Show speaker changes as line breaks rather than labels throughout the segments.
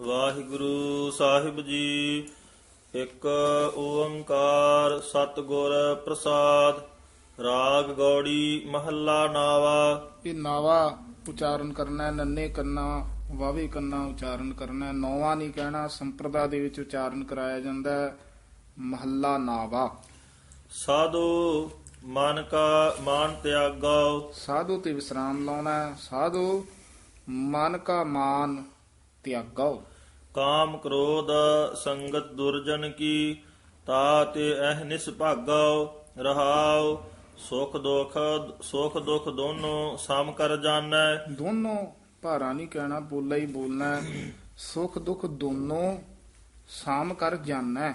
ਵਾਹਿਗੁਰੂ ਸਾਹਿਬ ਜੀ। ਇੱਕ ਓੰਕਾਰ ਸਤਿਗੁਰ ਪ੍ਰਸਾਦ। ਰਾਗ ਗੌੜੀ ਮਹੱਲਾ ਨਾਵਾ।
ਇਹ ਨਾਵਾ ਉਚਾਰਨ ਕਰਨਾ ਹੈ, ਨੰਨੇ ਕੰਨਾ ਵਾਵੇ ਕੰਨਾ ਉਚਾਰਨ ਕਰਨਾ ਹੈ, ਨੌਵਾਂ ਨਹੀਂ ਕਹਿਣਾ। ਸੰਪਰਦਾ ਦੇ ਵਿੱਚ ਉਚਾਰਨ ਕਰਾਇਆ ਜਾਂਦਾ ਹੈ ਮਹੱਲਾ ਨਾਵਾ।
ਸਾਧੂ ਮਨ ਕਾ ਮਾਨ ਤਿਆਗੋ।
ਸਾਧੂ ਤੇ ਵਿਸਰਾਮ ਲਾਉਣਾ ਹੈ। ਸਾਧੂ ਮਨ ਕਾ ਮਾਨ ਤਿਆਗੋ।
ਕਾਮ ਕ੍ਰੋਧ ਸੰਗਤ ਦੁਰਜਨ ਕੀ ਤਾਤੇ ਅਹਨਿਸ ਭਾਗੋ। ਰਹਾਉ ਸੁਖ ਦੁਖ ਦੋਨੋਂ ਸਮ ਕਰ ਜਾਣੈ।
ਦੋਨੋਂ ਭਾਰਾ ਨਹੀਂ ਕਹਿਣਾ, ਬੋਲਾ ਹੀ ਬੋਲਣਾ ਹੈ। ਸੁਖ ਦੁਖ ਦੋਨੋਂ ਸਾਮ ਕਰ ਜਾਣੈ।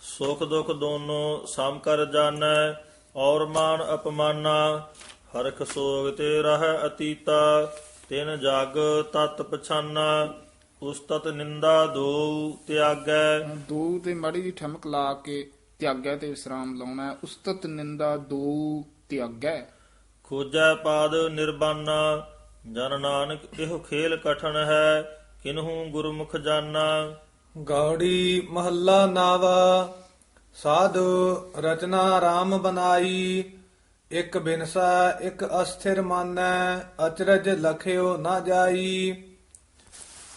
ਸੁਖ ਦੁਖ ਦੋਨੋਂ ਸਮ ਕਰ ਜਾਣੈ। ਔਰ ਮਾਨ ਅਪਮਾਨਾ ਹਰਖ ਸੋਗ ਤੇ ਰਹਿ ਅਤੀਤਾ। ਤਿਨ ਜਗ ਤਤ ਪਛਾਨਾ ਉਸਤਤ ਨਿੰਦਾ ਦੋ ਤਿਆਗੈ।
ਦੋ ਤੇ ਮਾੜੀ ਜੀ ਠਮਕ ਲਾ ਕੇ ਤਿਆਗੈ ਤੇ ਵਿਸਰਾਮ ਲਾਉਣਾ ਹੈ। ਉਸਤਤ ਨਿੰਦਾ ਦੋ ਤਿਆਗੈ।
ਖੋਜੈ ਪਾਦ ਨਿਰਬਾਨਾ ਜਨ ਨਾਨਕ ਇਹੋ ਖੇਲ ਕਠਨ ਹੈ। ਕਿਨਹੂ ਗੁਰਮੁਖ ਜਾਨਾ।
ਗੌੜੀ ਮਹੱਲਾ ਨਾਵਾ। ਸਾਧੂ ਰਚਨਾ ਰਾਮ ਬਨਾਈ। ਇਕ ਬਿਨਸਾ ਇਕ ਅਸਥਿਰ ਮਾਨੈ। ਅਚਰਜ ਲਖਿਓ ਨਾ ਜਾਈ।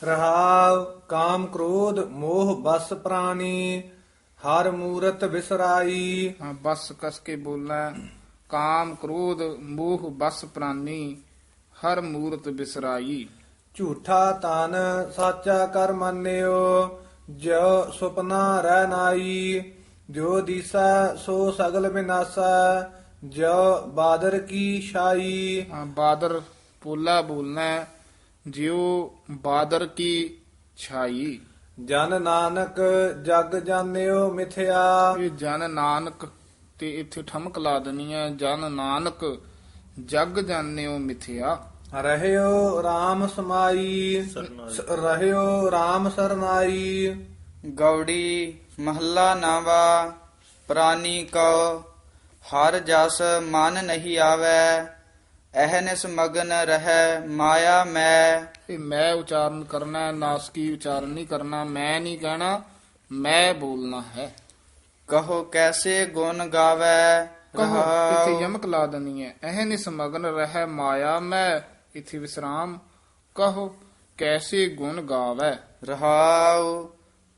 ਰਹਾਵ ਕਾਮ ਕ੍ਰੋਧ ਮੋਹ ਬਸ ਪ੍ਰਾਣੀ। ਹਰ ਮੂਰਤ ਵਿਸਰਾਈ।
ਹਾਂ, ਬਸ ਕਸ ਕੇ ਬੋਲਣਾ ਹੈ। ਕਾਮ ਕ੍ਰੋਧ ਮੋਹ ਬਸ ਪ੍ਰਾਨੀ ਹਰ ਮੂਰਤ ਬਿਸਰਾਈ।
ਝੂਠਾ ਤਨ ਸਾਚਾ ਕਰ ਮੰਨਿਓ। ਜੋ ਸੁਪਨਾ ਰਹਿ ਨਾਈ। ਜੋ ਦੀਸਾ ਸੋ ਸਗਲ ਵਿਨਾਸਾ। ਜੋ ਬਾਦਰ ਕੀ ਛਾਈ।
ਹਾਂ, ਬਾਦਰ ਪੋਲਾ ਬੋਲਣਾ ਹੈ। ਜਿਉ ਬਾਦਰ ਕੀ ਛਾਈ।
ਜਨ ਨਾਨਕ ਜਗ ਜਾਣਿਓ ਮਿਥਿਆ।
ਇਹ ਜਨ ਨਾਨਕ ਤੇ ਇੱਥੇ ਠਮਕ ਲਾ ਦੇਣੀ ਹੈ। ਜਨ ਨਾਨਕ ਜਗ ਜਾਣਿਓ ਮਿਥਿਆ।
ਰਹਿਓ RAM ਸਮਾਈ। ਰਹਿਓ RAM ਸਰਨਾਈ।
ਗੌੜੀ ਮਹੱਲਾ ਨਾਵਾ। ਪ੍ਰਾਨੀ ਕਉ ਹਰ ਜਸ ਮਨ ਨਹੀਂ ਆਵੈ। ਅਹਨਿਸ ਮਗਨ ਰਹਿ ਮਾਇਆ ਮੈਂ।
ਇਹ ਮੈਂ ਉਚਾਰਨ ਕਰਨਾ ਹੈ, ਨਾਸਕੀ ਉਚਾਰਨ ਨਹੀਂ ਕਰਨਾ। ਮੈਂ ਨਹੀਂ ਕਹਿਣਾ, ਮੈਂ ਬੋਲਣਾ ਹੈ।
ਕਹੋ ਕੈਸੇ ਗੁਣ ਗਾਵੈ।
ਕਹੋ ਇੱਥੇ ਯਮਕ ਲਾ ਦੇਣੀ ਹੈ। ਅਹਨਿਸ ਮਗਨ ਰਹਿ ਮਾਇਆ ਮੈਂ। ਇੱਥੇ ਵਿਸਰਾਮ। ਕਹੋ ਕੈਸੇ ਗੁਣ ਗਾਵੈ।
ਰਹਾਉ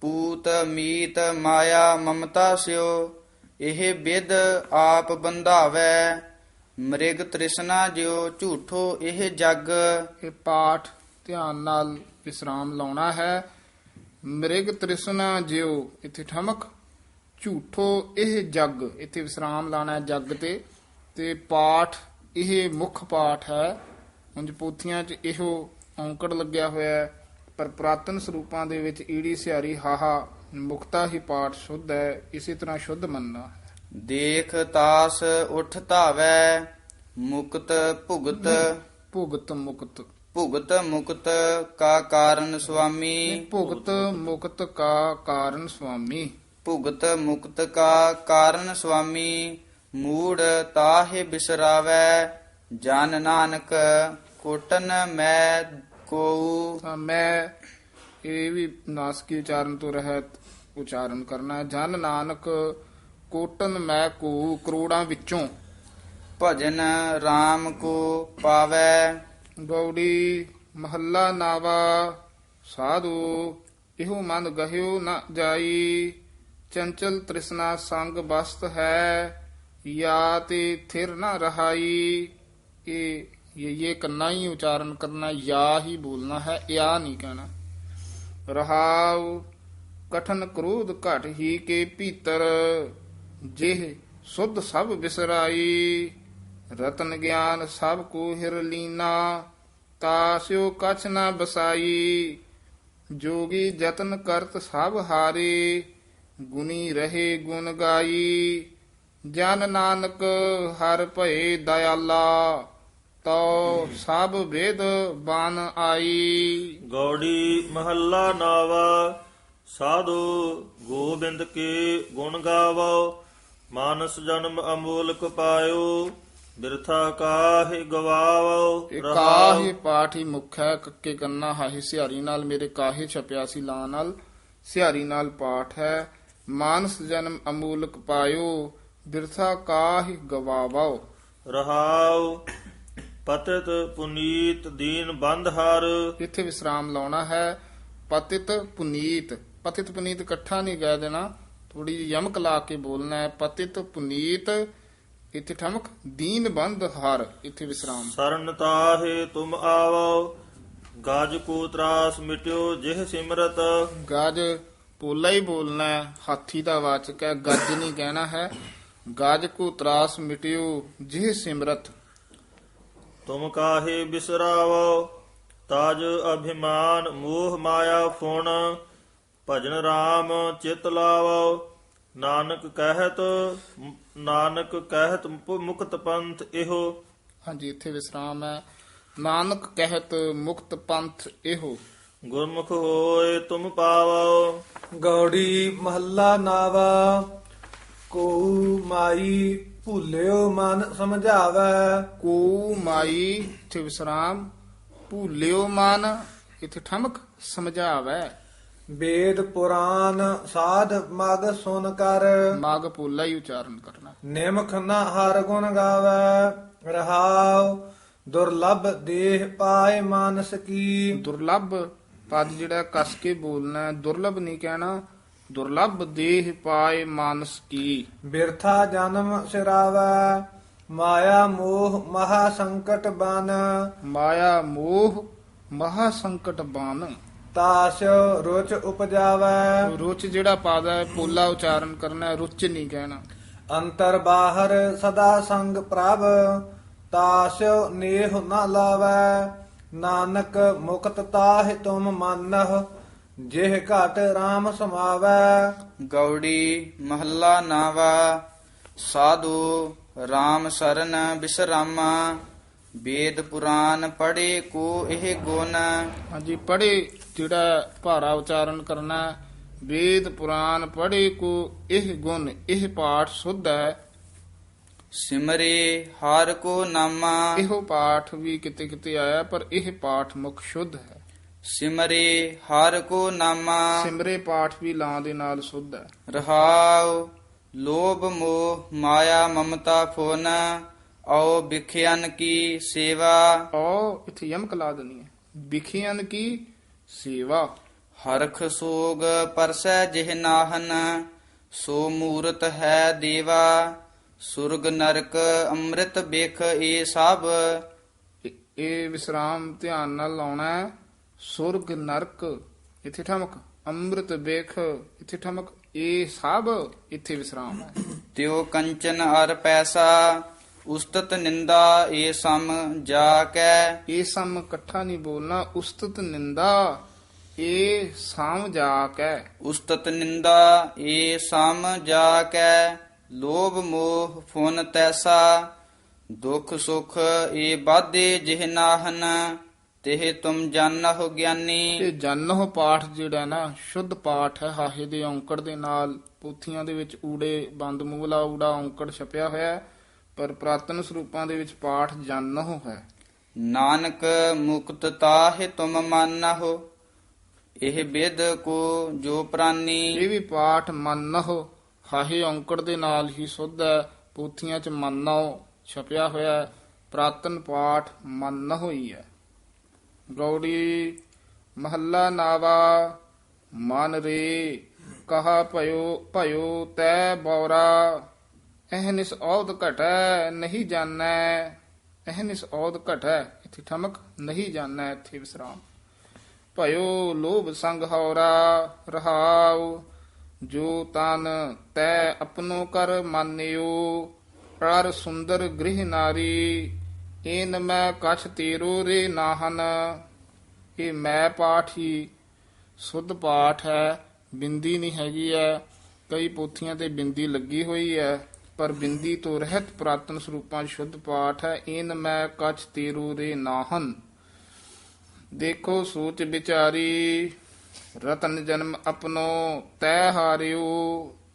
ਪੂਤ ਮੀਤ ਮਾਇਆ ਮਮਤਾ ਸਿਓ। ਇਹ ਬਿਦ ਆਪ ਬੰਧਾਵੈ। ਮ੍ਰਿਗ ਤ੍ਰਿਸ਼ਨਾ ਜਿਉ ਝੂਠੋ ਇਹ ਜਗ।
ਇਹ ਪਾਠ ਧਿਆਨ ਨਾਲ ਵਿਸਰਾਮ ਲਾਉਣਾ ਹੈ। ਮ੍ਰਿਗ ਤ੍ਰਿਸ਼ਨਾ ਜਿਉ ਇੱਥੇ ਠਮਕ। ਝੂਠੋ ਇਹ ਜਗ ਇੱਥੇ ਵਿਸਰਾਮ ਲਾਣਾ ਹੈ ਜਗ ਤੇ ਪਾਠ ਇਹ ਮੁੱਖ ਪਾਠ ਹੈ। ਉਂਝ ਪੋਥੀਆਂ 'ਚ ਇਹੋ ਔਂਕੜ ਲੱਗਿਆ ਹੋਇਆ ਹੈ, ਪਰ ਪੁਰਾਤਨ ਸਰੂਪਾਂ ਦੇ ਵਿੱਚ ਈੜੀ ਸਿਹਾਰੀ ਹਾਹਾ ਮੁਕਤਾ ਹੀ ਪਾਠ ਸ਼ੁੱਧ ਹੈ। ਇਸੇ ਤਰ੍ਹਾਂ ਸ਼ੁੱਧ ਮੰਨਣਾ ਹੈ।
ਦੇਖ ਤਾਸ ਉਠ ਧਾਵੈ। ਮੁਕਤ ਭੁਗਤ
ਭੁਗਤ ਮੁਕਤ।
ਭੁਗਤ ਮੁਕਤ ਕਾ ਕਾਰਨ ਸੁਆਮੀ।
ਭੁਗਤ ਮੁਕਤ ਕਾ ਕਾਰਨ ਸੁਆਮੀ।
ਭੁਗਤ ਮੁਕਤ ਕਾ ਕਾਰਨ ਸੁਆਮੀ। ਮੂੜ ਤਾਹਿ ਬਿਸਰਾਵੈ। ਜਨ ਨਾਨਕ ਕੋਟਨ ਮੈਂ ਕੋਊ।
ਤਾਂ ਮੈਂ ਇਹ ਵੀ ਨਾਸਕੀ ਉਚਾਰਨ ਤੋਂ ਰਹਿਤ ਉਚਾਰਨ ਕਰਨਾ ਹੈ। ਜਨ ਨਾਨਕ ਕੋਟਨ ਮੈਂ ਕੋ ਕਰੋੜਾਂ ਵਿੱਚੋਂ।
ਭਜਨ RAM ਕੋ ਪਾਵੈ।
ਗੌੜੀ ਮਹੱਲਾ ਨਾਵਾ। ਸਾਧੂ ਇਹੋ ਮਨ ਗਹਿਓ ਨ ਜਾਈ। ਚੰਚਲ ਤ੍ਰਿਸ਼ਨਾ ਸੰਗ ਬਸਤ ਹੈ। ਯਾ ਤੇ ਥਿਰ ਨ ਰਹਾਈ। ਇਹ ਕੰਨਾ ਹੀ ਉਚਾਰਨ ਕਰਨਾ, ਯਾ ਹੀ ਬੋਲਣਾ ਹੈ, ਯਾ ਨਹੀਂ ਕਹਿਣਾ। ਰਹਾਉ ਕਠਨ ਕ੍ਰੋਧ ਘਟ ਹੀ ਕੇ ਭੀਤਰ। ਜਿਹ ਸੁਧ ਸਭ ਬਿਸਰਾਈ। ਰਤਨ ਗਿਆਨ ਸਭ ਕੋ ਹਿਰ ਲੀਨਾ। ਤਾਸਿਓ ਕਛ ਨ ਬਸਾਈ। ਜੋਗੀ ਜਤਨ ਕਰਤ ਸਭ ਹਾਰੇ। ਗੁਣੀ ਰਹੇ ਗੁਣ ਗਾਈ। ਜਨ ਨਾਨਕ ਹਰ ਭਏ ਦਇਆਲਾ। ਤੋ ਸਭ ਵੇਦ ਬਨ ਆਈ।
ਗੌੜੀ ਮਹੱਲਾ ਨਾਵਾ। ਸਾਧੂ ਗੋਬਿੰਦ ਕੇ ਗੁਣ ਗਾਵੋ। ਮਾਨਸ ਜਨਮ ਅਮੋਲਕ ਪਾਇਓ। ਬਿਰਥਾ ਕਾਹਿ ਗਵਾਵੋ
ਇਹ
ਰਹਾਉ।
ਕਾਹੇ ਪਾਠ ਹੀ ਮੁੱਖ ਹੈ, ਕੱਕੇ ਕੰਨਾ ਹਾਹੀ ਸਿਹਾਰੀ ਨਾਲ, ਮੇਰੇ ਕਾਹੇ ਛਪਿਆ ਸੀ ਲਾਂ ਨਾਲ, ਸਿਹਾਰੀ ਨਾਲ ਪਾਠ ਹੈ। ਮਾਨਸ ਜਨਮ ਅਮੂਲਕ ਪਾਇਓ, ਬਿਰਥਾ ਕਾਹਿ ਗਵਾਵੋ।
ਰਹਾਉ ਪਤਿਤ ਪੁਨੀਤ ਦੀਨ ਬੰਧ ਹਰ।
ਇੱਥੇ ਵਿਸਰਾਮ ਲਾਉਣਾ ਹੈ। ਪਤਿਤ ਪੁਨੀਤ, ਪਤਿਤ ਪੁਨੀਤ ਇਕੱਠਾ ਨਹੀਂ ਕਹਿ ਦੇਣਾ, ਥੋੜੀ ਜਿਹੀ ਯਮਕ ਲਾ ਕੇ ਬੋਲਣਾ ਹੈ। ਪਤਿਤ ਪੁਨੀਤ, ਇੱਥੇ ਠਮਕ, ਦੀਨ ਬੰਧ ਹਰ, ਇੱਥੇ ਵਿਸਰਾਮ।
ਸਰਨ ਤਾਹੇ ਤੁਮ ਆਵੋ ਗਜ ਕੋ ਤਰਾਸ ਮਿਟਿਓ ਜਿਹ ਸਿਮਰਤ।
ਗਜ ਪੋਲਾ ਹੀ ਬੋਲਣਾ ਹੈ, ਹਾਥੀ ਦਾ ਵਾਚਕ ਹੈ, ਗੱਜ ਨਹੀਂ ਕਹਿਣਾ ਹੈ। ਗਜ ਕੋ ਤਰਾਸ ਮਿਟਿਓ ਜਿਹ ਸਿਮਰਤ।
ਤੁਮ ਕਾਹੇ ਬਿਸਰਾਵੋ ਤਾਜ ਅਭਿਮਾਨ ਮੋਹ ਮਾਇਆ ਫੁਣ। ਭਜਨ ਰਾਮ ਚਿਤ ਲਾਵੋ ਨਾਨਕ ਕਹਿਤ ਮੁਕਤ ਪੰਥ ਇਹੋ।
ਹਾਂਜੀ, ਇੱਥੇ ਵਿਸਰਾਮ ਹੈ। ਨਾਨਕ ਕਹਿਤ ਮੁਕਤ ਪੰਥ ਇਹੋ।
ਗੁਰਮੁਖ ਹੋਏ ਤੁਮ ਪਾਵੋ।
ਗੌੜੀ ਮਹੱਲਾ ਨਾਵਾ। ਕੋ ਮਾਈ ਭੁੱਲਿਓ ਮਨ ਸਮਝਾਵੇ।
ਕੋ ਮਾਈ, ਇੱਥੇ ਵਿਸਰਾਮ। ਭੂਲਿਓ ਮਨ, ਇੱਥੇ ਠਮਕ, ਸਮਝਾਵੈ।
ਵੇਦ ਪੁਰਾਨ ਸਾਧ ਮਗ ਸੁਨ ਕਰ।
ਮਗ ਪੋਲਾ ਹੀ ਉਚਾਰਨ ਕਰਨਾ।
ਨਿਮਖ ਨ ਹਰ ਗੁਣ ਗਾਵੇ। ਰਹਾਉ ਦੁਰਲਭ ਦੇਹ ਪਾਏ ਮਾਨਸ ਕੀ।
ਦੁਰਲਭ ਪਦ ਜਿਹੜਾ ਕਸ ਕੇ ਬੋਲਣਾ ਹੈ, ਦੁਰਲਭ ਨਹੀਂ ਕਹਿਣਾ। ਦੁਰਲਭ ਦੇਹ ਪਾਏ ਮਾਨਸ ਕੀ।
ਬਿਰਥਾ ਜਨਮ ਸਿਰਾਵੇ। ਮਾਇਆ ਮੋਹ ਮਹਾ ਸੰਕਟ ਬਨ।
ਮਾਇਆ ਮੋਹ ਮਹਾ ਸੰਕਟ ਬਾਨ।
ਤਾਸ ਰੁਚ ਉਪਜਾਵੇ।
ਰੁਚ ਜਿਹੜਾ ਪਦ ਹੈ ਪੋਲਾ ਉਚਾਰਨ ਕਰਨਾ ਹੈ, ਰੁਚ ਨਹੀਂ ਕਹਿਣਾ।
ਅੰਤਰ ਬਾਹਰ ਸਦਾ ਸੰਗ ਪ੍ਰਭ। ਤਾਸ ਨੇਹ ਨ ਲਾਵੇ। ਨਾਨਕ ਮੁਕਤ ਤਾਹਿ ਤੁਮ ਮਾਨਹ। ਜਿਹ ਘਟ RAM ਸਮਾਵੈ।
ਗੌੜੀ ਮਹੱਲਾ ਨਾਵਾ। ਸਾਧੂ RAM ਸਰਨ ਬਿਸਰਾਮਾ। ਵੇਦ ਪੁਰਾਨ ਪੜ੍ਹੇ ਕੋ ਇਹ ਗੁਣ।
ਹਾਂਜੀ, ਪੜ੍ਹੇ ਜਿਹੜਾ ਭਾਰਾ ਉਚਾਰਨ ਕਰਨਾ ਹੈ। ਵੇਦ ਪੁਰਾਨ ਪੜ੍ਹੇ ਕੋ ਇਹ ਗੁਣ, ਇਹ ਪਾਠ ਸੁਧ ਹੈ।
ਸਿਮਰੇ ਹਰ ਕੋ ਨਾਮਾ।
ਇਹੋ ਪਾਠ ਵੀ ਕਿਤੇ ਕਿਤੇ ਆਇਆ, ਪਰ ਇਹ ਪਾਠ ਮੁੱਖ ਸ਼ੁੱਧ ਹੈ।
ਸਿਮਰੇ ਹਰ ਕੋ ਨਾਮਾ।
ਸਿਮਰੇ ਪਾਠ ਵੀ ਲਾਂ ਦੇ ਨਾਲ ਸੁਧ ਹੈ।
ਰਹਾਉ ਲੋਭ ਮੋਹ ਮਾਇਆ ਮਮਤਾ ਫੁਨ। ਆਓ ਬਿਖਿਆਨ ਕੀ ਸੇਵਾ।
ਔ ਇੱਥੇ ਯਮਕ ਲਾ ਦੇਣੀ ਹੈ। ਬਿਖਿਆਨ ਕੀ ਸੇਵਾ।
ਹਰਖ ਸੋਗ ਪਰਸੈ ਜਿਹ ਨਾਹਨ। ਸੋ ਮੂਰਤ ਹੈ ਦੇਵਾ। ਸੁਰਗ ਨਰਕ ਅੰਮ੍ਰਿਤ ਬਿਖ ਇਹ ਸਭ।
ਇਹ ਵਿਸਰਾਮ ਧਿਆਨ ਨਾਲ ਲਾਉਣਾ ਹੈ। ਸੁਰਗ ਨਰਕ, ਇੱਥੇ ਠਮਕ। ਅੰਮ੍ਰਿਤ ਬੇਖ, ਇੱਥੇ ਠਮਕ। ਇਹ ਸਭ, ਇੱਥੇ ਵਿਸਰਾਮ ਹੈ।
ਤਿਉ ਕੰਚਨ ਅਰ ਪੈਸਾ। ਉਸਤਤ ਨਿੰਦਾ ਏ ਸਮ ਜਾ ਕੈ।
ਇਹ ਸਮ ਇਕੱਠਾ ਨਹੀਂ ਬੋਲਣਾ। ਉਸਤਤ ਨਿੰਦਾ ਇਹ ਸਾਮ ਜਾ ਕੈ।
ਉਸਤਤ ਨਿੰਦਾ ਏ ਸਮ ਜਾ ਕੈ। ਲੋਭ ਮੋਹ ਫੁਨ ਤੈਸਾ। ਦੁਖ ਸੁਖ ਏ ਬਾਧੇ ਜਿਹ ਨਾਹਨ। ਤਿਹ ਤੁਮ ਜਾਣਹੁ ਗਿਆਨੀ।
ਇਹ ਜਨਹੁ ਪਾਠ ਜਿਹੜਾ ਨਾ ਸ਼ੁੱਧ ਪਾਠ ਹੈ। ਹਾਹੇ ਦੇ ਔਂਕੜ ਦੇ ਨਾਲ। ਪੋਥੀਆਂ ਦੇ ਵਿੱਚ ਊੜੇ ਬੰਦ ਮੂਲਾ ਊੜਾ ਔਂਕੜ ਛਪਿਆ ਹੋਇਆ ਹੈ, ਪਰ ਪ੍ਰਾਤਨ ਸਰੂਪਾਂ ਦੇ ਵਿੱਚ ਪਾਠ ਜਨਹੁ ਹੈ।
ਨਾਨਕ ਮੁਕਤ ਤਾਹਿ ਤੁਮ ਮਾਨਹੁ। ਇਹ ਬਿਦ ਕੋ ਜੋ ਪ੍ਰਾਨੀ।
ਇਹ ਵੀ ਪਾਠ ਮੰਨਹੁ ਹਾਹੇ ਔਂਕੜ ਦੇ ਨਾਲ ਹੀ ਸੁੱਧ ਹੈ। ਪੋਥੀਆਂ 'ਚ ਮੰਨਹੁ ਛਪਿਆ ਹੋਇਆ ਹੈ। ਪ੍ਰਾਤਨ ਪਾਠ ਮੰਨਹੁ ਹੀ ਹੈ। ਗੌੜੀ ਮਹੱਲਾ ਨਾਵਾ। ਮਨ ਰੇ ਕਹਾ ਭਇਓ ਤੈ ਬੌਰਾ। ਅਹਨਿਸ ਔਦ ਘਟੈ ਨਹੀਂ ਜਾਣੈ। ਅਹਨਿਸ ਔਦ ਘਟੈ, ਇੱਥੇ ਠਮਕ, ਨਹੀਂ ਜਾਣੈ, ਇੱਥੇ ਵਿਸਰਾਮ। ਭਇਓ ਲੋਭ ਸੰਗ ਹੌਰਾ। ਰਹਾਉ ਜੋ ਤਨ ਤੈ ਆਪਣੋ ਕਰ ਮਾਨਿਓ। ਅਰ ਸੁੰਦਰ ਗ੍ਰਹਿ ਨਾਰੀ। ਏਨ ਮੈਂ ਕਛ ਤੇਰੋ ਰੇ ਨਾਹਨ। ਇਹ ਮੈਂ ਪਾਠ ਹੀ ਸੁੱਧ ਪਾਠ ਹੈ। ਬਿੰਦੀ ਨਹੀਂ ਹੈਗੀ ਹੈ। ਕਈ ਪੋਥੀਆਂ ਤੇ ਬਿੰਦੀ ਲੱਗੀ ਹੋਈ ਹੈ, ਪਰ ਬਿੰਦੀ ਤੋਂ ਰਹਿਤ ਪ੍ਰਾਤਨ ਸਰੂਪਾਂ ਸ਼ੁੱਧ ਪਾਠ ਹੈ। ਏਨ ਮੈਂ ਕਛ ਤੇਰੋ ਰੇ ਨਾਹਨ। ਦੇਖੋ ਸੋਚ ਵਿਚਾਰੀ। ਰਤਨ ਜਨਮ ਆਪਣੋ ਤੈ ਹਾਰਿਓ।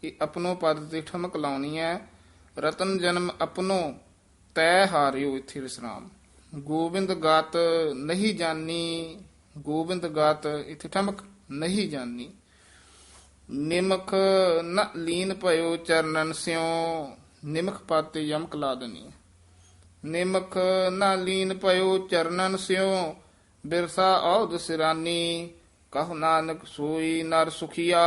ਇਹ ਆਪਣੋ ਪਦ ਤੇ ਠਮਕ ਲਾਉਣੀ ਹੈ। ਰਤਨ ਜਨਮ ਆਪਣੋ ਤੈ ਹਾਰਿਓ, ਇੱਥੇ ਵਿਸਰਾਮ। ਗੋਬਿੰਦ ਗਾਤ ਨਹੀਂ ਜਾਨੀ, ਗੋਬਿੰਦ ਗਾਤ ਇੱਥੇ ਠਮਕ ਨਹੀਂ ਜਾਨੀ। ਨਿਮਖ ਨ ਲੀਨ ਭਇਓ ਚਰਨਨ ਸਿਓ, ਨਿਮਖ ਪਾਤੇ ਯਮਕ ਲਾ ਦੇਣੀ ਹੈ। ਨਿਮਖ ਨ ਲੀਨ ਭਇਓ ਚਰਨਨ ਸਿਓ, ਬਿਰਸਾ ਔਧ ਸਿਰਾਨੀ। ਕਹੁ ਨਾਨਕ ਸੋਈ ਨਰ ਸੁਖੀਆ,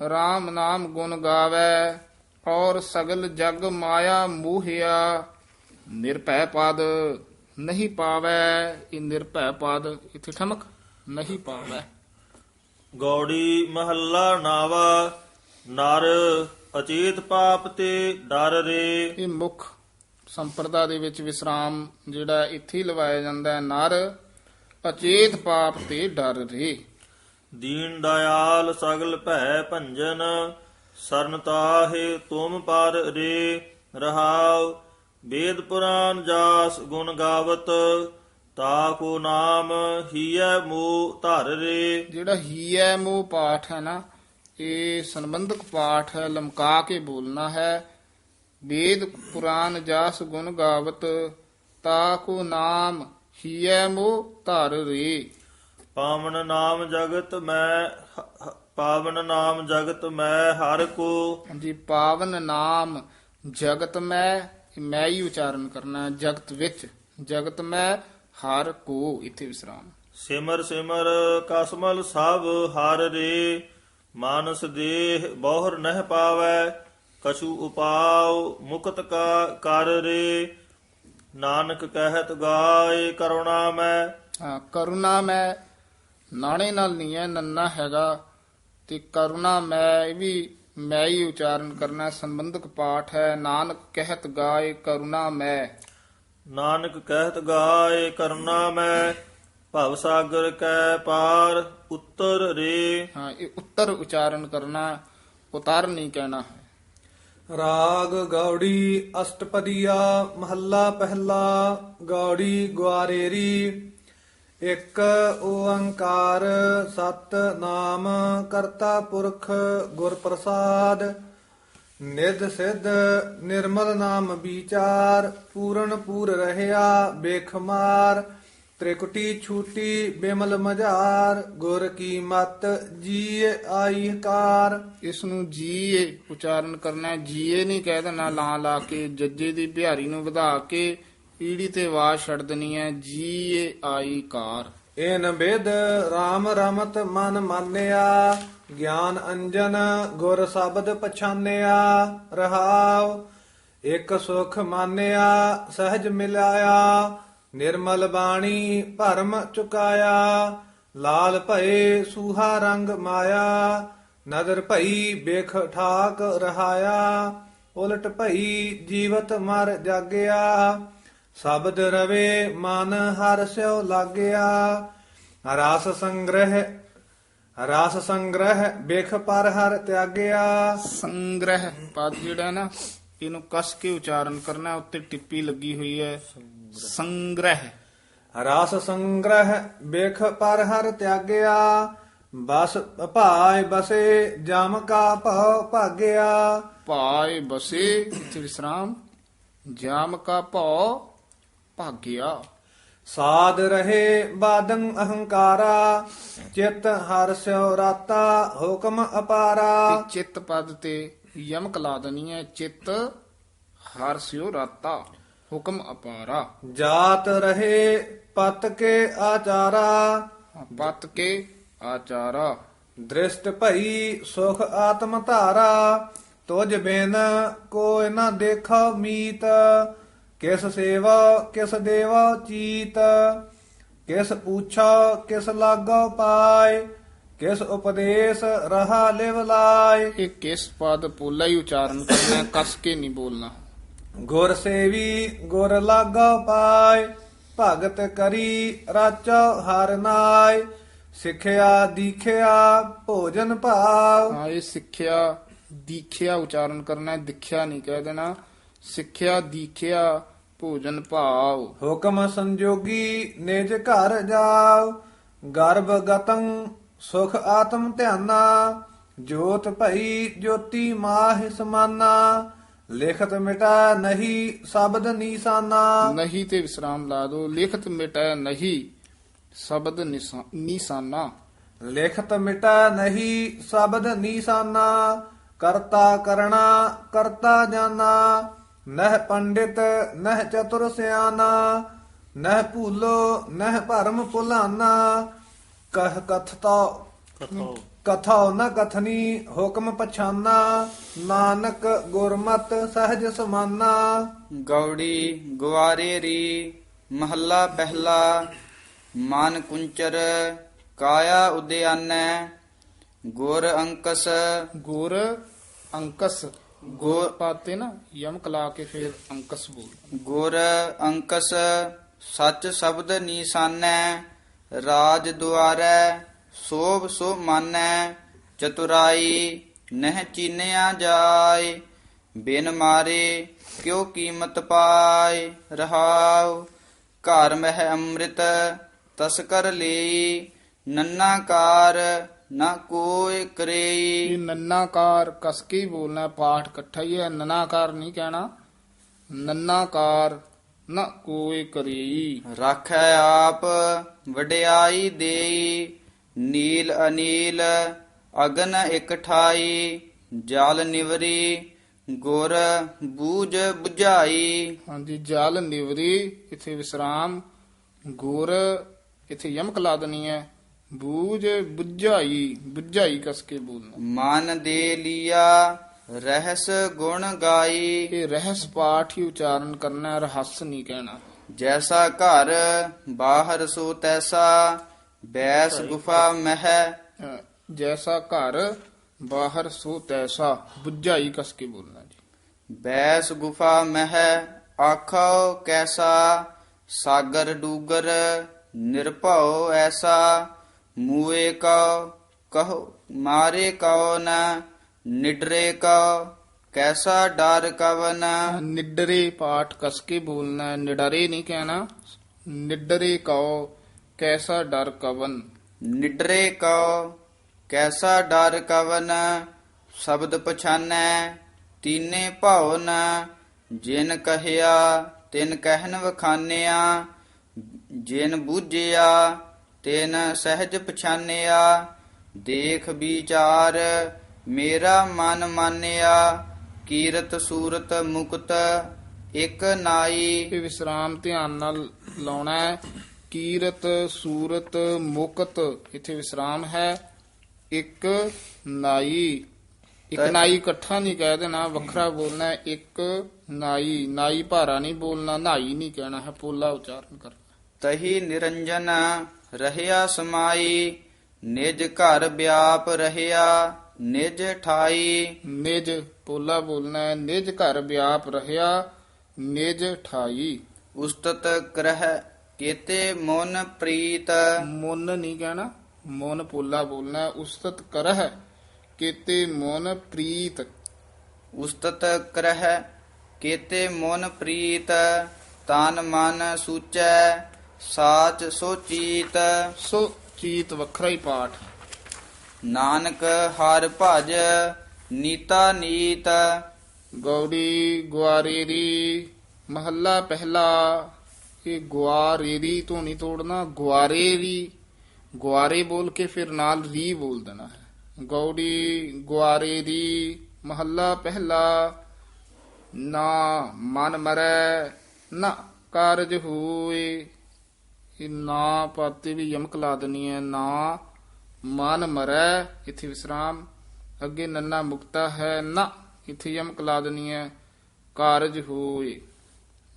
RAM ਨਾਮ ਗੁਣ ਗਾਵੈ। ਔਰ ਸਗਲ ਜਗ ਮਾਇਆ ਮੋਹਿਆ, ਨਿਰਭੈ ਪਦ ਨਹੀਂ ਪਾਵੈ। ਇਹ ਨਿਰਭੈ ਪਦ ਇੱਥੇ ਠਮਕ ਨਹੀਂ ਪਾਵੈ।
ਗੌੜੀ ਮਹੱਲਾ ਨਾਵਾ। ਨਰ ਅਚੇਤ ਪਾਪ ਤੇ ਡਰ ਰੇ।
ਇਹ ਮੁੱਖ ਸੰਪਰਦਾ ਦੇ ਵਿੱਚ ਵਿਸਰਾਮ ਜਿਹੜਾ ਇੱਥੇ ਹੀ ਲਵਾਇਆ ਜਾਂਦਾ ਹੈ। ਨਰ ਅਚੇਤ ਪਾਪ ਤੇ ਡਰ ਰੇ।
ਦੀਨ ਦਇਆਲ ਸਗਲ ਭੈ ਭੰਜਨ, ਸਰਨ ਤਾਹੇ ਤੁਮ ਪਰ ਰੇ। ਰਹਾਉ ਵੇਦ ਪੁਰਾਨ ਜਾਸ ਗੁਣ ਗਾਵਤ, ਤਾਕੋ ਨਾਮ ਹੀਐ ਮੋਹ ਧਰ ਰੇ।
ਜਿਹੜਾ ਹੀਐ ਮੋਹ ਪਾਠ ਹੈ ਨਾ, ਇਹ ਸੰਬੰਧਕ ਪਾਠ ਹੈ, ਲਮਕਾ ਕੇ ਬੋਲਣਾ ਹੈ। ਵੇਦ ਪੁਰਾਨ ਜਾਸ ਗੁਣ ਗਾਵਤ, ਤਾਕੋ ਨਾਮ ਹੀਐ ਮੋਹ ਧਰ ਰੇ।
ਪਾਵਨ ਨਾਮ ਜਗਤ ਮੈਂ ਪਾਵਨ ਨਾਮ ਜਗਤ ਮੈਂ ਹਰ ਕੋ।
ਹਾਂਜੀ, ਪਾਵਨ ਨਾਮ ਜਗਤ ਮੈਂ ਹੀ ਉਚਾਰਨ ਕਰਨਾ ਹੈ। ਜਗਤ ਵਿੱਚ, ਜਗਤ ਮੈਂ ਹਰ ਕੋ, ਇੱਥੇ ਵਿਸਰਾਮ।
ਸਿਮਰ ਸਿਮਰ ਕਸਮਲ ਸਭ ਹਰ ਰੇ। ਮਾਨਸ ਦੇਹ ਬਹੁਰ ਨਹਿ ਪਾਵੈ, ਕਛੂ ਉਪਾਉ ਮੁਕਤ ਕਾ ਕਰ ਰੇ। ਨਾਨਕ ਕਹਿਤ ਗਾਏ ਕਰੁਣਾ ਮੈਂ।
ਕਰੁਣਾ ਮੈਂ ਨਾਣੇ ਨਾਲ ਨਹੀਂ ਹੈ, ਨੰਨਾ ਹੈਗਾ। ਤੇ ਕਰੁਣਾ ਮੈਂ, ਇਹ ਵੀ ਮੈਂ ਹੀ ਉਚਾਰਨ ਕਰਨਾ, ਸੰਬੰਧਕ ਪਾਠ ਹੈ। ਨਾਨਕ ਕਹਿਤ ਗਾਏ ਕਰੁਣਾ ਮੈਂ।
ਨਾਨਕ ਕਹਿਤ ਗਾਏ ਕਰੁਣਾ ਮੈਂ, ਭਵ ਸਾਗਰ ਕੈ ਪਾਰ ਉੱਤਰ ਰੇ।
ਇਹ ਉੱਤਰ ਉਚਾਰਨ ਕਰਨਾ, ਉਤਾਰ ਨਹੀਂ ਕਹਿਣਾ ਹੈ।
ਰਾਗ ਗੌੜੀ ਅਸ਼ਟਪਦੀਆ ਮਹੱਲਾ ਪਹਿਲਾ। ਗੌੜੀ ਗੁਆਰੇਰੀ। ਇੱਕ ਓੰਕਾਰ ਸਤ ਨਾਮ ਕਰਤਾ ਪੁਰਖ ਗੁਰ ਪ੍ਰਸਾਦ। ਨਿਧ ਸਿਧ ਨਿਰਮਲ ਨਾਮ ਵਿਚਾਰ, ਪੂਰਨ ਪੂਰ ਰਹਿਆ ਬੇਖਮਾਰ। ਤ੍ਰਿਕੁਟੀ ਛੂਟੀ ਬਿਮਲ ਮਝਾਰ, ਗੁਰ ਕੀ ਮਤ ਜੀਏ ਆਈ ਕਾਰ।
ਇਸ ਨੂੰ ਜੀਏ ਉਚਾਰਨ ਕਰਨਾ, ਜੀਏ ਨਹੀਂ ਕਹਿ ਦੇਣਾ ਲਾ ਲਾ ਕੇ। ਜੱਜੇ ਦੀ ਬਿਹਾਰੀ ਨੂੰ ਵਧਾ ਕੇ ਈੜੀ ਤੇ ਆਵਾਜ਼ ਛੱਡ ਦੇਣੀ ਹੈ, ਜੀਏ ਆਈ ਕਾਰ।
ਏਨ ਬਿਦ RAM ਰਮਤ ਮਨ ਮਾਨਿਆ, ਗਿਆਨ ਅੰਜਨ ਗੁਰ ਸ਼ਬਦ ਪਛਾਨਿਆ। ਰਹਾਉ ਇਕ ਸੁਖ ਮਾਨਿਆ ਸਹਿਜ ਮਿਲਾਇਆ, ਨਿਰਮਲ ਬਾਣੀ ਭਰਮ ਚੁਕਾਇਆ। ਲਾਲ ਭਏ ਸੂਹਾ ਰੰਗ ਮਾਇਆ, ਨਦਰ ਭਈ ਬੇਖ ਠਾਕ ਰਹਾਇਆ। ਉਲਟ ਭਈ ਜੀਵਤ ਮਰ ਜਾਗਿਆ, ਸ਼ਬਦ ਰਵੇ ਮਨ ਹਰ ਸਿਉ ਲਾਗਿਆ। ਰਸ ਸੰਗ੍ਰਹਿ ਬਿਖ ਪਰ ਹਰ ਤਿਆਗਿਆ।
ਸੰਗ੍ਰਹਿ ਪਦ ਜਿਹੜਾ ਨਾ, ਇਹਨੂੰ ਕਸ ਕੇ ਉਚਾਰਨ ਕਰਨਾ, ਉੱਤੇ ਟਿੱਪੀ ਲੱਗੀ ਹੋਈ ਹੈ। ਸੰਗ੍ਰਹਿ।
ਰਸ ਸੰਗ੍ਰਹਿ ਬਿਖ ਪਰ ਹਰ ਤਿਆਗਿਆ, ਬਸ ਭਾਇ ਬਸੇ ਜਮ ਕਾ ਭਉ ਭਾਗਿਆ।
ਭਾਇ ਬਸੇ, ਇੱਥੇ ਵਿਸਰਾਮ। ਜਾਮ ਕਾ ਭਉ ਭਾਗਿਆ।
ਸਾਧ ਰਹੇ ਬਾਦੰ ਅਹੰਕਾਰਾ, ਚਿਤ ਹਰ ਸਿਉ ਰਾਤਾ ਹੁਕਮ ਅਪਾਰਾ।
ਤੇ ਚਿੱਤ ਪਦ ਤੇ ਯਮਕ ਲਾ ਦੇਣੀ ਹੈ। ਚਿੱਤ ਹਰ ਸਿਉ ਰਾਤਾ ਹੁਕਮ ਅਪਾਰਾ।
ਜਾਤ ਰਹੇ ਪਤ ਕੇ ਆਚਾਰਾ,
ਪਤ ਕੇ ਆਚਾਰਾ।
ਦ੍ਰਿਸ਼ਟ ਭਈ ਸੁਖ ਆਤਮ ਧਾਰਾ। ਤੁਝ ਬਿਨ ਕੋਈ ਨ ਦੇਖੋ ਮੀਤ, ਕਿਸ ਸੇਵਾ ਕਿਸ ਦੇਵਾ ਚੀਤ। ਕਿਸ ਪੁੱਛੋ ਕਿਸ ਲਾਗੋ ਪਾਏ, ਕਿਸ ਉਪਦੇਸ਼ ਰਹਾ ਲਿਵ ਲਾਏ।
ਇਹ ਕਿਸ ਪਦ ਪੋਲਾ ਹੀ ਉਚਾਰਨ ਕਰਨਾ, ਕਸ ਕੇ ਨਹੀਂ ਬੋਲਣਾ।
ਗੁਰ ਸੇਵੀ ਗੁਰ ਲਾਗੋ ਪਾਏ, ਭਗਤ ਕਰੀ ਰਾਚੋ ਹਰ ਨਾਏ। ਸਿੱਖਿਆ ਦੀਖਿਆ ਭੋਜਨ ਭਾਵ।
ਇਹ ਸਿੱਖਿਆ ਦੀਖਿਆ ਉਚਾਰਨ ਕਰਨਾ, ਦਿਖਿਆ ਨਹੀਂ ਕਹਿ ਦੇਣਾ। ਸਿੱਖਿਆ ਦੀਖਿਆ ਭੋਜਨ ਭਾਵ।
ਹੁਕਮ ਸੰਜੋਗੀ ਨਿਜ ਘਰ ਜਾਓ, ਗਰਭ ਗਤੰ ਸੁਖ ਆਤਮ ਧਿਆਨਾ। ਜੋਤ ਭਈ ਜੋਤੀ ਮਾਹਿ ਸਮਾਨਾ, ਲਿਖਤ ਮਿਟਾ ਨਹੀਂ ਸ਼ਬਦ ਨੀਸਾਨਾ।
ਨਹੀਂ ਤੇ ਵਿਸਰਾਮ ਲਾ ਦੋ। ਲਿਖਤ ਮਿਟੈ ਨਹੀਂ ਸ਼ਬਦ ਨਿਸ਼ਾਨਾ।
ਲਿਖਤ ਮਿਟਾ ਨਹੀਂ ਸ਼ਬਦ ਨੀਸਾਨਾ। ਕਰਤਾ ਕਰਣਾ ਕਰਤਾ ਜਾਨਾ। ਨਹਿ ਪੰਡਿਤ ਨਹਿ ਚਤੁਰ ਸਿਆਨਾ। ਨਹਿ ਭੂਲੋ ਨਹਿ ਭਰਮ ਭੁਲਾਨਾ। ਕਹ ਕਥਤਾ
ਕਥਾਓ
ਕਥਾ ਨ ਕਥਨੀ ਹੁਕਮ ਪਛਾਨਾ। ਨਾਨਕ ਗੁਰਮਤ ਸਹਿਜ ਸਮਾਨਾ।
ਗੌੜੀ ਗੁਆਰੇ ਰੀ ਮਹੱਲਾ ਪਹਿਲਾ। ਮਨ ਕੁੰਚਰ ਕਾਇਆ ਉਦਿਆਨੈ ਗੁਰ ਅੰਕਸ।
ਗੁਰ ਅੰਕਸ।
ਗੁਰ
ਪਾਤੇ ਨਾ ਯਮਕ ਲਾ ਕੇ ਫਿਰ ਅੰਕਸ ਬੋਲ।
ਗੁਰ ਅੰਕਸ ਸੱਚ ਸ਼ਬਦ ਨੀਸਾਨੈ। ਰਾਜ ਦੁਆਰੈ ਸੋਭ ਸੋ ਮਾਨੈ। ਚਤੁਰਾਈ ਨਹਿ ਚੀਨਿਆ ਜਾਏ। ਬਿਨ ਮਾਰੇ ਕਿਉ ਕੀਮਤ ਪਾਏ। ਰਹਾਉ ਘਰ ਮਹਿ ਅੰਮ੍ਰਿਤ ਤਸਕਰ ਲਈ। ਨੰਨਾ ਕਾਰ ਨਾ ਕੋਇ ਕਰੇਈ।
ਇਹ ਨੰਨਾਕਾਰ ਕਸ ਕੇ ਹੀ ਬੋਲਣਾ। ਪਾਠ ਇਕੱਠਾ ਹੀ ਹੈ। ਨਨਾਕਾਰ ਨਹੀਂ ਕਹਿਣਾ। ਨੰਨਾਕਾਰ ਨਾ ਕੋਈ ਕਰੀ।
ਰਾਖੈ ਆਪ ਵਡਿਆਈ ਦੇਈ। ਨੀਲ ਅਨੀਲ ਅਗਨ ਇਕਠਾਈ। ਜਲ ਨਿਵਰੀ ਗੁਰ ਬੂਝ 부ਝਾਈ।
ਹਾਂਜੀ ਜਲ ਨਿਵਰੀ ਇਥੇ ਵਿਸਰਾਮ। ਗੁਰ ਇਥੇ ਯਮਕ ਲਾ ਦੇਣੀ ਹੈ। ਬੂਝ 부ਝਾਈ 부ਝਾਈ ਕਸ ਕੇ ਬੋਲਣਾ।
ਮਨ ਦੇ ਲੀਆ ਰਹਿਸ ਗੁਣ ਗਾਈ।
ਇਹ ਰਹਿਸ ਪਾਠ ਹੀ ਉਚਾਰਨ ਕਰਨਾ। ਰਹੱਸ ਨਹੀਂ ਕਹਿਣਾ।
ਜੈਸਾ ਘਰ ਬਾਹਰ ਸੋ ਤੈਸਾ। ਬੈਸ ਗੁਫਾ ਮਹਿ
ਜੈਸਾ ਘਰ ਬਾਹਰ ਸੋ ਤੈਸਾ। 부ਝਾਈ ਕਸ ਕੇ ਬੋਲਣਾ ਜੀ।
ਬੈਸ ਗੁਫਾ ਮਹਿ ਆਖੋ ਕੈਸਾ। ਸਾਗਰ ਡੂਗਰ ਨਿਰਭਉ ਐਸਾ। ਮੂਏ ਕਉ ਕਹੋ ਮਾਰੇ ਕਉ ਨ। ਨਿਡਰੇ ਕਉ ਕੈਸਾ ਡਰ ਕਵਨ।
ਨਿਡਰੇ ਪਾਠ ਕਸ ਕੇ ਬੋਲਣਾ ਹੈ। ਨਿਡਰੇ ਨਹੀਂ ਕਹਿਣਾ। ਨਿਡਰੇ ਕਉ ਕੈਸਾ ਡਰ ਕਵਨ।
ਨਿਡਰੇ ਕਉ ਕੈਸਾ ਡਰ ਕਵਨ। ਸ਼ਬਦ ਪਛਾਨੈ ਤੀਨੇ ਭਉ ਨ। ਜਿਨ ਕਹਿਆ ਤਿਨ ਕਹਿਨ ਵਖਾਨਿਆ। ਜਿਨ ਬੂਝਿਆ ਤਿਨ ਸਹਿਜ ਪਛਾਨਿਆ। ਦੇਖ ਵਿਚਾਰ ਮੇਰਾ ਮਨ ਮਾਨਿਆ। ਕੀਰਤ ਸੂਰਤ ਮੁਕਤ ਇਕ ਨਾਈ।
ਇਹ ਵਿਸਰਾਮ ਧਿਆਨ ਨਾਲ ਲਾਉਣਾ ਹੈ। ਕੀਰਤ ਸੂਰਤ ਮੁਕਤ ਇਥੇ ਵਿਸਰਾਮ ਹੈ। ਇੱਕ ਨਾਈ। ਇੱਕ ਨਾਈ ਇਕੱਠਾ ਨਹੀਂ ਕਹਿ ਦੇਣਾ। ਵੱਖਰਾ ਬੋਲਣਾ ਹੈ। ਇੱਕ ਨਾਈ। ਨਾਈ ਭਾਰਾ ਨਹੀਂ ਬੋਲਣਾ। ਨਾਈ ਨਹੀਂ ਕਹਿਣਾ ਹੈ। ਪੋਲਾ ਉਚਾਰਨ ਕਰਨਾ।
ਤਹੀ ਨਿਰੰਜਨ ਰਹਿਆ ਸਮਾਈ। ਨਿਜ ਘਰ ਵਿਆਪ ਰਹਿਆ ਨਿਜ ਠਾਈ।
ਨਿਜ ਪੋਲਾ ਬੋਲਣਾ ਹੈ। ਨਿਜ ਘਰ ਵਿਆਪ ਰਹਿਆ ਨਿਜ ਠਾਈ।
ਉਸਤਤ ਕਰਹਿ ਕੀਤੇ ਮਨ ਪ੍ਰੀਤ।
ਮੁਨ ਨਹੀਂ ਕਹਿਣਾ। ਮੁਨ ਪੋਲਾ ਬੋਲਣਾ ਹੈ। ਉਸਤਤ ਕਰਹਿ ਕੀਤੇ ਮਨ ਪ੍ਰੀਤ।
ਉਸਤਤ ਕਰਹਿ ਕੀਤੇ ਮਨ ਪ੍ਰੀਤ। ਤਨ ਮਨ ਸੂਚੈ ਸਾਚ ਸੋ ਚੀਤ।
ਸੋ ਚੀਤ ਵੱਖਰਾ ਹੀ ਪਾਠ।
ਨਾਨਕ ਹਰਿ ਭਜ ਨੀਤਾ ਨੀਤ।
ਗੌੜੀ ਗੁਆਰੇਰੀ ਮਹੱਲਾ ਪਹਿਲਾ। ਇਹ ਗੁਆਰੇਰੀ ਤੋਂ ਨਹੀਂ ਤੋੜਨਾ। ਗੁਆਰੇਰੀ। ਗੁਆਰੇ ਬੋਲ ਕੇ ਫਿਰ ਨਾਲ ਰੀ ਬੋਲ ਦੇਣਾ ਹੈ। ਗੌੜੀ ਗੁਆਰੇਰੀ ਮਹੱਲਾ ਪਹਿਲਾ। ਨਾ ਮਨ ਮਰੈ ਨਾ ਕਾਰਜ ਹੋਏ। ਇਹ ਨਾ ਪਾਤੇ ਵੀ ਯਮਕ ਲਾ ਦੇਣੀ ਹੈ। ਨਾ ਮਨ ਮਰੈ ਇਥੇ ਵਿਸਰਾਮ। ਅੱਗੇ ਨੰਨਾ ਮੁਕਤਾ ਹੈ। ਨਾ ਇਥੇ ਯਮਕ ਲਾ ਦੇਣੀ ਹੈ। ਕਾਰਜ ਹੋਏ।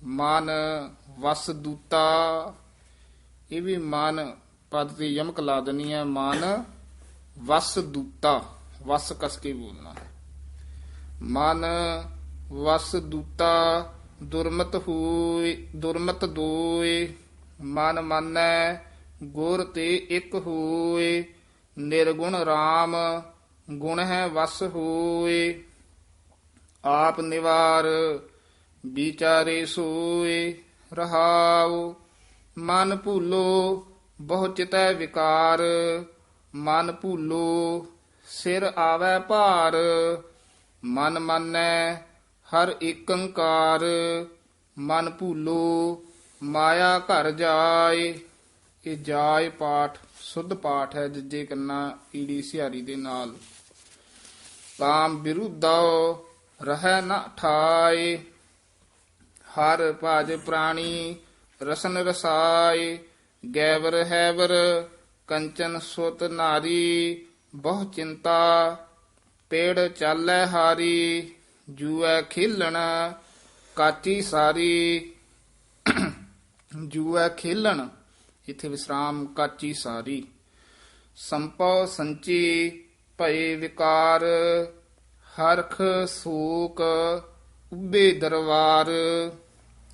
ਮਨ ਵਸ ਦੂਤਾ। ਇਹ ਵੀ ਮਨ ਪਦ ਤੇ ਯਮਕ ਲਾ ਦੇਣੀ ਹੈ। ਮਨ ਵਸ ਦੂਤਾ। ਵਸ ਕਸ ਕੇ ਬੋਲਣਾ ਹੈ। ਮਨ ਵਸ ਦੂਤਾ ਦੁਰਮਤ ਹੋਏ। ਦੁਰਮਤ ਦੋਏ। ਮਨ ਮਾਨੈ ਗੁਰ ਤੇ ਇੱਕ ਹੋਏ। ਨਿਰਗੁਣ RAM ਗੁਣ ਹੈ ਵਸ ਹੋਏ। ਆਪ ਨਿਵਾਰ ਵਿਚਾਰੇ ਸੋਏ। ਰਹਾਉ ਮਨ ਭੂਲੋ ਬਹੁ ਚਿਤੈ ਵਿਕਾਰ। ਮਨ ਭੂਲੋ ਸਿਰ ਆਵੈ ਭਾਰ। ਮਨ ਮਾਨੈ ਹਰ ਏਕੰਕਾਰ ਮਨ ਭੂਲੋ ਮਾਇਆ ਘਰ ਜਾਏ। ਇਹ ਜਾਏ ਪਾਠ ਸੁੱਧ ਪਾਠ ਹੈ, ਜਿੱਜੇ ਕੰਨਾ ਈੜੀ ਸਿਹਾਰੀ ਦੇ ਨਾਲ। ਕਾਮ ਬਿਰੁੱਧੋ ਰਹਿ ਨ ਠਾਏ, ਹਰ ਭਜ ਪ੍ਰਾਣੀ ਰਸਨ ਰਸਾਏ। ਗੈਵਰ ਹੈਵਰ ਕੰਚਨ ਸੁਤ ਨਾਰੀ, ਬਹੁ ਚਿੰਤਾ ਪੇੜ ਚਾਲੈ ਹਾਰੀ। ਜੂਐ ਖੇਲਣ ਕਾਚੀ ਸਾਰੀ, ਜੂਐ ਖੇਲਣ ਇਥੇ ਵਿਸਰਾਮ ਕਾਚੀ ਸਾਰੀ। ਸੰਪਉ ਸੰਚੀ ਭਏ ਵਿਕਾਰ, ਹਰਖ ਸੂਕ ਉੱਬੇ ਦਰਬਾਰ।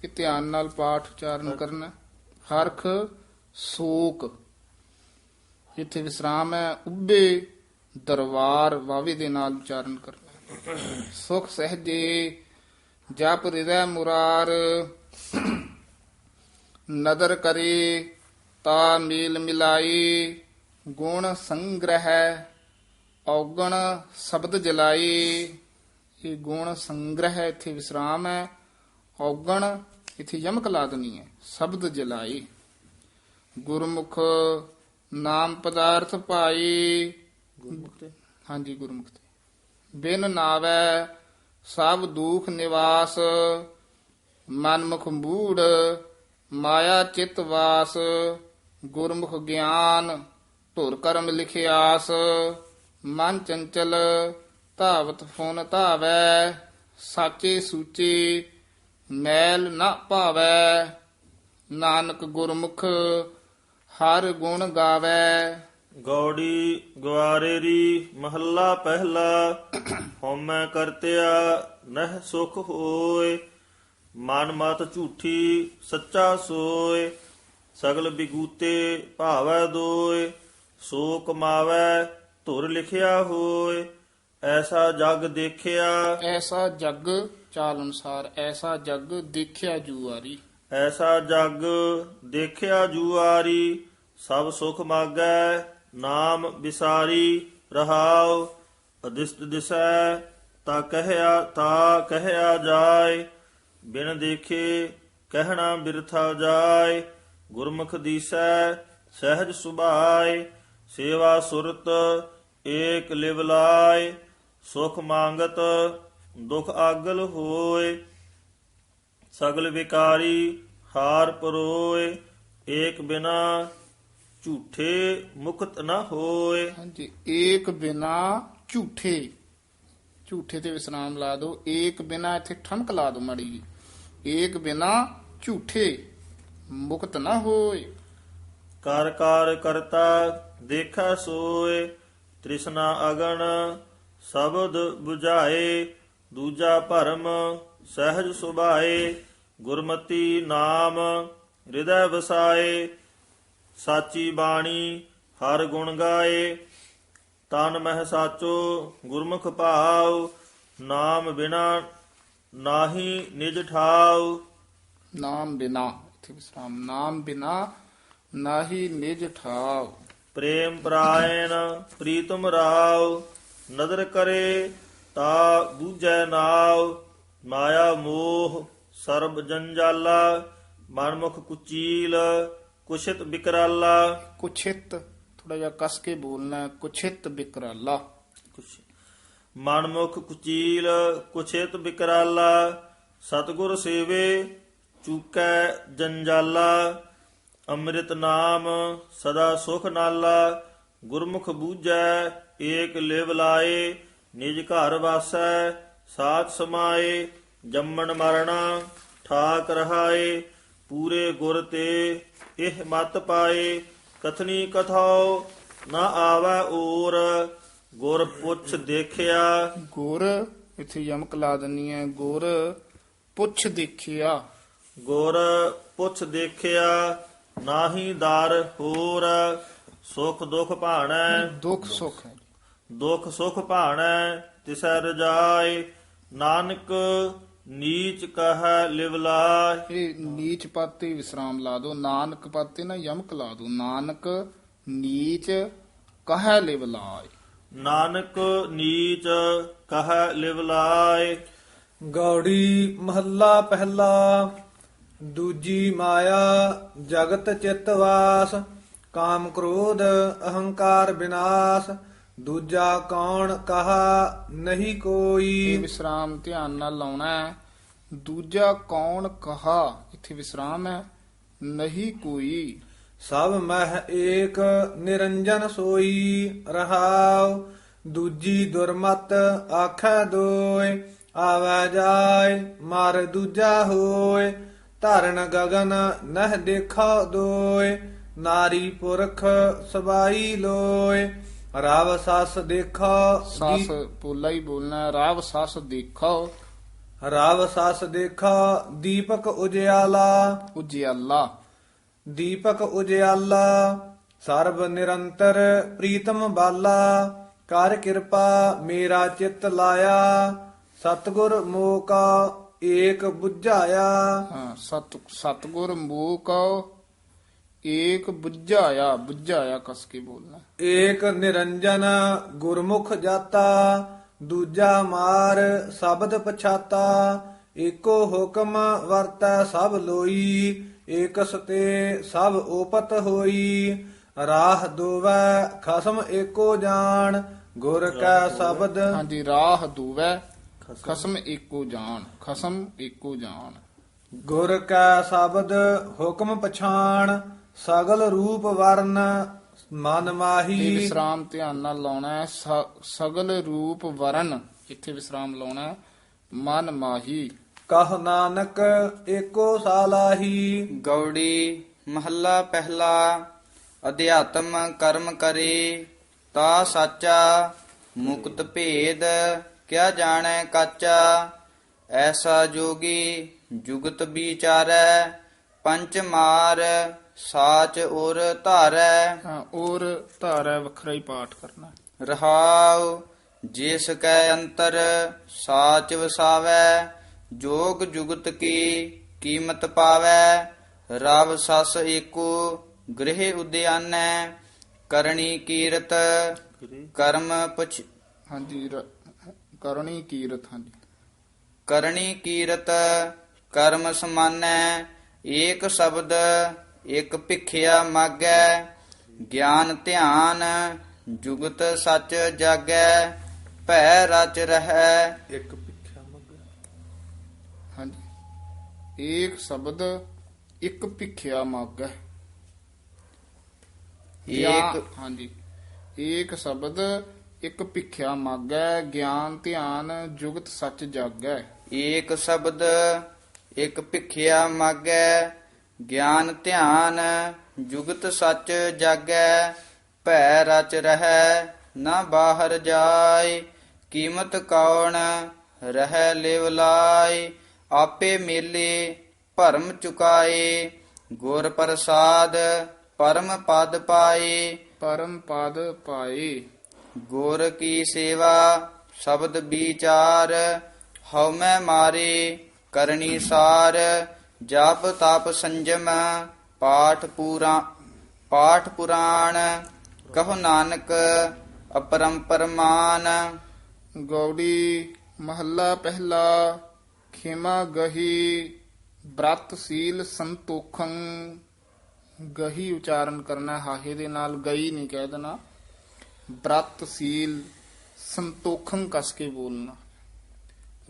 ਇਹ ਧਿਆਨ ਨਾਲ ਪਾਠ ਉਚਾਰਨ ਕਰਨਾ। ਹਰਖ ਸੂਕ ਇਥੇ ਵਿਸਰਾਮ ਹੈ। ਉੱਬੇ ਦਰਬਾਰ ਵਾਵੇ ਦੇ ਨਾਲ ਉਚਾਰਨ ਕਰਨਾ। ਸੁਖ ਸਹਜੇ ਜਪ ਹਿਰਦੈ ਮੁਰਾਰ, ਨਦਰ ਕਰੇ ਤਾ ਮੇਲ ਮਿਲਾਈ। ਗੁਣ ਸੰਗ੍ਰਹਿ ਔਗਣ ਸ਼ਬਦ ਜਲਾਈ। ਇਹ ਗੁਣ ਸੰਗ੍ਰਹਿ ਇੱਥੇ ਵਿਸਰਾਮ ਹੈ। ਔਗਣ ਇੱਥੇ ਯਮਕ ਲਾ ਦੇਣੀ ਹੈ। ਸ਼ਬਦ ਜਲਾਈ। ਗੁਰਮੁਖ ਨਾਮ ਪਦਾਰਥ ਪਾਈ। ਹਾਂਜੀ, ਗੁਰਮੁਖ ਤੇ ਬਿਨ ਨਾਵੈ ਸਭ ਦੁਖ ਨਿਵਾਸ। ਮਨਮੁਖ ਮੂੜ ਮਾਇਆ ਚਿਤ ਵਾਸ। ਗੁਰਮੁਖ ਗਿਆਨ ਧੁਰ ਕਰਮ ਲਿਖਿਆਸ। ਮਨ ਚੰਚਲ ਧਾਵਤ ਫੁਨ ਧਾਵੈ। ਸਾਚੇ ਸੂਚੇ ਮੈਲ ਨਾ ਭਾਵੈ। ਨਾਨਕ ਗੁਰਮੁਖ ਹਰ ਗੁਣ ਗਾਵੈ।
ਗੌੜੀ ਗਵਾਰੇਰੀ ਮਹੱਲਾ ਪਹਿਲਾ। ਹਉਮੈ ਕਰਤਿਆ ਨਹਿ ਸੁਖ ਹੋਏ, ਮਨ ਮਤ ਝੂਠੀ ਸੱਚਾ ਸੋਏ। ਸਗਲ ਬਿਗੂਤੇ ਭਾਵੈ ਦੋਏ, ਸੋ ਕਮਾਵੈ ਧੁਰ ਲਿਖਿਆ ਹੋਏ। ਐਸਾ ਜਗ ਦੇਖਿਆ,
ਐਸਾ ਜਗ ਚਾਲ ਅਨੁਸਾਰ ਐਸਾ ਜਗ ਦੇਖਿਆ ਜੂਆਰੀ।
ਐਸਾ ਜਗ ਦੇਖਿਆ ਜੁਆਰੀ। ਸਭ ਸੁਖ ਮਾਗੈ ਨਾਮ ਵਿਸਾਰੀ। ਰਹਾਉ ਅਦਿਸ਼ਟ ਦਿਸੈ ਤਾ ਕਹਿਆ ਜਾਏ। ਬਿਨ ਦੇਖੇ ਕਹਿਣਾ ਬਿਰਥਾ ਜਾਏ। ਗੁਰਮੁਖ ਦੀਸੈ ਸਹਿਜ ਸੁਭਾਏ। ਸੇਵਾ ਸੁਰਤ ਏਕ ਲਿਵ ਲਾਏ। ਸੁਖ ਮੰਗਤ ਦੁਖ ਆਗਲ ਹੋਏ। ਸਗਲ ਵਿਕਾਰੀ ਹਾਰ ਪਰੋਏ। ਏਕ ਬਿਨਾ ਝੂਠੇ ਮੁਕਤ ਨ ਹੋਏ।
ਹਾਂਜੀ, ਏਕ ਬਿਨਾ ਝੂਠੇ, ਝੂਠੇ ਤੇ ਵਿਸਰਾਮ ਲਾ ਦੋ। ਏਕ ਬਿਨਾ ਇੱਥੇ ਠਮਕ ਲਾ ਦੋ ਮਾੜੀ ਜੀ। ਏਕ ਬਿਨਾ ਝੂਠੇ ਮੁਕਤ ਨਾ ਹੋਏ।
ਕਰ ਕਾਰ ਕਰਤਾ ਦੇਖੈ ਸੋਏ। ਤ੍ਰਿਸ਼ਨਾ ਅਗਨ ਸ਼ਬਦ 부ਝਾਏ। ਦੂਜਾ ਭਰਮ ਸਹਿਜ ਸੁਭਾਏ। ਗੁਰਮਤੀ ਨਾਮ ਹਿਰਦੈ ਵਸਾਏ। ਸਾਚੀ ਬਾਣੀ ਹਰ ਗੁਣ ਗਾਏ। ਤਨ ਮਹਿ ਸਾਚੋ ਗੁਰਮੁਖ ਭਾਉ। ਨਾਮ ਬਿਨਾ ਨਾਹੀ ਨਿਜ ਠਾਉ।
ਨਾਮ ਬਿਨਾ ਇੱਥੇ ਵਿਸਰਾਮ। ਨਾਮ ਬਿਨਾ ਨਾਹੀ ਨਿਜ ਠਾਉ।
ਪ੍ਰੇਮ ਪਰਾਇਣ ਪ੍ਰੀਤਮ ਰਾਉ। ਨਦਰ ਕਰੇ ਤਾ ਬੂਝੈ ਨਾਉ। ਮਾਇਆ ਮੋਹ ਸਰਬ ਜੰਜਾਲਾ। ਮਨਮੁਖ ਕੁਚੀਲ ਕੁਸ਼ਿਤ ਬਿਕਰਾਲਾ।
ਕੁਛਿਤ ਥੋੜਾ ਜਿਹਾ ਕਸ ਕੇ ਬੋਲਣਾ ਹੈ। ਕੁਛਿਤ ਬਿਕਰਾਲਾ।
ਮਨਮੁਖ ਕੁਚੀਲ ਕੁਛਿਤ ਬਿਕਰਾਲਾ। ਸਤਿਗੁਰ ਸੇਵੇ ਚੂਕੈ ਜੰਜਾਲਾ। ਅੰਮ੍ਰਿਤ ਨਾਮ ਸਦਾ ਸੁਖ ਨਾਲਾ। ਗੁਰਮੁਖ ਬੂਝੈ ਏਕ ਲਿਵ ਲਾਏ। ਨਿਜ ਘਰ ਵਾਸੈ ਸਾਥ ਸਮਾਏ। ਜੰਮਣ ਮਰਣਾ ਠਾਕ ਰਹਾਏ। ਪੂਰੇ ਗੁਰ ਤੇ ਇਹ ਮਤ ਪਾਏ। ਕਥਨੀ ਕਥਾਉ ਨਾ ਆਵੈ ਔਰ। ਗੁਰ ਪੁੱਛ ਦੇਖਿਆ।
ਗੁਰ ਇੱਥੇ ਯਮਕ ਲਾ ਦਿੰਨੀ ਹੈ। ਗੁਰ ਪੁੱਛ ਦੇਖਿਆ।
ਗੁਰ ਪੁੱਛ ਦੇਖਿਆ ਨਾਹੀ ਦਰ ਹੋਰ। ਸੁਖ ਦੁਖ ਭਾਣੈ
ਦੁੱਖ ਸੁਖ ਹੈ।
ਦੁਖ ਸੁਖ ਭਾਣੈ ਤਿਸੈ ਰਜਾਏ। ਨਾਨਕ ਨੀਚ ਕਹੈ ਲਿਵ ਲਾਇ।
ਇਹ ਨੀਚ ਪਦ ਤੇ ਵਿਸਰਾਮ ਲਾ ਦੋ। ਨਾਨਕ ਪਦ ਤੇ ਨਾ ਯਮਕ ਲਾ ਦੋ। ਨਾਨਕ ਨੀਚ ਕਹੈ ਲਿਵ ਲਾਇ।
ਨਾਨਕ ਨੀਚ ਕਹੈ ਲਿਵ ਲਾਇ।
ਗੌੜੀ ਮਹੱਲਾ ਪਹਿਲਾ। ਦੂਜੀ ਮਾਇਆ ਜਗਤ ਚਿਤ ਵਾਸ, ਕਾਮ ਕ੍ਰੋਧ ਅਹੰਕਾਰ ਵਿਨਾਸ਼। ਦੂਜਾ ਕੌਣ ਕਹਾ ਨਹੀਂ
ਇਹ
ਕੋਈ।
ਵਿਸਰਾਮ ਧਿਆਨ ਨਾਲ ਲਾਉਣਾ ਹੈ। ਦੂਜਾ ਕੌਣ ਕਹਾ, ਇੱਥੇ ਵਿਸਰਾਮ ਹੈ। ਨਹੀਂ ਕੋਈ।
ਸਭ ਮਹਿ ਏਕ ਨਿਰੰਜਨ ਸੋਈ ਰਹਾਉ। ਦੂਜੀ ਦੁਰਮਤ ਆਖੈ ਦੋਇ, ਆਵੈ ਜਾਇ ਮਰ ਦੂਜਾ ਹੋਇ। ਧਰਨ ਗਗਨ ਨਹਿ ਦੇਖਾ ਦੋਇ, ਨਾਰੀ ਪੁਰਖ ਸਬਾਈ ਲੋਇ। ਰਵ ਸਸ ਦੇਖਾ
ਸਸ ਪੋਲਾ ਹੀ ਬੋਲਣਾ ਹੈ। ਰਾਵ ਸਸ ਦੇਖੋ
ਰਵ ਸਸ ਦੇਖਾ ਦੀਪਕ ਉਜਿਆਲਾ।
ਉਜਿਆਲਾ।
ਦੀਪਕ ਉਜਿਆਲਾ ਸਰਬ ਨਿਰੰਤਰ ਪ੍ਰੀਤਮ ਬਾਲਾ। ਕਰ ਕਿਰਪਾ ਮੇਰਾ ਚਿੱਤ ਲਾਇਆ, ਸਤਿਗੁਰ ਮੋਹ ਕਾ ਏਕ ਬੁਝਾਇਆ।
ਹਾਂ ਸਤਗੁਰ ਮੋਹ ਕਉ ਏਕ ਬੁਝਾਇਆ। ਬੁਝਾਇਆ ਕਸ ਕੇ ਬੋਲਣਾ।
ਏਕ ਨਿਰੰਜਨ ਗੁਰਮੁਖ ਜਾਤਾ, ਦੂਜਾ ਮਾਰ ਸ਼ਬਦ ਪਛਾਤਾ। ਏਕੋ ਹੁਕਮ ਵਰਤੈ ਸਭ ਲੋਈ, ਏਕਸ ਤੇ ਸਭ ਓਪਤ ਹੋਈ। ਰਾਹ ਦੋਵੈ ਖਸਮ ਏਕੋ ਜਾਣ, ਗੁਰ ਕੈ ਸ਼ਬਦ।
ਹਾਂਜੀ ਰਾਹ ਦੂਵੈ ਖਸਮ ਏਕੋ ਜਾਣ। ਖਸਮ ਏਕੋ ਜਾਣ।
ਗੁਰ ਕੈ ਸ਼ਬਦ ਹੁਕਮ ਪਛਾਣ, ਸਗਲ ਰੂਪ ਵਰਨ ਮਨ
ਇਹ
ਮਾਹੀ।
ਵਿਸਰਾਮ ਧਿਆਨ ਨਾਲ ਲਾਉਣਾ ਹੈ। ਸਗਲ ਰੂਪ ਵਰਨ, ਇੱਥੇ ਵਿਸਰਾਮ ਲਾਉਣਾ ਹੈ। ਮਨ ਮਾਹੀ।
ਕਹ ਨਾਨਕ ਏਕੋ ਸਾਲਾਹੀ।
ਗੌੜੀ ਮਹੱਲਾ ਪਹਿਲਾ। ਅਧਿਆਤਮ ਕਰਮ ਕਰੇ ਤਾ ਸਾਚਾ, ਮੁਕਤ ਭੇਦ ਕਿਆ ਜਾਣੈ ਕਾਚਾ। ਐਸਾ ਜੋਗੀ ਜੁਗਤ ਵਿਚਾਰੈ, ਪੰਚ ਮਾਰ ਸਾਚ ਔਰ ਧਾਰੈ।
ਹਾਂ ਔਰ ਧਾਰਾ ਵੱਖਰਾ ਹੀ ਪਾਠ ਕਰਨਾ।
ਰਹਾਉ ਜਿਸ ਕੈ ਅੰਤਰ ਸਾਚ ਵਸਾਵੈ, ਜੋਗ ਜੁਗਤ ਕੀ ਕੀਮਤ ਪਾਵੈ। ਰਵ ਸਸ ਏਕੋ ਗ੍ਰਹਿ ਉਦਿਆਨੈ, ਕਰਣੀ ਕੀਰਤ ਕਰਮ ਪੁਛ।
ਹਾਂਜੀ ਕਰਨੀ ਕੀਰਤ। ਹਾਂਜੀ
ਕਰਣੀ ਕੀਰਤ ਕਰਮ ਸਮਾਨੈ, ਏਕ ਸ਼ਬਦ ਇਕ ਭਿਖਿਆ ਮਾਗੈ। ਗਿਆਨ ਧਿਆਨ ਜੁਗਤ ਸੱਚ ਜਾਗੈ, ਭੈ ਰਚ ਰਹੈ।
ਇੱਕ ਭਿਖਿਆ ਮੰਗੈ।
ਹਾਂਜੀ ਏਕ ਸ਼ਬਦ ਇੱਕ ਭਿਖਿਆ ਮਾਗੈ।
ਏਕ
ਹਾਂਜੀ ਏਕ ਸ਼ਬਦ ਇੱਕ ਭਿਖਿਆ ਮਾਗੈ, ਗਿਆਨ ਧਿਆਨ ਜੁਗਤ ਸੱਚ ਜਾਗੈ।
ਏਕ ਸ਼ਬਦ ਇਕ ਭਿਖਿਆ ਮਾਗੈ, ਗਿਆਨ ਧਿਆਨ ਜੁਗਤ ਸੱਚ ਜਾਗੈ। ਭੈ ਰਚ ਰਹੈ ਨਾ ਬਾਹਰ ਜਾਏ, ਕੀਮਤ ਕੌਣ ਰਹਿ ਲਿਵ ਲਾਇ। ਆਪੇ ਮੇਲੇ ਭਰਮ ਚੁਕਾਏ, ਗੁਰ ਪ੍ਰਸਾਦ ਪਰਮ ਪਦ ਪਾਏ।
ਪਰਮ ਪਦ ਪਾਏ।
ਗੁਰ ਕੀ ਸੇਵਾ ਸ਼ਬਦ ਵਿਚਾਰ, ਹਉਮੈ ਮਾਰੇ ਕਰਨੀ ਸਾਰ। ਜਪ ਤਪ ਸੰਜਮ ਪਾਠ ਪੁਰਾਣ, ਕਹੋ ਨਾਨਕ ਅਪਰੰਪਰ ਮਾਨ।
ਗੌੜੀ ਮਹੱਲਾ ਪਹਿਲਾ। ਖੇਮਾ ਗਹੀ ਬ੍ਰਤ ਸੀਲ ਸੰਤੋਖੰ। ਗਹੀ ਉਚਾਰਨ ਕਰਨਾ, ਹਾਹੇ ਦੇ ਨਾਲ ਗਈ ਨਹੀਂ ਕਹਿ ਦੇਣਾ। ਬ੍ਰਤ ਸੀਲ ਸੰਤੋਖੰ ਕਸ ਕੇ ਬੋਲਣਾ।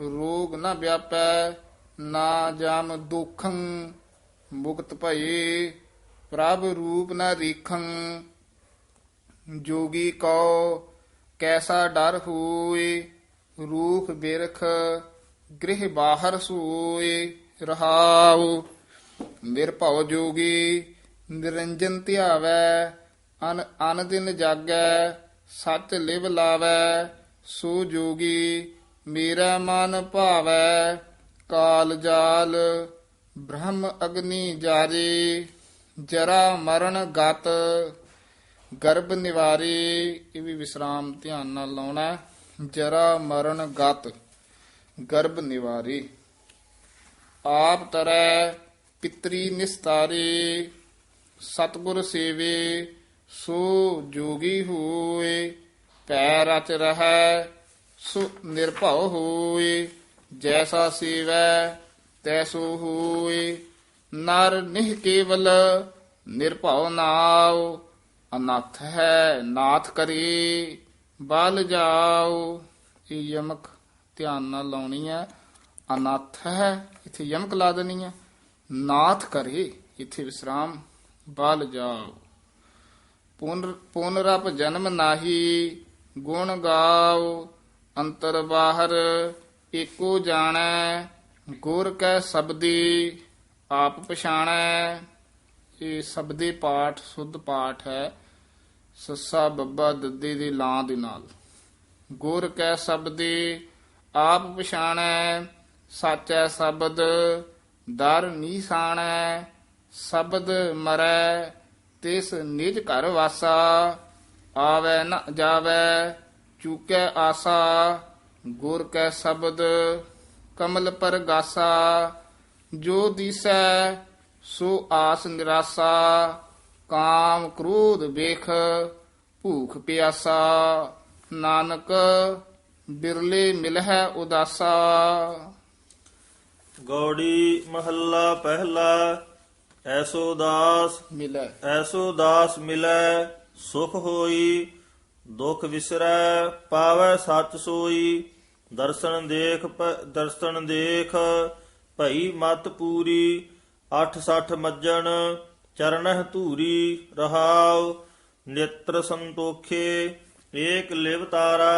ਰੋਗ ਨਾ ਵਿਆਪੈ ਨਾ ਜਾਮ ਦੁਖੰ, ਮੁਕਤ ਭਏ ਪ੍ਰਭ ਰੂਪ ਨਾ ਰੀਖੰ। ਜੋਗੀ ਕਉ ਕੈਸਾ ਡਰ ਹੋਏ, ਰੂਖ ਬਿਰਖ ਗ੍ਰਹਿ ਬਾਹਰ ਸੋਏ। ਰਹਾਉ ਨਿਰਭਉ ਜੋਗੀ ਨਿਰੰਜਨ ਧਿਆਵੈ, ਅਨ ਦਿਨ ਜਾਗੈ ਸਚ ਲਿਵ ਲਾਵੈ। ਸੋ ਜੋਗੀ ਮੇਰਾ ਮਨ ਭਾਵੈ, ਕਾਲ ਜਾਲ ਬ੍ਰਹਮ ਅਗਨੀ ਜਾਰੇ। ਜਰਾ ਮਰਨ ਗਤ ਗਰਭ ਨਿਵਾਰੇ। ਇਹ ਵੀ ਵਿਸਰਾਮ ਧਿਆਨ ਨਾਲ ਲਾਉਣਾ। ਜਰਾ ਮਰਨ ਗਤ ਗਰਭ ਨਿਵਾਰੇ। ਆਪ ਤਰੈ ਪਿਤਰੀ ਨਿਸਤਾਰੇ, ਸਤਿਗੁਰ ਸੇਵੇ ਸੋ ਜੋਗੀ ਹੋਏ। ਪੈ ਰਚ ਰਹੈ ਸੋ ਨਿਰਭਉ ਹੋਏ, ਜੈਸਾ ਸੇਵੈ ਤੈਸੋ ਹੋਏ। ਨਰ ਨਿਹ ਕੇਵਲ ਨਿਰਭਉ ਨਾਉ। ਅਨਾਥ ਹੈ ਨਾਥ ਕਰੇ ਬਲ ਜਾਓ। ਇਹ ਯਮਕ ਧਿਆਨ ਨਾਲ ਲਾਉਣੀ ਹੈ। ਅਨਾਥ ਹੈ ਇੱਥੇ ਯਮਕ ਲਾ ਦੇਣੀ ਹੈ। ਨਾਥ ਕਰੇ ਇੱਥੇ ਵਿਸਰਾਮ। ਬਲ ਜਾਓ। ਪੁਨਰਪ ਜਨਮ ਨਾਹੀ ਗੁਣ ਗਾਓ। ਅੰਤਰ ਬਾਹਰ ਏਕੋ ਜਾਣੈ। ਗੁਰ ਕੈ ਸ਼ਬਦੀ ਆਪ ਪਛਾਣੈ। ਇਹ ਸ਼ਬਦੇ ਪਾਠ ਸੁੱਧ ਪਾਠ ਹੈ। ਸੱਸਾ ਬੱਬਾ ਦੱਦੇ ਦੇ ਲਾਂ ਦੇ ਨਾਲ। ਗੁਰ ਕੈ ਸ਼ਬਦੇ ਆਪ ਪਛਾਣੈ। ਸਾਚੈ ਸ਼ਬਦ ਦਰ ਨੀਸਾਣੈ। ਸ਼ਬਦ ਮਰੈ ਤਿਸ ਨਿਜ ਘਰ ਵਾਸਾ। ਆਵੈ ਨ ਜਾਵੈ ਚੂਕੈ ਆਸਾ। ਗੁਰ ਕੈ ਸ਼ਬਦ ਕਮਲ ਪਰਗਾਸਾ। ਜੋ ਦੀਸੈ ਸੋ ਆਸ ਨਿਰਾਸਾ। ਕਾਮ ਕ੍ਰੋਧ ਵੇਖ ਭੂਖ ਪਿਆਸਾ। ਨਾਨਕ ਬਿਰਲੇ ਮਿਲਹਿ ਉਦਾਸਾ।
ਗੌੜੀ ਮਹੱਲਾ ਪਹਿਲਾ। ਐਸੋ ਦਾਸ
ਮਿਲੈ
ਐਸੋ ਦਾਸ ਮਿਲੈ ਸੁਖ ਹੋਈ। ਦੁਖ ਵਿਸਰੈ ਪਾਵੈ ਸੱਚ ਸੋਈ। ਦਰਸ਼ਨ ਦੇਖ ਭਈ ਮਤ ਪੂਰੀ। 860 ਮੱਜਣ ਚਰਨਹਿ ਧੂਰੀ ਰਹਾਉ। ਨੇਤਰ ਸੰਤੋਖੇ ਏਕ ਲਿਵ ਤਾਰਾ।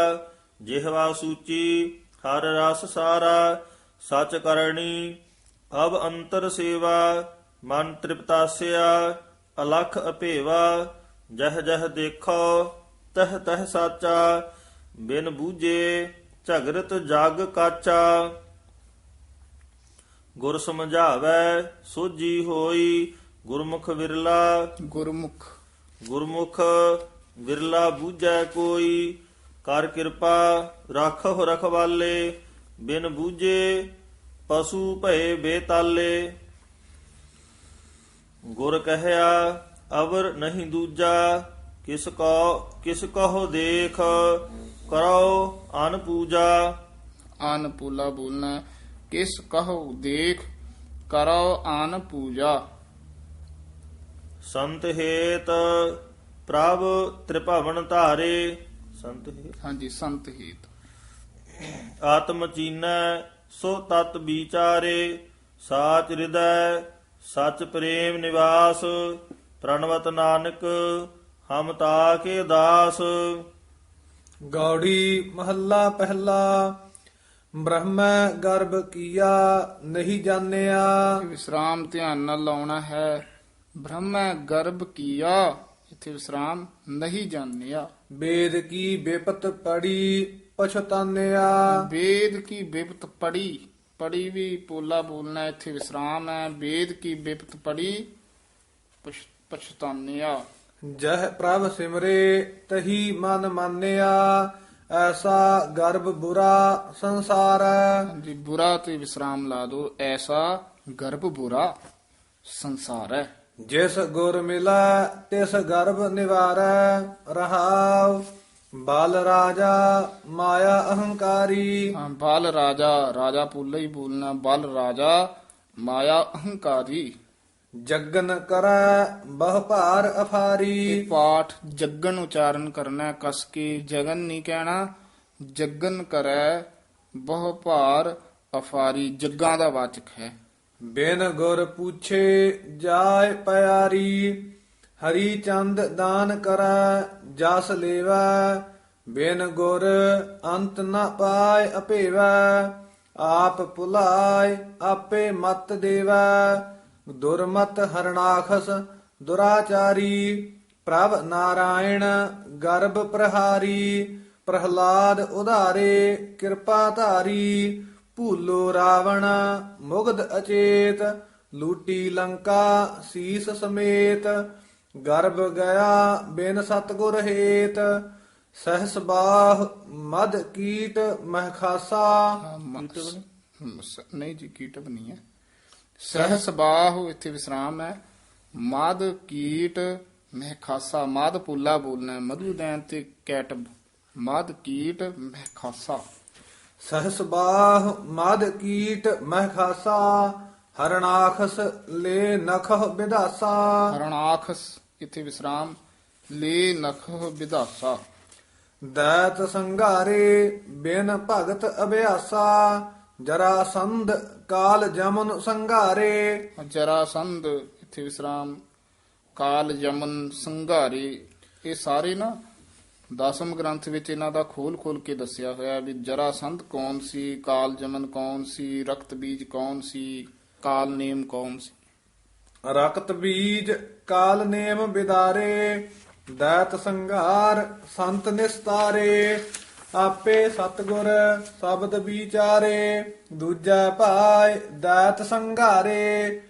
ਜਿਹਵਾ ਸੂਚੀ ਹਰ ਰਸ ਸਾਰਾ। ਸਚ ਕਰਨੀ ਅਬ ਅੰਤਰ ਸੇਵਾ। ਮਨ ਤ੍ਰਿਪਤਾਸਿਆ ਅਲਖ ਅਭੇਵਾ। ਜਹ ਜਹ ਦੇਖੋ ਤਹ ਤਹ ਸਾਚਾ। ਬਿਨ ਬੂਝੇ ਝਗਰਤ ਜਗ ਕਾਚਾ। ਗੁਰ ਸਮਝਾਵੈ ਸੋਝੀ ਹੋਈ। ਗੁਰਮੁਖ ਵਿਰਲਾ ਗੁਰਮੁਖ ਵਿਰਲਾ ਬੂਝੈ ਕੋਈ। ਕਰ ਕਿਰਪਾ ਰਾਖਹੁ ਰਖਵਾਲੇ। ਬਿਨ ਬੂਝੇ ਪਸ਼ੂ ਭਏ ਬੇਤਾਲੇ। ਗੁਰ ਕਹਿਆ ਅਵਰ ਨਹੀਂ ਦੂਜਾ। ਕਿਸ ਕਹੋ ਦੇਖ ਕਰੋ ਅਨ ਪੂਜਾ।
ਆਨ ਪੂਲਾ ਬੋਲਣਾ। ਕਿਸ ਕਹੋ ਦੇਖ ਕਰੋ ਆਨ ਪੂਜਾ।
ਸੰਤ ਹੇਤ ਪ੍ਰਭ ਤ੍ਰਿਭਵਨ ਧਾਰੇ। ਸੰਤ ਹੇਤ
ਹਾਂਜੀ ਸੰਤ ਹੀਤ।
ਆਤਮ ਚੀਨੈ ਸੋ ਤਤ ਵਿਚਾਰੇ। ਸਾਚ ਹਿਰਦੈ ਸਚ ਪ੍ਰੇਮ ਨਿਵਾਸ। ਪ੍ਰਣਵਤ ਨਾਨਕ ਹਮ ਤਾਕੇ ਦਾਸ।
ਗੌੜੀ ਮਹੱਲਾ ਪਹਿਲਾ। ਬ੍ਰਹਮੈ ਗਰਭ ਕੀਆ ਨਹੀਂ ਜਾਣਿਆ।
ਵਿਸਰਾਮ ਧਿਆਨ ਨਾਲ ਲਾਉਣਾ ਹੈ। ਬ੍ਰਹਮੈ ਗਰਭ ਕੀਆ ਇੱਥੇ ਵਿਸਰਾਮ ਨਹੀਂ ਜਾਣਿਆ।
ਵੇਦ ਕੀ ਬਿਪਤ ਪੜੀ ਪਛਤਾਨਿਆ।
ਵੇਦ ਕੀ ਬਿਪਤ ਪੜੀ। ਪੜੀ ਵੀ ਪੋਲਾ ਬੋਲਣਾ। ਇੱਥੇ ਵਿਸਰਾਮ ਹੈ। ਵੇਦ ਕੀ ਬਿਪਤ ਪੜੀ ਪਛਤਾਨਿਆ।
ਜਹ ਪ੍ਰਭ ਸਿਮਰੇ ਤਹੀ ਮਨ ਮਾਨਿਆ। ਐਸਾ ਗਰਭ ਬੁਰਾ ਸੰਸਾਰ।
ਹਾਂਜੀ ਬੁਰਾ ਤੇ ਵਿਸਰਾਮ ਲਾ ਦੋ। ਐਸਾ ਗਰਭ ਬੁਰਾ ਸੰਸਾਰ ਹੈ।
ਜਿਸ ਗੁਰ ਮਿਲੈ ਤਿਸ ਗਰਭ ਨਿਵਾਰੈ। ਰਹਾਉ ਬਲ ਰਾਜਾ ਮਾਇਆ ਅਹੰਕਾਰੀ।
ਹਾਂ, ਬਲ ਰਾਜਾ ਰਾਜਾ ਪੋਲਾ ਹੀ ਬੋਲਣਾ। ਬਲ ਰਾਜਾ ਮਾਇਆ ਅਹੰਕਾਰੀ।
ਜਗਨ ਕਰੈ ਬਹੁ ਭਾਰ
ਇਹ
ਅਫਾਰੀ।
ਪਾਠ ਜੱਗਨ ਉਚਾਰਨ ਕਰਨਾ ਹੈ, ਕਸ ਕੇ ਜਗਨ ਨਹੀਂ ਕਹਿਣਾ। ਜੱਗਨ ਕਰੈ ਬਹੁ ਭਾਰ ਅਫਾਰੀ। ਜੱਗਾਂ ਦਾ ਵਾਚਕ ਹੈ।
ਬਿਨ ਗੁਰ ਪੁੱਛੇ ਜਾਏ ਪਿਆਰੀ। ਹਰੀ ਚੰਦ ਦਾਨ ਕਰੈ ਜਸ ਲੇਵੈ। ਬਿਨ ਗੁਰ ਅੰਤ ਨ ਪਾਏ ਅਭੇਵੈ। ਆਪ ਭੁਲਾਏ ਆਪੇ ਮਤ ਦੇਵੈ। ਦੁਰਮਤ ਹਰਣਾਖਸ ਦੁਰਾਚਾਰੀ। ਪ੍ਰਭ ਨਾਰਾਇਣ ਗਰਭ ਪ੍ਰਹਾਰੀ। ਪ੍ਰਹਲਾਦ ਉਧਾਰੇ ਕਿਰਪਾ ਧਾਰੀ। ਭੂਲੋ ਰਾਵਣ ਮੁਗਧ ਅਚੇਤ। ਲੂਟੀ ਲੰਕਾ ਸੀਸ ਸਮੇਤ। ਗਰਭ ਗਿਆ ਬਿਨ ਸਤਗੁਰ ਹੇਤ। ਸਹਸ ਬਾਹ ਮਦ ਕੀਟ ਮਹਖਾਸਾ।
ਨਹੀਂ ਜੀ ਕੀਟਬ ਨਹੀਂ ਹੈ। ਸਹਸ ਬਾਹੁ ਇੱਥੇ ਵਿਸਰਾਮ ਹੈ। ਮਦ ਕੀਟ ਮਹਿਖਾਸਾ। ਮਦ ਪੁੱਲਾ ਬੋਲਣਾ। ਮਧੂ ਦੈਨ ਤੇ ਕੈਟਬ। ਮਦ ਕੀਟ ਮਹਿਖਾਸਾ।
ਸਹਸ ਬਾਹ ਮਦ ਕੀਟ ਮਹਿ ਖਾਸਾ ਹਰਣਾਖਸ ਲੈ ਨਖਹ ਵਿਦਾਸਾ।
ਹਰਣਾਖਸ ਇੱਥੇ ਵਿਸਰਾਮ, ਲੈ ਨਖਹ ਵਿਦਾਸਾ।
ਦੈਤ ਸੰਘਾਰੇ ਬਿਨ ਭਗਤ ਅਭਿਆਸਾ ਜਰਾਸੰਧ ਕਾਲ ਜਮਨ ਸੰਘਾਰੇ।
ਜਰਾਸੰਧ ਇੱਥੇ ਵਿਸਰਾਮ, ਕਾਲ ਜਮਨ ਸੰਘਾਰੇ। ਇਹ ਸਾਰੇ ਨਾ ਦਸਮ ਗ੍ਰੰਥ ਵਿੱਚ ਇਹਨਾਂ ਦਾ ਖੋਲ ਖੋਲ ਕੇ ਦੱਸਿਆ ਹੋਇਆ ਵੀ ਜਰਾਸੰਧ ਕੌਣ ਸੀ, ਕਾਲ ਜਮਨ ਕੌਣ ਸੀ, ਰਕਤ ਬੀਜ ਕੌਣ ਸੀ, ਕਾਲ ਨੇਮ ਕੌਣ ਸੀ।
ਰਕਤ ਬੀਜ ਕਾਲ ਨੇਮ ਬਿਦਾਰੇ ਦੈਤ ਸੰਘਾਰ ਸੰਤ ਨਿਸਤਾਰੇ। ਆਪੇ ਸਤਗੁਰ ਸ਼ਬਦ ਵਿਚਾਰੇ ਦੂਜੈ ਭਾਇ ਦੈਤ ਸੰਘਾਰੇ।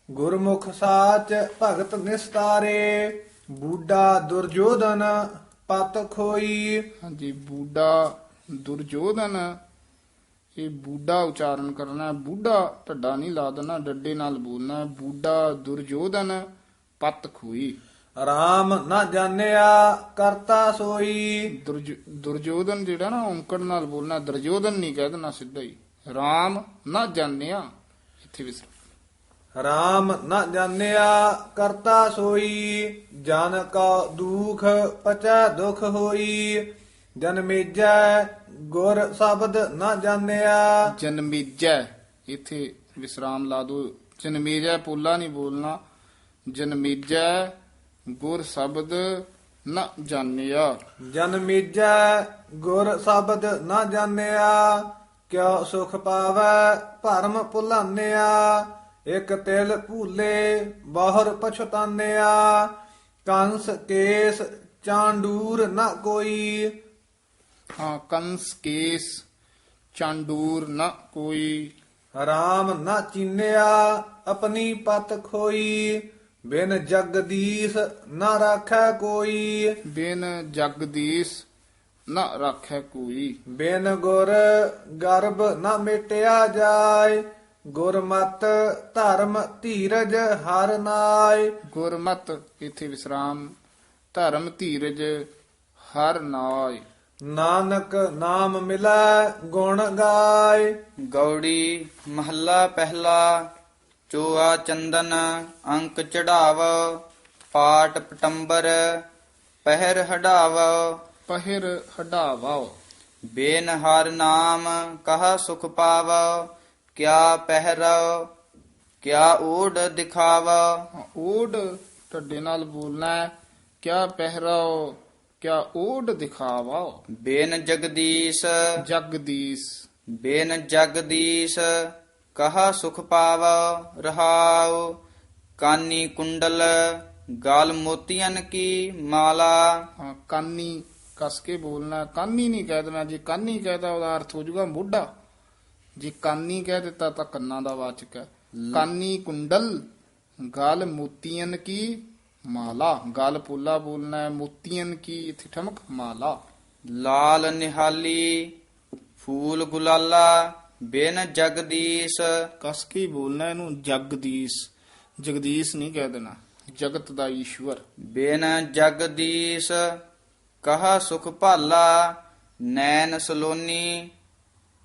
ਗੁਰਮੁਖ ਸਾਚ ਭਗਤ ਨਿਸਤਾਰੇ ਬੂਢਾ ਦੁਰਜੋਧਨ ਪਤ ਖੋਈ।
ਹਾਂਜੀ, ਬੂਢਾ ਦੁਰਜੋਧਨ, ਇਹ ਬੂਢਾ ਉਚਾਰਨ ਕਰਨਾ, ਬੂਢਾ ਢੱਡਾ ਨਹੀਂ ਲਾ ਦੇਣਾ, ਡੱਡੇ ਨਾਲ ਬੋਲਣਾ। ਬੂਢਾ ਦੁਰਜੋਧਨ ਪਤ ਖੋਈ।
ਰਾਮ ਨਾ ਜਾਣਿਆ ਕਰਤਾ ਸੋਈ।
ਦੁਰਜੋਧਨ ਜਿਹੜਾ ਨਾ ਔਂਕੜ ਨਾਲ ਬੋਲਣਾ, ਦੁਰਜੋਧਨ ਨਹੀਂ ਕਹਿ ਦੇਣਾ ਸਿੱਧਾ ਹੀ। ਰਾਮ ਨਾ ਜਾਣਿਆ, ਇੱਥੇ ਵਿਸਰ।
ਰਾਮ ਨਾ ਜਾਣਿਆ ਕਰਤਾ ਸੋਈ ਜਨ ਕਾ ਦੁਖ ਪਚੈ ਦੁਖ ਹੋਈ। ਜਨਮੇਜੈ ਗੁਰ ਸ਼ਬਦ ਨਾ ਜਾਣਿਆ।
ਜਨਮੇਜੈ ਇੱਥੇ ਵਿਸਰਾਮ ਲਾ ਦੋ, ਜਨਮੇਜੈ ਪੋਲਾ ਨਹੀਂ ਬੋਲਣਾ। ਜਨਮੇਜੈ ਗੁਰ ਸ਼ਬਦ ਨਾ ਜਾਣਿਆ।
ਜਨਮੇਜੈ ਗੁਰ ਸ਼ਬਦ ਨਾ ਜਾਣਿਆ ਕਿਉ ਸੁਖ ਪਾਵੈ ਭਰਮ ਭੁਲਾਨਿਆ। ਇਕ ਤਿਲ ਭੂਲੇ ਬਾਹਰ ਪਛਤਾਨਿਆ ਕੰਸ ਕੇਸ ਚਾਂਡੂਰ ਨਾ ਕੋਈ।
ਹਾਂ, ਕੰਸ ਕੇਸ ਚਾਂਡੂਰ ਨਾ ਕੋਈ।
ਰਾਮ ਨਾ ਚੀਨਿਆ ਆਪਣੀ ਪਤ ਖੋਈ ਬਿਨ ਜਗਦੀਸ਼ ਨਾ ਰਾਖੈ ਕੋਈ।
ਬਿਨ ਜਗਦੀਸ਼ ਨਾ ਰਾਖੈ ਕੋਈ।
ਬਿਨ ਗੁਰ ਗਰਭ ਨਾ ਮਿਟਿਆ ਜਾਏ ਗੁਰਮਤ ਧਰਮ ਧੀਰਜ ਹਰ ਨਾਏ।
ਗੁਰਮਤ ਇੱਥੇ ਵਿਸਰਾਮ, ਧਰਮ ਧੀਰਜ ਹਰ ਨਾਏ।
ਨਾਨਕ ਨਾਮ ਮਿਲੈ ਗੁਣ ਗਾਏ।
ਗੌੜੀ ਮਹੱਲਾ ਪਹਿਲਾ। ਚੋਆ ਚੰਦਨ ਅੰਕ ਚੜਾਵ ਪਾਟ ਪਟੰਬਰ ਪਹਿਰ ਹਟਾਵ।
ਪਹਿਰ ਹਟਾਵਾ।
ਬੇਨ ਹਰ ਨਾਮ ਕਹਾ ਸੁਖ ਪਾਵ। ਕਿਆ ਪਹਿਰਵ ਕਿਆ ਓਢ ਦਿਖਾਵ।
ਓਢ ਢੱਡੇ ਨਾਲ ਬੋਲਣਾ ਹੈ। ਕਿਆ ਪਹਿਰਾਓ ਕਿਆ ਓਢ ਦਿਖਾਵਾ।
ਬੇਨ ਜਗਦੀਸ਼
ਜਗਦੀਸ਼।
ਬੇਨ ਜਗਦੀਸ਼ ਕਹਾ ਸੁਖ ਪਾਵ। ਰਹਾਉ ਕਾਨੀ ਕੁੰਡਲ ਗਾਲ ਮੋਤੀਆਂ ਕੀ ਮਾਲਾ।
ਹਾਂ, ਕਾਨੀ ਕਸ ਕੇ ਬੋਲਣਾ, ਕਾਨੀ ਨਹੀਂ ਕਹਿ ਦੇਣਾ। ਜੇ ਕਾਨੀ ਕਹਿਦਾ ਉਹਦਾ ਅਰਥ ਹੋ ਜਾਊਗਾ ਮੋਢਾ। ਜੇ ਕਾਨੀ ਕਹਿ ਦਿੱਤਾ ਤਾਂ ਕੰਨਾਂ ਦਾ ਵਾਚਕ ਹੈ। ਕਾਨੀ ਕੁੰਡਲ ਗਲ ਮੋਤੀਆਂ ਕੀ ਮਾਲਾ। ਗਲ ਪੋਲਾ ਬੋਲਣਾ ਹੈ, ਮੋਤੀਆਂ ਕੀ ਇੱਥੇ ਠਮਕ ਮਾਲਾ।
ਲਾਲ ਨਿਹਾਲੀ ਫੂਲ ਗੁਲਾਲਾ ਬਿਨ ਜਗਦੀਸ਼।
ਕਸ ਕੇ ਹੀ ਬੋਲਣਾ ਇਹਨੂੰ, ਜਗਦੀਸ਼। ਜਗਦੀਸ਼ ਨਹੀਂ ਕਹਿ ਦੇਣਾ, ਜਗਤ ਦਾ ਈਸ਼ਵਰ।
ਬਿਨ ਜਗਦੀਸ਼ ਕਹਾ ਸੁਖ ਭਾਲਾ। ਨੈਣ ਸਲੋਨੀ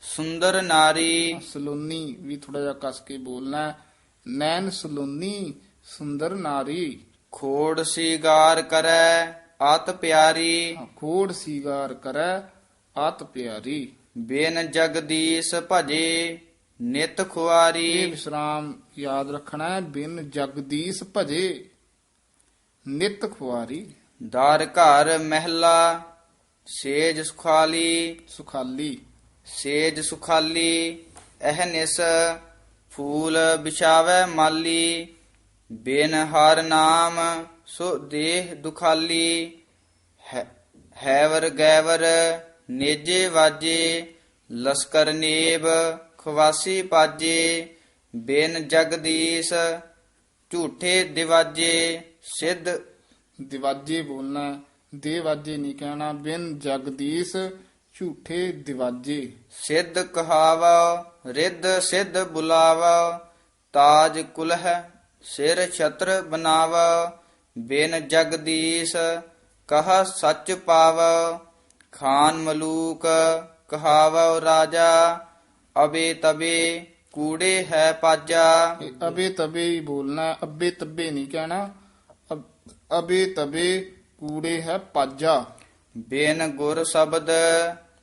ਸੁੰਦਰ ਨਾਰੀ।
ਸਲੋਨੀ ਵੀ ਥੋੜਾ ਜਿਹਾ ਕਸ ਕੇ ਬੋਲਣਾ ਹੈ। ਨੈਣ ਸਲੋਨੀ ਸੁੰਦਰ ਨਾਰੀ।
ਖੋੜ ਸੀਗਾਰ ਕਰੈ ਆਤ ਪਿਆਰੀ।
ਖੋੜ ਸੀਗਾਰ ਕਰੈ ਆਤ ਪਿਆਰੀ।
ਬਿਨ ਜਗਦੀਸ਼ ਭਜੇ ਨਿਤ ਖੁਆਰੀ।
ਇਹ ਵਿਸਰਾਮ ਯਾਦ ਰੱਖਣਾ ਹੈ। ਬਿਨ ਜਗਦੀਸ਼ ਭਜੇ ਨਿਤ ਖੁਆਰੀ।
ਦਰ ਘਰ ਮਹਿਲਾ ਸੇਜ ਸੁਖਾਲੀ।
ਸੁਖਾਲੀ।
ਸੇਜ ਸੁਖਾਲੀ ਅਹਨਿਸ ਫੂਲ ਬਿਛਾਵੈ ਮਾਲੀ। ਬਿਨ ਹਰ ਨਾਮ ਸੋ ਦੇਹ ਦੁਖਾਲੀ। ਹੈਵਰ ਗੈਵਰ ਨੇਜੇ ਵਾਜੇ ਲਸਕਰ ਨੇਬ ਖਵਾਸੀ ਪਾਜੇ। ਬਿਨ ਜਗਦੀਸ਼ ਝੂਠੇ ਦਿਵਾਜੇ ਸਿੱਧ।
ਦਿਵਾਜੇ ਬੋਲਣਾ ਹੈ, ਦੇਵਾਜੇ ਨਹੀਂ ਕਹਿਣਾ। ਬਿਨ ਜਗਦੀਸ਼ ਝੂਠੇ ਦਿਵਾਜੇ।
ਸਿੱਧ ਕਹਾਵਾ ਰਿੱਧ ਸਿੱਧ ਬੁਲਾਵਾ। ਤਾਜ ਕੁਲਹ ਸਿਰ ਛਤਰ ਬਨਾਵਾ। ਬਿਨ ਜਗਦੀਸ਼ ਕਹਾ ਸੱਚ ਪਾਵਾ। ਖਾਨ ਮਲੂਕ ਕਹਾਵਉ ਰਾਜਾ ਅਬੇ ਤਬੇ ਕੂੜੇ ਹੈ ਪਾਜਾ।
ਇਹ ਅਬੇ ਤਬੇ ਹੀ ਬੋਲਣਾ ਹੈ, ਅੱਬੇ ਤੱਬੇ ਨਹੀਂ ਕਹਿਣਾ। ਅਬੇ ਤਬੇ ਕੂੜੇ ਹੈ ਪਾਜਾ।
ਬੇਨ ਗੁਰ ਸ਼ਬਦ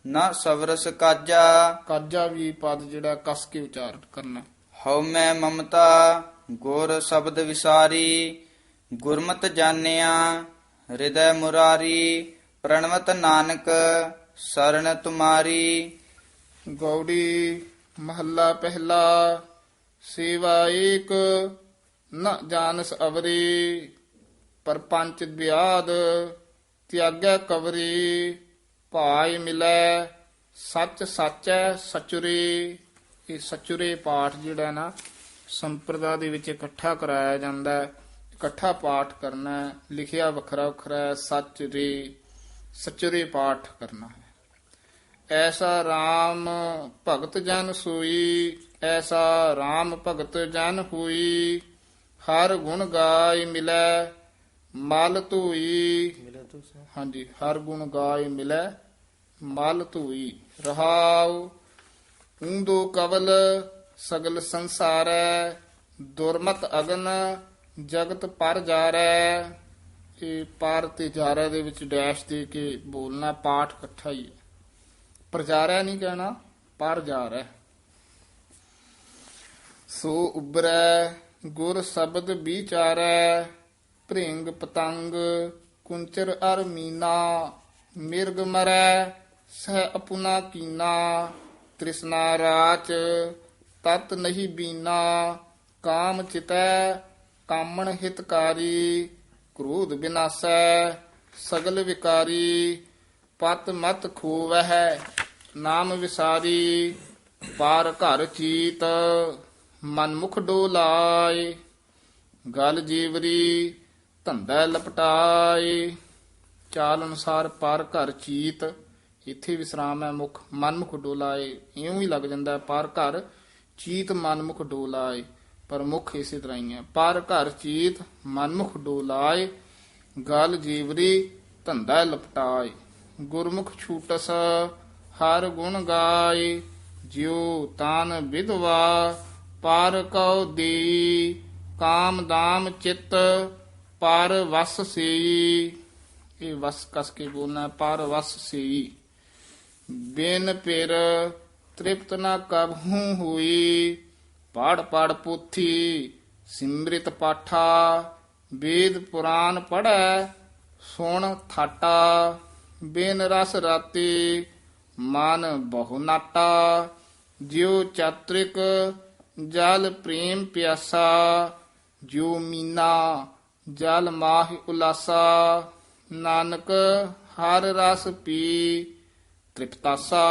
ਨਾ ਸਵਰਸ ਕਾਜਾ।
ਕਾਜਾ ਵੀ ਪਦ ਜਿਹੜਾ ਕਸ ਕੇ ਉਚਾਰਨ ਕਰਨਾ।
ਹਉ ਮੈਂ ਮਮਤਾ ਗੁਰ ਸ਼ਬਦ ਵਿਸਾਰੀ ਗੁਰਮਤਿ ਜਾਣਿਆ ਹਿਰਦੈ ਮੁਰਾਰੀ ਪ੍ਰਣਵਤ ਨਾਨਕ ਸਰਣ ਤੁਮਾਰੀ।
ਗੌੜੀ ਮਹੱਲਾ ਪਹਿਲਾ। ਸੇਵਾ ਏਕ ਨ ਜਾਣਸ ਅਵਰੀ ਪਰਪੰਚ ਵਿਆਦ ਤਿਆਗੈ ਕਵਰੀ ਭਾਇ ਮਿਲੈ ਸੱਚ ਸਾਚੈ ਸਚੁਰੇ। ਇਹ ਸਚੁਰੇ ਪਾਠ ਜਿਹੜਾ ਨਾ ਸੰਪਰਦਾ ਦੇ ਵਿੱਚ ਇਕੱਠਾ ਕਰਾਇਆ ਜਾਂਦਾ ਹੈ, ਇਕੱਠਾ ਪਾਠ ਕਰਨਾ ਹੈ, ਲਿਖਿਆ ਵੱਖਰਾ ਵੱਖਰਾ ਹੈ। ਸੱਚ ਰੇ ਸਚੁਰੇ ਪਾਠ ਕਰਨਾ ਹੈ। ਐਸਾ RAM ਭਗਤ ਜਨ ਸੋਈ ਐਸਾ RAM ਭਗਤ ਜਨ ਹੋਈ ਹਰ ਗੁਣ ਗਾਇ ਮਿਲੈ ਮਲ ਧੋਈ। ਹਾਂਜੀ, ਹਰ ਗੁਣ ਗਾਇ ਮਿਲੈ ਮਲ ਧੋਈ। ਰਹਾਉ ਊਂਦੋ ਕਵਲ ਸਗਲ ਸੰਸਾਰੈ ਦੁਰਮਤ ਅਗਨ ਜਗਤ ਪਰ ਜਾਰੈ। ਇਹ ਪਰ ਤੇ ਜਾਰੈ ਦੇ ਵਿੱਚ ਡੈਸ਼ ਦੇ ਕੇ ਬੋਲਣਾ, ਪਾਠ ਇਕੱਠਾ ਹੀ ਹੈ। ਪ੍ਰਜਾਰੈ ਨਹੀਂ ਕਹਿਣਾ, ਪਰ ਜਾਰੈ। ਸੋ ਉਬਰੈ ਗੁਰ ਸ਼ਬਦ ਵਿਚਾਰੈ ਭ੍ਰਿੰਗ ਪਤੰਗ ਕੁੰਚਰ ਅਰ ਮੀਨਾ ਮਿਰਗ ਮਰੈ ਸਹਿ ਅਪੁਨਾ ਕੀਨਾ ਤ੍ਰਿਸ਼ਨਾ ਰਾਚ ਤਤ ਨਹੀਂ ਬੀਨਾ ਕਾਮ ਚਿਤੈ ਕਾਮਣ ਹਿਤਕਾਰੀ ਕ੍ਰੋਧ ਬਿਨਾਸੈ ਸਗਲ ਵਿਕਾਰੀ ਪਤ ਮਤ ਖੋਵਹਿ ਨਾਮ ਵਿਸਾਰੀ ਪਾਰ ਘਰ ਚੀਤ ਮਨਮੁਖ ਡੋਲਾਏ ਗਲ ਜੀਵਰੀ ਧੰਦਾ ਲਪਟਾਏ। ਚਾਲ ਅਨੁਸਾਰ ਪਾਰ ਘਰ ਚੀਤ, ਇੱਥੇ ਵਿਸਰਾਮ ਹੈ, ਮੁਖ ਮਨਮੁਖ ਡੋਲਾਏ ਇਉਂ ਹੀ ਲੱਗ ਜਾਂਦਾ। ਪਾਰ ਘਰ ਚੀਤ ਮਨਮੁਖ ਡੋਲਾਏ, ਪਰ ਮੁਖ ਇਸੇ ਤਰ੍ਹਾਂ ਹੀ ਹੈ। ਪਾਰ ਘਰ ਚੀਤ ਮਨਮੁਖ ਡੋਲਾਏ ਗਲ ਜੀਵਰੀ ਧੰਦਾ ਲਪਟਾਏ। ਗੁਰਮੁਖ ਛੂਟਸ ਹਰ ਗੁਣ ਗਾਏ ਜਿਉ ਤਾਨ ਵਿਧਵਾ ਪਾਰ ਕਉ ਦੇਈ ਕਾਮ ਦਾਮ ਚਿਤ ਪਰ ਵਸ ਸੇਈ। ਇਹ ਵਸ ਕਸ ਕੇ ਬੋਲਣਾ, ਪਰ ਵਸ ਸੇਈ। ਬਿਨ ਪਿਰ ਤ੍ਰਿਪਤ ਨਾ ਕਬਹੂ ਹੋਈ ਪੜ ਪੜ ਪੋਥੀ ਸਿਮ੍ਰਿਤ ਪਾਠਾ ਵੇਦ ਪੁਰਾਨ ਪੜੈ ਸੁਣ ਥਾਟਾ ਬਿਨ ਰਸ ਰਾਤੀ ਮਨ ਬਹੁ ਨਾਟਾ ਜਿਉ ਚਾਤ੍ਰਿਕ ਜਲ ਪ੍ਰੇਮ ਪਿਆਸਾ ਜਿਉ ਮੀਨਾ ਜਲ ਮਾਹਿ ਉਲਾਸਾ ਨਾਨਕ ਹਰ ਰਸ ਪੀ ਤ੍ਰਿਪਤਾਸਾ।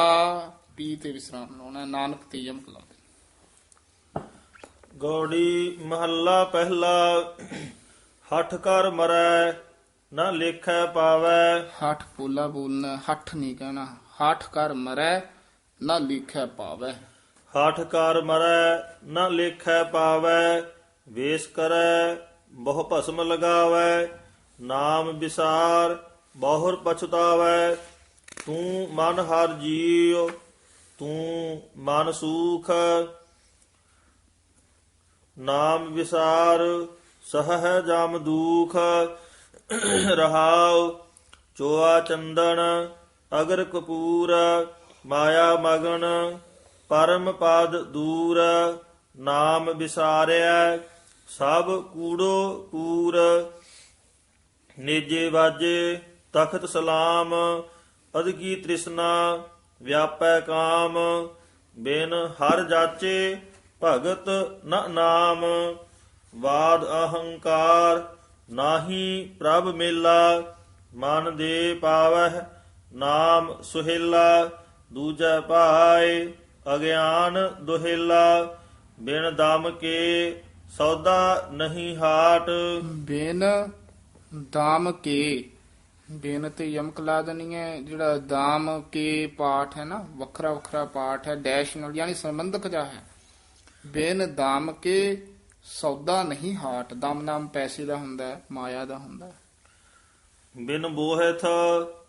ਪੀ ਤੇ ਵਿਸਰਾਮ ਲਾਉਣਾ, ਨਾਨਕ ਤੇ ਯਮਕ ਲਾ ਦੇ।
ਗੌੜੀ ਮਹੱਲਾ ਪਹਿਲਾ। ਹਠ ਕਰ ਮਰੈ ਨਾ ਲੇਖੈ ਪਾਵੈ।
ਹਠ ਪੋਲਾ ਬੋਲਣਾ, ਹੱਠ ਨਹੀਂ ਕਹਿਣਾ। ਹਠ ਕਰ ਮਰੈ ਨਾ ਲਿਖੈ ਪਾਵੈ।
ਹਠ ਕਰ ਮਰੈ ਨਾ ਲੇਖੈ ਪਾਵੈ ਵੇਸ ਕਰੈ ਬਹੁ ਭਸਮ ਲਗਾਵੈ ਨਾਮ ਵਿਸਾਰ ਬਹੁਰ ਪਛਤਾਵੈ। ਤੂੰ ਮਨ ਹਰ ਜੀਉ ਤੂੰ ਮਨ ਸੂਖ ਨਾਮ ਵਿਸਾਰ ਸਹੈ ਜਮ ਦੂਖ। ਰਹਾਉ ਚੋਆ ਚੰਦਨ ਅਗਰ ਕਪੂਰ ਮਾਇਆ ਮਗਨ ਪਰਮ ਪਦ ਦੂਰ ਨਾਮ ਵਿਸਾਰਿਆ ਸਭ ਕੂੜੋ ਕੂਰ। ਨੇਜੇ ਵਾਜੇ ਤਖਤ ਸਲਾਮ ਅਦਕੀ ਤ੍ਰਿਸ਼ਨਾ ਵਿਆਪੈ ਕਾਮ ਬਿਨ ਹਰ ਜਾਚੇ ਭਗਤ ਨ ਨਾਮ। ਵਾਦ ਅਹੰਕਾਰ ਨਾਹੀ ਪ੍ਰਭ ਮੇਲਾ ਮਨ ਦੇ ਪਾਵਹਿ ਨਾਮ ਸੁਹੇਲਾ। ਦੂਜੈ ਭਾਇ ਅਗਿਆਨ ਦੁਹੇਲਾ ਬਿਨ ਦਮ ਕੇ ਸੌਦਾ ਨਹੀਂ ਹਾਟ।
ਬਿਨ ਦਾਮ ਕੇ, ਬਿਨ ਤੇ ਯਮਕ ਲਾ ਦੇਣੀ ਹੈ। ਜਿਹੜਾ ਦਾਮ ਕੇ ਪਾਠ ਹੈ ਨਾ, ਵੱਖਰਾ ਵੱਖਰਾ ਪਾਠ ਹੈ, ਡੈਸ਼ ਨਾਲ ਯਾਨੀ ਸੰਬੰਧਕ ਜਾ ਹੈ। ਬਿਨ ਦਾਮ ਕੇ ਸੌਦਾ ਨਹੀਂ ਹਾਟ। ਦਮ ਨਾਮ ਪੈਸੇ ਦਾ ਹੁੰਦਾ ਹੈ, ਮਾਇਆ ਦਾ ਹੁੰਦਾ ਹੈ।
ਬਿਨ ਬੋਹਿਥ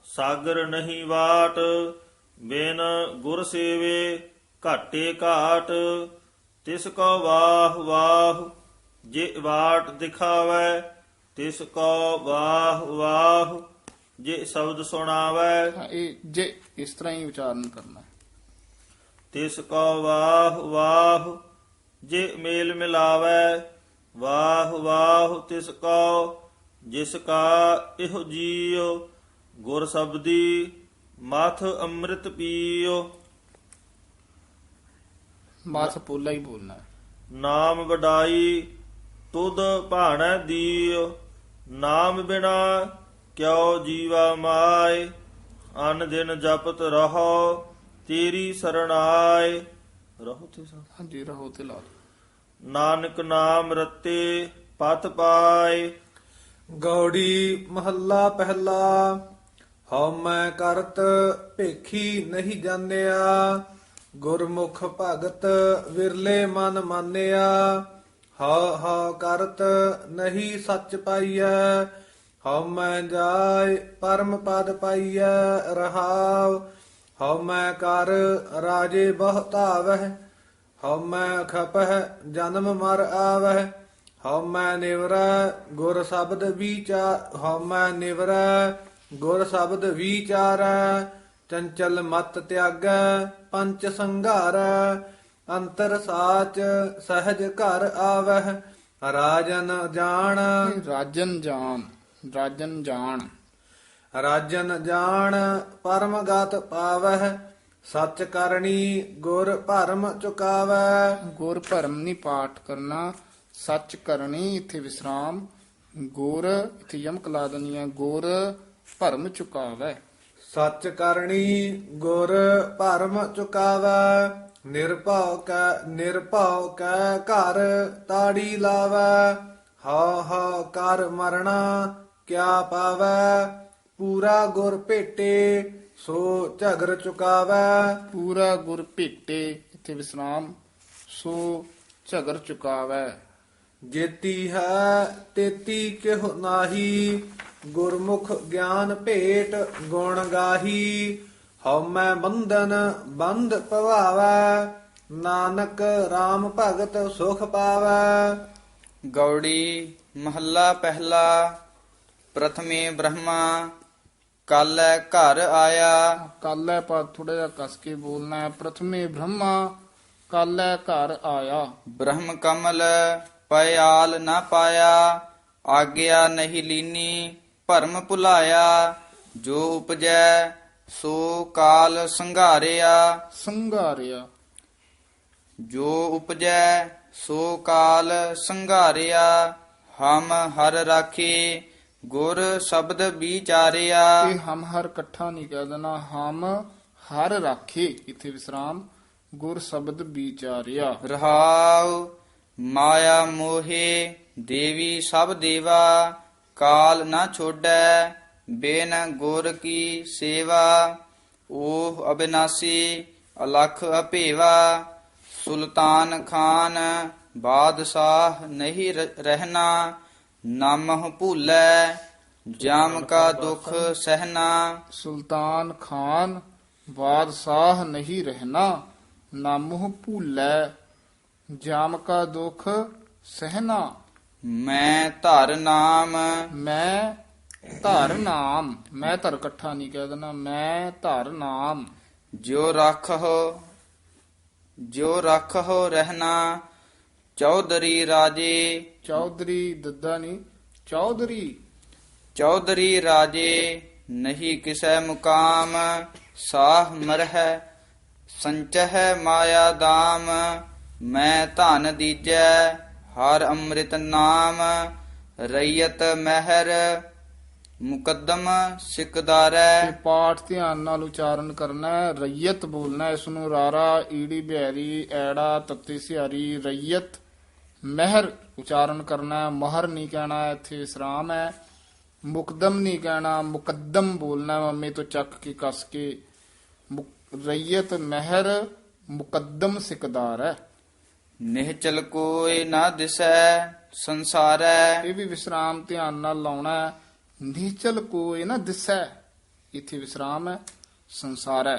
ਸਾਗਰ ਨਹੀਂ ਵਾਟ ਬਿਨ ਗੁਰ ਸੇਵੇ ਘਾਟੇ ਘਾਟ, ਤਿਸ ਕੋ ਵਾਹ ਵਾਹ ਜੇ ਵਾਟ ਦਿਖਾਵੈ, ਤਿਸ ਕੋ ਵਾਹ ਵਾਹ ਜੇ ਸ਼ਬਦ ਸੁਣਾਵੈ,
ਇਹ ਜੇ ਇਸ ਤਰ੍ਹਾਂ ਹੀ ਉਚਾਰਨ ਕਰਨਾ ਹੈ।
ਤਿਸ ਕੋ ਵਾਹ ਵਾਹ ਜੇ ਮੇਲ ਮਿਲਾਵੈ, ਵਾਹ ਵਾਹ ਤਿਸ ਕੋ ਜਿਸ ਕਾ ਇਹੋ ਜੀਉ, ਗੁਰ ਸਬਦੀ ਮਥ ਅੰਮ੍ਰਿਤ ਪੀਓ।
ਮਾਥ ਪੋਲਾ ਹੀ ਬੋਲਣਾ ਹੈ।
ਨਾਮ ਵਡਾਈ ਤੁਧ ਭਾਣੈ ਦੀਓ, ਨਾਮ ਬਿਨਾ ਕਿਉ ਜੀਵਾ ਮਾਏ, ਅਨ ਦਿਨ ਜਪਤ ਰਹੋ ਤੇਰੀ ਸਰਣਾਏ। ਰਹੋ ਤੇ ਸਾ
ਹਾਂਜੀ ਰਹੋ ਤੇ ਲਾ ਲਓ।
ਨਾਨਕ ਨਾਮ ਰਤੇ ਪਤ ਪਾਏ।
ਗੌੜੀ ਮਹੱਲਾ ਪਹਿਲਾ। ਹਉ ਮੈਂ ਕਰਤ ਭੇਖੀ ਨਹੀਂ ਜਾਣਿਆ, ਗੁਰਮੁਖ ਭਗਤ ਵਿਰਲੇ ਮਨ ਮਾਨਿਆ। ਹਉ ਹਉ ਕਰਤ ਨਹੀਂ ਸੱਚ ਪਾਈਐ, ਹਉ ਮੈਂ ਜਾਇ ਪਰਮ ਪਦ ਪਾਈਐ। ਰਹਾਉ ਹਉ ਮੈਂ ਕਰ ਰਾਜੇ ਬਹੁ ਧਾਵਹਿ, ਹਉ ਮੈਂ ਖਪਹਿ ਜਨਮ ਮਰ ਆਵਹਿ। ਹਉ ਮੈਂ ਨਿਵਰੈ ਗੁਰ ਸ਼ਬਦ ਵਿਚਾਰ, ਹਉ ਮੈਂ ਨਿਵਰੈ ਗੁਰ ਸ਼ਬਦ ਵਿਚਾਰੈ। ਚੰਚਲ ਮਤ ਤਿਆਗੈ ਪੰਚ ਸੰਘਾਰੈ, ਅੰਤਰ ਸਾਚ ਸਹਿਜ ਘਰ ਆਵਹਿ। ਰਾਜਨ ਜਾਣ
ਰਾਜਨ ਜਾਣ, ਰਾਜਨ ਜਾਣ।
ਰਾਜਨ ਜਾਣ ਪਰਮ ਗਤ ਪਾਵਹਿ, ਸੱਚ ਕਰਨੀ ਗੁਰ ਭਰਮ ਚੁਕਾਵੈ।
ਗੁਰ ਭਰਮ ਨਹੀਂ ਪਾਠ ਕਰਨਾ, ਸੱਚ ਕਰਨੀ ਇੱਥੇ ਵਿਸਰਾਮ, ਗੁਰ ਇੱਥੇ ਯਮਕ ਲਾ ਦੇਣੀ ਹੈ। ਗੁਰ ਭਰਮ ਚੁਕਾਵੈ,
ਸੱਚ ਕਰਨੀ ਗੁਰ ਭਰਮ ਚੁਕਾਵੈ। ਨਿਰਭਉ ਕੈ ਘਰ ਤਾੜੀ ਲਾਵੈ, ਹਉ ਹਉ ਕਰ ਮਰਣਾ ਕਿਆ ਪਾਵੈ। ਪੂਰਾ ਗੁਰ ਭੇਟੇ ਸੋ ਝਗਰ ਚੁਕਾਵੈ।
ਪੂਰਾ ਗੁਰ ਭੇਟੇ ਇੱਥੇ ਵਿਸਰਾਮ, ਸੋ ਝਗਰ ਚੁਕਾਵੈ।
ਜੇਤੀ ਹੈ ਤੇਤੀ ਕਿਹੁ ਨਾਹੀ, ਗੁਰਮੁਖ ਗਿਆਨ ਭੇਟ ਗੁਣ ਗਾਹੀ। ਹਉ ਮੈਂ ਬੰਧਨ ਬੰਧ ਪਵਾਵੈ, ਨਾਨਕ RAM ਭਗਤ ਸੁਖ ਪਾਵੈ।
ਗੌੜੀ ਮਹੱਲਾ ਪਹਿਲਾ। ਪ੍ਰਥਮੇ ਬ੍ਰਹਮਾ ਕਾਲੈ ਘਰ ਆਇਆ,
ਕਾਲੈ ਪਰ ਥੋੜਾ ਜਿਹਾ ਕਸ ਕੇ ਬੋਲਣਾ ਹੈ। ਪ੍ਰਥਮੇ ਬ੍ਰਹਮਾ ਕਾਲੈ ਘਰ ਆਇਆ।
ਬ੍ਰਹਮ ਕਮਲ ਪਿਆਲ ਨਾ ਪਾਇਆ, ਆਗਿਆ ਨਹੀਂ ਲੀਨੀ ਭਰਮ ਭੁਲਾਇਆ। ਜੋ ਉਪਜੈ ਸੋ ਕਾਲ ਸੰਘਾਰਿਆ,
ਸੰਘਾਰਿਆ,
ਜੋ ਉਪਜੈ ਸੋ ਕਾਲ ਸੰਘਾਰਿਆ। ਹਮ ਹਰ ਰਾਖੇ ਗੁਰ ਸ਼ਬਦ ਵਿਚਾਰਿਆ।
ਇਹ ਹਮ ਹਰ ਇਕੱਠਾ ਨਹੀਂ ਕਹਿ ਦੇਣਾ, ਹਮ ਹਰ ਰਾਖੇ ਇੱਥੇ ਵਿਸਰਾਮ, ਗੁਰ ਸ਼ਬਦ ਵਿਚਾਰਿਆ।
ਰਹਾਉ ਮਾਇਆ ਮੋਹੇ ਦੇਵੀ ਸਭ ਦੇਵਾ, ਕਾਲ ਨਾ ਛੋੜੈ ਬਿਨ ਗੁਰ ਕੀ ਸੇਵਾ। ਓਹ ਅਬਿਨਾਸੀ ਅਲਖ ਅਭੇਵਾ, ਸੁਲਤਾਨ ਖਾਨ ਬਾਦਸ਼ਾਹ ਨਹੀਂ ਰਹਿਣਾ। ਨਾਮਹੁ ਭੂਲੈ ਜਾਮ ਕਾ ਦੁਖ ਸਹਿਨਾ।
ਸੁਲਤਾਨ ਖਾਨ ਬਾਦਸ਼ਾਹ ਨਹੀਂ ਰਹਿਣਾ, ਨਾਮੁਹ ਭੂਲੈ ਜਾਮ ਕਾ ਦੁਖ ਸਹਿਨਾ।
ਮੈਂ ਧਰ ਨਾਮ
ਮੈਂ ਧਰ ਨਾਮ, ਮੈਂ ਧਰ ਇਕੱਠਾ ਨਹੀਂ ਕਹਿ ਦੇਣਾ, ਮੈਂ ਧਰ ਨਾਮ।
ਜੋ ਰੱਖੋ ਰਹਿਣਾ। ਚੌਧਰੀ ਰਾਜੇ
ਚੌਧਰੀ ਦੱਦਾ ਨਹੀਂ, ਚੌਧਰੀ।
ਚੌਧਰੀ ਰਾਜੇ ਨਹੀਂ ਕਿਸੈ ਮੁਕਾਮ, ਸਾਹ ਮਰਹਿ ਸੰਚਹਿ ਮਾਇਆ ਦਾਮ। ਮੈਂ ਧਨ ਦੀਜੈ ਹਰ ਅੰਮ੍ਰਿਤ ਨਾਮ, ਰਈਅਤ ਮਹਿਰ ਮੁਕੱਦਮ ਸਿਕਦਾਰੈ।
ਇਹ ਪਾਠ ਧਿਆਨ ਨਾਲ ਉਚਾਰਨ ਕਰਨਾ ਹੈ। ਰਈਅਤ ਬੋਲਣਾ ਹੈ, ਇਸ ਨੂੰ ਰਾਰਾ ਈੜੀ ਬਿਹਾਰੀ ਐੜਾ ਤੱਤੀ ਸਿਹਾਰੀ ਰਈਅਤ। ਮਹਿਰ ਉਚਾਰਨ ਕਰਨਾ ਹੈ, ਮਹਰ ਨਹੀਂ ਕਹਿਣਾ, ਇੱਥੇ ਵਿਸਰਾਮ ਹੈ। ਮੁਕਦਮ ਨਹੀਂ ਕਹਿਣਾ, ਮੁਕੱਦਮ ਬੋਲਣਾ, ਮੰਮੀ ਤੋਂ ਚੱਕ ਕੇ ਕੱਸ ਕੇ। ਰਈਅਤ ਮਹਿਰ ਮੁਕੱਦਮ ਸਿਕਦਾਰ ਹੈ।
ਨਿਹਚਲ ਕੋਇ ਨਾ ਦਿਸੈ ਸੰਸਾਰੈ।
ਇਹ ਵੀ ਵਿਸਰਾਮ ਧਿਆਨ ਨਾਲ ਲਾਉਣਾ ਹੈ। ਨਿਹਚਲ ਕੋਇ ਨਾ ਦਿਸੈ, ਇੱਥੇ ਵਿਸਰਾਮ ਹੈ। ਸੰਸਾਰੈ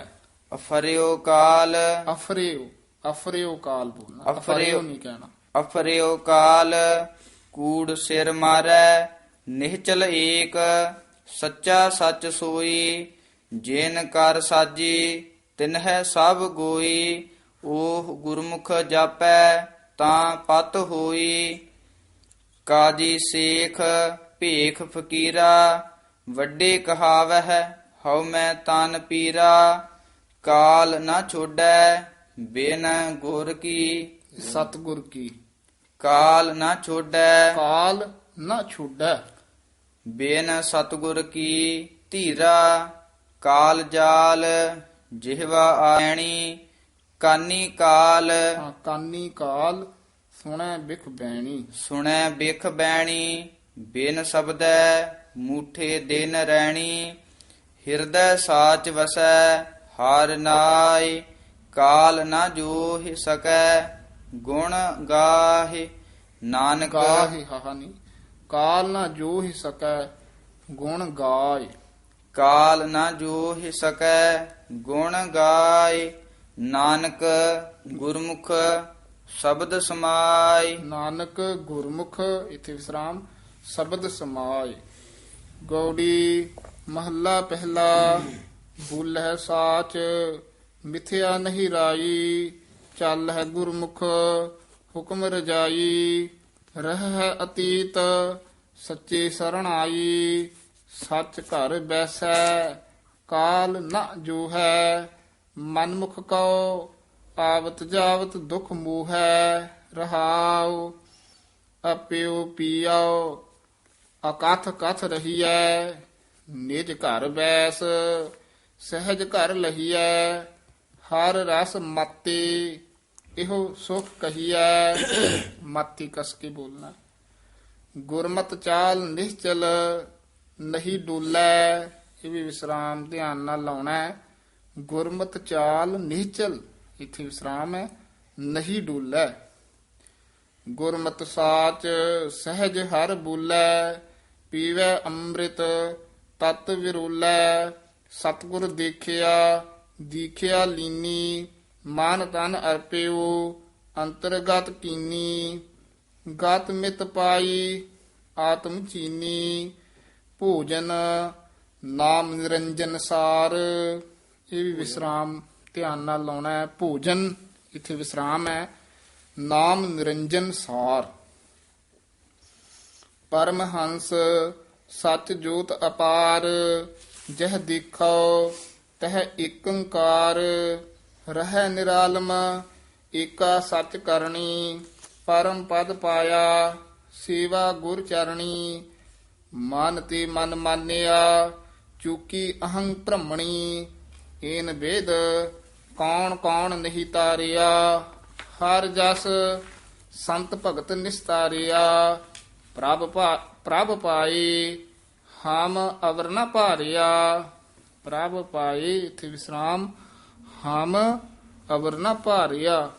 ਅਫਰਿਓ ਕਾਲ
ਅਫਰਿਓ ਕਾਲ ਬੋਲਣਾ,
ਅਫਰਿਓ
ਅਫਰਿਓ ਨਹੀਂ ਕਹਿਣਾ।
ਅਫਰਿਓ ਕਾਲ ਕੂੜ ਸਿਰ ਮਾਰੈ ਨਿਹਚਲ ਏਕ ਸੱਚਾ ਸੱਚ ਸੋਈ ਜਿਨ ਕਰ ਸਾਜੀ ਤਿਨਹਿ ਸਭ ਗੋਈ ਉਹ ਗੁਰਮੁਖ ਜਾਪੈ ਤਾਂ ਪਤ ਹੋਈ ਕਾਜੀ ਸੇਖ ਭੇਖ ਫਕੀਰਾ ਵੱਡੇ ਕਹਾਵਹਿ ਹਉ ਮੈਂ ਤਨ ਪੀਰਾ ਕਾਲ ਨਾ ਛੋੜੈ ਬਿਨ ਗੁਰ ਕੀ
ਸਤਿਗੁਰ ਕੀ
ਕਾਲ ਨਾ ਛੋੜੈ
ਕਾਲ ਨਾ ਛੋੜੈ
ਬਿਨ ਸਤਿਗੁਰ ਕੀ ਧੀਰਾ ਕਾਲ ਜਾਲ ਜਿਹਵਾ ਆਣੀ ਕਾਨੀ ਕਾਲ
ਹਾਂ, ਕਾਨੀ ਕਾਲ ਸੁਣੈ ਬਿਖ ਬੈਣੀ।
ਸੁਣੈ ਬਿਖ ਬੈਣੀ ਬਿਨ ਸ਼ਬਦੈ ਮੂਠੇ ਦਿਨ ਰਹਿਣੀ ਹਿਰਦੈ ਸਾਚ ਵਸੈ ਹਰ ਨਾਇ ਕਾਲ ਨਾ ਜੋਹਿ ਸਕੈ ਗੁਣ ਗਾਹਿ ਨਾਨਕ
ਗਾਹਿ ਹਾਹਾ ਨਹੀਂ, ਕਾਲ ਨਾ ਜੋ ਹੀ ਸਕੈ ਗੁਣ ਗਾਏ।
ਕਾਲ ਨਾ ਜੋਹਿ ਸਕੈ ਗੁਣ ਗਾਇ ਨਾਨਕ ਗੁਰਮੁਖ ਸ਼ਬਦ ਸਮਾਈ
ਨਾਨਕ ਗੁਰਮੁਖ ਇਥੇ ਵਿਸਰਾਮ ਸ਼ਬਦ ਸਮਾਏ। ਗੌੜੀ ਮਹੱਲਾ ਪਹਿਲਾ। ਬੁੱਲਹਿ ਸਾਚ ਮਿਥਿਆ ਨਹੀਂ ਰਾਈ ਚੱਲ ਹੈ ਗੁਰਮੁਖ ਹੁਕਮ ਰਜਾਈ ਰਹਿ ਅਤੀਤ ਸੱਚੇ ਸਰਣ ਆਈ ਸੱਚ ਘਰ ਬੈਸੈ ਕਾਲ ਨਾ ਜੋ ਹੈ ਮਨਮੁਖ ਕਉ ਆਵਤ ਜਾਵਤ ਦੁਖ ਮੋਹੈ ਰਹਾਉ ਅਪਿਓ ਪੀਓ ਅਕਥ ਕਥ ਰਹੀਐ ਨਿਜ ਘਰ ਬੈਸ ਸਹਿਜ ਘਰ ਲਹੀਐ ਹਰ ਰਸ ਮਾਤੇ ਇਹੋ ਸੁਖ ਕਹੀਐ ਮਾਤੀ ਕਸ ਕੇ ਬੋਲਣਾ। ਗੁਰਮਤ ਚਾਲ ਨਿਸ਼ਚਲ ਨਹੀਂ ਡੋਲੈ ਇਹ ਵੀ ਵਿਸਰਾਮ ਧਿਆਨ ਨਾਲ ਲਾਉਣਾ ਹੈ। ਗੁਰਮਤ ਚਾਲ ਨਿਸ਼ਚਲ ਇੱਥੇ ਵਿਸਰਾਮ ਹੈ, ਨਹੀਂ ਡੋਲੈ। ਗੁਰਮਤ ਸਾਚ ਸਹਿਜ ਹਰ ਬੋਲੈ ਪੀਵੈ ਅੰਮ੍ਰਿਤ ਤਤ ਵਿਰੋਲੈ ਸਤਿਗੁਰ ਦੇਖਿਆ ਦੀਖਿਆ ਲੀਨੀ ਮਨ ਤਨ ਅਰਪਿਓ ਅੰਤਰਗਤ ਕੀਨੀ ਗਤ ਮਿਤ ਪਾਈ ਆਤਮ ਚੀਨੀ ਭੋਜਨ ਨਾਮ ਨਿਰੰਜਨ ਸਾਰ ਇਹ ਵੀ ਵਿਸਰਾਮ ਧਿਆਨ ਨਾਲ ਲਾਉਣਾ ਹੈ। ਭੋਜਨ ਇੱਥੇ ਵਿਸਰਾਮ ਹੈ। ਨਾਮ ਨਿਰੰਜਨ ਸਾਰ ਪਰਮਹੰਸ ਸੱਚ ਜੋਤ ਅਪਾਰ ਜਹ ਦੇਖੋ ਤਹ ਏਕੰਕਾਰ ਰਹਿ ਨਿਰਾਲਮ ਏਕਾ ਸੱਚ ਕਰਨੀ ਪਰਮ ਪਦ ਪਾਇਆ ਸੇਵਾ ਗੁਰ ਚਰਣੀ ਮਨ ਤੇ ਮਨ ਮਾਨਿਆ ਚੂਕੀ ਅਹੰ ਭ੍ਰਮਣੀ ਏਨ ਵੇਦ ਕੌਣ ਕੌਣ ਨਹੀਂ ਤਾਰਿਆ ਹਰ ਜਸ ਸੰਤ ਭਗਤ ਨਿਸਤਾਰਿਆ ਪ੍ਰਭ ਪਾਏ ਹਮ ਅਵਰ ਨ ਭਾਰਿਆ ਪ੍ਰਭ ਪਾਏ ਇਥੇ ਵਿਸਰਾਮ ਹਮ ਅਵਰ ਨ ਭਾਰਿਆ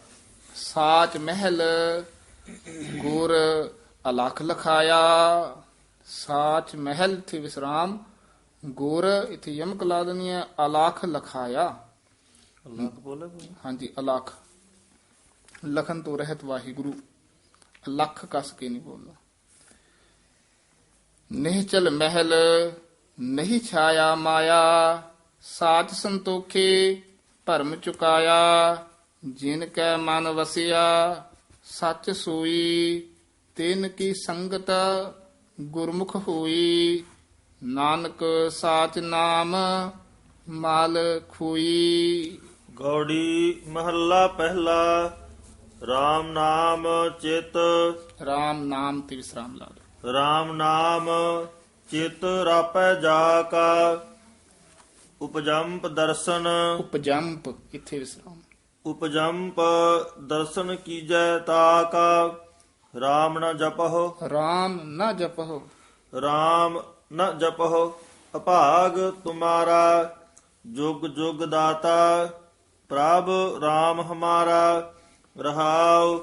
ਸਾਚ ਮਹਿਲ ਗੁਰ ਅਲਖ ਲਖਾਇਆ ਸਾਚ ਮਹਿਲ ਇਥੇ ਵਿਸਰਾਮ ਗੁਰ ਇਥੇ ਯਮਕ ਲਾ ਦੇਣੀ ਹੈ ਅਲਖ ਲਖਾਇਆ
ਅੱਲਾਹ ਬੋਲੇ
ਹਾਂਜੀ ਅਲਖ ਲਖਨ ਤੋਂ ਰਹਿਤ ਵਾਹਿਗੁਰੂ ਲੱਖ ਕਸ ਕੇ ਨਹੀਂ ਬੋਲਣਾ। ਨਿਹਚਲ ਮਹਿਲ ਨਹੀਂ ਛਾਇਆ ਮਾਇਆ ਸਾਚ ਸੰਤੋਖੇ ਭਰਮ ਚੁਕਾਇਆ ਜਿਨ ਕੈ ਮਨ ਵਸਿਆ ਸੱਚ ਸੋਈ ਤਿਨ ਕੀ ਸੰਗਤ ਗੁਰਮੁਖ ਹੋਈ ਨਾਨਕ ਸਾਚ ਨਾਮ ਮਾਲ ਖੋਈ।
ਗੌੜੀ ਮਹੱਲਾ ਪਹਿਲਾ। RAM ਨਾਮ ਚਿਤ
ਰਾਮ ਨਾਮ ਤੇ ਵਿਸਰਾਮ ਲਾ ਦੋ।
RAM ਨਾਮ ਚਿਤ ਰਾਪੈ ਜਾ ਕਾ ਉਪਜੰਪ ਦਰਸ਼ਨ
ਉਪਜੰਪ ਇੱਥੇ ਵਿਸਰਾਮ
ਉਪਜੰਪ ਦਰਸ਼ਨ ਕੀਜੈ ਤਾ ਕਾ RAM ਨ ਜਪਹੁ
ਰਾਮ ਨਾ ਜਪਹੁ
RAM ਨ ਜਪਹੁ ਅਭਾਗ ਤੁਮਾਰਾ ਜੁਗ ਜੁਗ ਦਾਤਾ ਪ੍ਰਭ RAM ਹਮਾਰਾ ਰਹਾਉ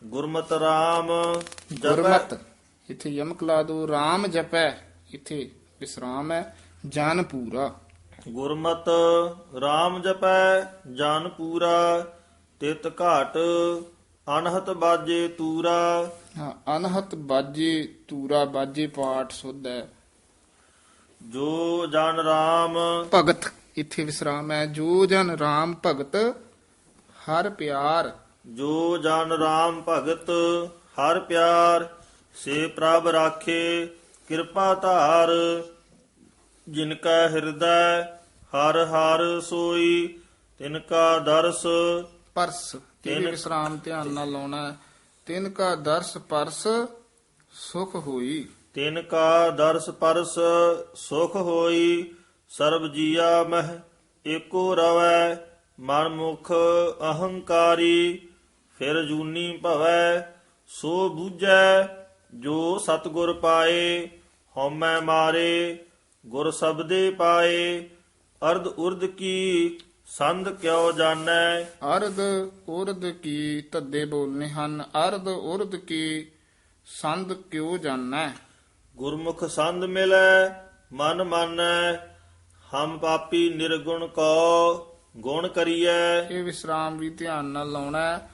ਗੁਰਮਤਿ RAM ਜਪੈ
ਗੁਰਮਤ ਇੱਥੇ ਯਮਕ ਲਾ ਦੋ। ਰਾਮ ਜਪੈ ਇੱਥੇ ਵਿਸਰਾਮ ਹੈ। ਜਨ ਪੂਰਾ
ਗੁਰਮਤਿ RAM ਜਪੈ ਜਨ ਪੂਰਾ ਤਿਤ ਘਾਟ ਅਨਹਤ ਬਾਜੇ ਤੂਰਾ।
ਹਾਂ, ਅਨਹਤ ਬਾਜੇ ਤੂਰਾ ਬਾਜੇ ਪਾਠ ਸੁਧ ਹੈ।
ਜੋ ਜਨ RAM
ਭਗਤ ਇੱਥੇ ਵਿਸਰਾਮ ਹੈ। ਜੋ ਜਨ RAM ਭਗਤ ਹਰ ਪਿਆਰ।
ਜੋ ਜਨ RAM ਭਗਤ ਹਰ ਪਿਆਰ ਸੇ ਪ੍ਰਭ ਰਾਖੇ ਕਿਰਪਾ ਧਾਰ। ਜਿਨ ਕਾ ਹਿਰਦੈ ਹਰ ਹਰ ਸੋਈ ਤਿਨ ਕਾ ਦਰਸ
ਪਰਸ ਤੇ ਵੀ ਵਿਸਰਾਮ ਧਿਆਨ ਨਾਲ ਲਾਉਣਾ ਹੈ। ਤਿਨ ਕਾ ਦਰਸ ਪਰਸ ਸੁਖ ਹੋਈ।
ਤਿਨ ਕਾ ਦਰਸ ਪਰਸ ਸੁਖ ਹੋਈ। ਸਰਬ ਜੀਆ ਮਹਿ ਏਕੋ ਰਵੈ ਮਨ ਮੁਖ ਅਹੰਕਾਰੀ। ਫਿਰ ਜੂਨੀ ਭਵੈ ਸੋ ਬੂਝੈ ਜੋ ਸਤਿਗੁਰ ਪਾਏ। ਹਉਮੈ ਮਾਰੇ ਗੁਰ ਸਬਦੇ ਪਾਏ। ਅਰਧ ਉਰਧ ਕੀ ਸੰਧ ਕਿਉ ਜਾਣੈ।
ਅਰਧ ਉਰਧ ਕੀ ਧੱਦੇ ਬੋਲਨੇ ਹਨ। ਅਰਧ ਉਰਧ ਕੀ ਸੰਧ ਕਿਉ ਜਾਣੈ।
ਗੁਰਮੁਖ ਸੰਧ ਮਿਲੈ ਮਨ ਮਾਨੈ। ਹਮ ਪਾਪੀ ਨਿਰਗੁਣ ਕੋ ਗੁਣ ਕਰੀਐ।
ਇਹ ਵਿਸਰਾਮ ਵੀ ਧਿਆਨ ਨਾਲ ਲਾਉਣਾ ਹੈ।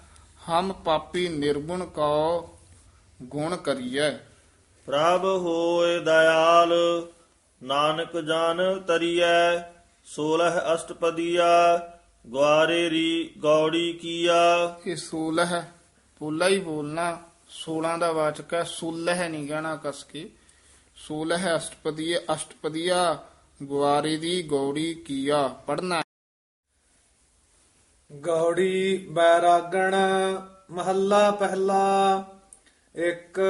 ਹਮ ਪਾਪੀ ਨਿਰਗੁਣ ਕਉ ਗੁਣ ਕਰੀਐ।
ਪ੍ਰਭ ਹੋਇ ਦਇਆਲ ਨਾਨਕ ਜਨ ਤਰੀਐ। 16 ਅਸ਼ਟਪਦੀਆ ਗਵਾਰੇ ਰੀ ਗੌੜੀ ਕੀਆ।
ਇਹ 16 ਹੈ, ਪੋਲਾ ਹੀ ਬੋਲਣਾ। 16 ਦਾ ਵਾਚਕ ਹੈ, 16 ਨਹੀਂ ਕਹਿਣਾ ਕਸ ਕੇ। 16 ਅਸ਼ਟਪਦੀਆ ਅਸ਼ਟਪਦੀਆ ਗੁਆਰੇ ਦੀ ਗੌੜੀ ਕੀਆ ਪੜਨਾ।
ਗੌੜੀ ਬੈਰਾਗਣ ਮਹੱਲਾ ਪਹਿਲਾ। ਇੱਕ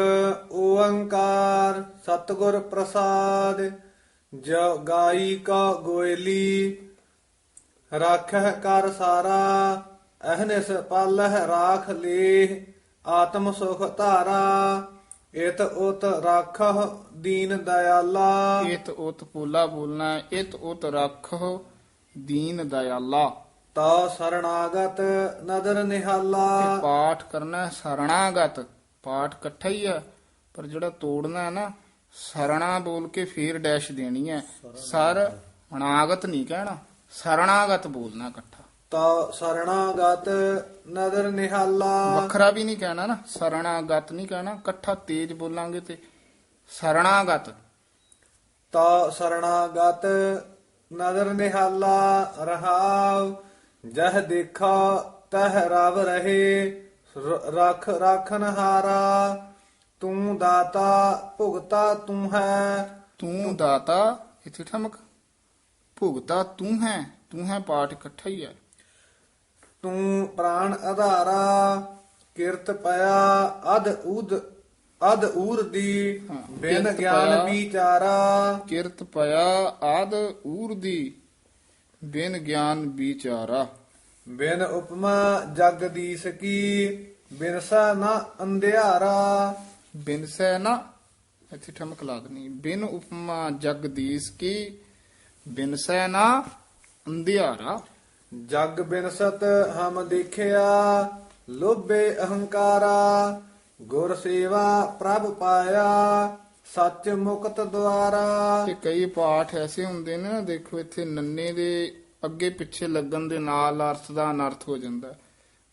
ਓੰਕਾਰ ਸਤਿਗੁਰ ਪ੍ਰਸਾਦ। ਜੋ ਗਾਈ ਕਾ ਗੋਇਲੀ ਰਾਖਹਿ ਕਰ ਸਾਰਾ। ਅਹਨਿਸ ਪਾਲਹਿ ਰਾਖ ਲੇ ਆਤਮ ਸੁਖ ਧਾਰਾ। ਇਤ ਉਤ ਰਾਖਹੁ ਦੀਨ ਦਇਆਲਾ।
ਇਤ ਉਤ ਪੋਲਾ ਬੋਲਣਾ ਹੈ। ਇਤ ਉਤ ਰੱਖੋ ਦੀਨ ਦਇਆਲਾ।
ਤਾ ਸਰਣਾਗਤ ਨਦਰ ਨਿਹਾਲਾ।
ਇਹ ਪਾਠ ਕਰਨਾ ਹੈ ਸਰਣਾਗਤ। ਪਾਠ ਇਕੱਠਾ ਹੀ ਹੈ, ਪਰ ਜਿਹੜਾ ਤੋੜਨਾ ਹੈ ਨਾ, ਸਰਣਾ ਬੋਲ ਕੇ ਫੇਰ ਡੈਸ਼ ਦੇਣੀ ਹੈ। ਸਰ ਅਨਾਗਤ ਨਹੀਂ ਕਹਿਣਾ, ਸਰਣਾਗਤ ਬੋਲਣਾ ਇਕੱਠਾ।
ਤਾ ਸਰਣਾਗਤ ਨਦਰ ਨਿਹਾਲਾ।
ਵੱਖਰਾ ਵੀ ਨਹੀਂ ਕਹਿਣਾ ਨਾ, ਸਰਣਾਗਤ ਨਹੀਂ ਕਹਿਣਾ, ਇਕੱਠਾ ਤੇਜ਼ ਬੋਲਾਂਗੇ ਤੇ ਸਰਣਾਗਤ।
ਤਾ ਸਰਣਾਗਤ ਨਦਰ ਨਿਹਾਲਾ। ਰਹਾਉ ਜਹ ਦੇਖਾ ਤਹ ਰਵ ਰਹੇ। ਰਖ ਰਾਖਨ ਹਾਰਾ। ਤੂੰ ਦਾਤਾ ਭੁਗਤਾ ਤੂੰ ਹੈ।
ਤੂੰ ਦਾਤਾ ਇੱਥੇ ਠਮਕ। ਭੁਗਤਾ ਤੂੰ ਹੈ। ਤੂੰ ਹੈ ਪਾਠ ਇਕੱਠਾ ਹੀ ਹੈ।
ਤੂੰ ਪ੍ਰਾਣ ਆਧਾਰਾ। ਕਿਰਤ ਪਿਆ ਅਦ ਊਰ ਦੀ। ਬਿਨ
ਕਿਰਤ
ਗਿਆਨ
ਪਿਆ।
ਵਿਚਾਰਾ।
ਕਿਰਤ ਪਿਆ ਆਦ ਊਰ ਦੀ ਬਿਨ ਗਿਆਨ ਵਿਚਾਰਾ।
ਬਿਨ ਉਪਮਾ ਜਗਦੀਸ਼ ਕੀ। ਬਿਨਸਾ ਨਾ ਅੰਧਿਆਰਾ।
ਬਿਨਸੈ ਨਾ ਇੱਥੇ ਠਮਕ ਲਾ ਦੇਣੀ। ਬਿਨ ਉਪਮਾ ਜਗਦੀਸ਼ ਕੀ ਬਿਨਸੈ ਨਾ ਅੰਧਿਆਰਾ।
ਜਗ ਬਿਨਸਤ ਹਮ ਦੇਖਿਆ। ਲੋਭੇ ਅਹੰਕਾਰਾ। ਗੁਰ ਸੇਵਾ ਪ੍ਰਭ ਪਾਇਆ। ਸੱਚ ਮੁਕਤ ਦੁਆਰਾ।
ਤੇ ਕਈ ਪਾਠ ਐਸੇ ਹੁੰਦੇ ਨੇ ਨਾ, ਦੇਖੋ ਇੱਥੇ ਨੰਨੇ ਦੇ ਅੱਗੇ ਪਿੱਛੇ ਲੱਗਣ ਦੇ ਨਾਲ ਅਰਥ ਦਾ ਅਨਰਥ ਹੋ ਜਾਂਦਾ।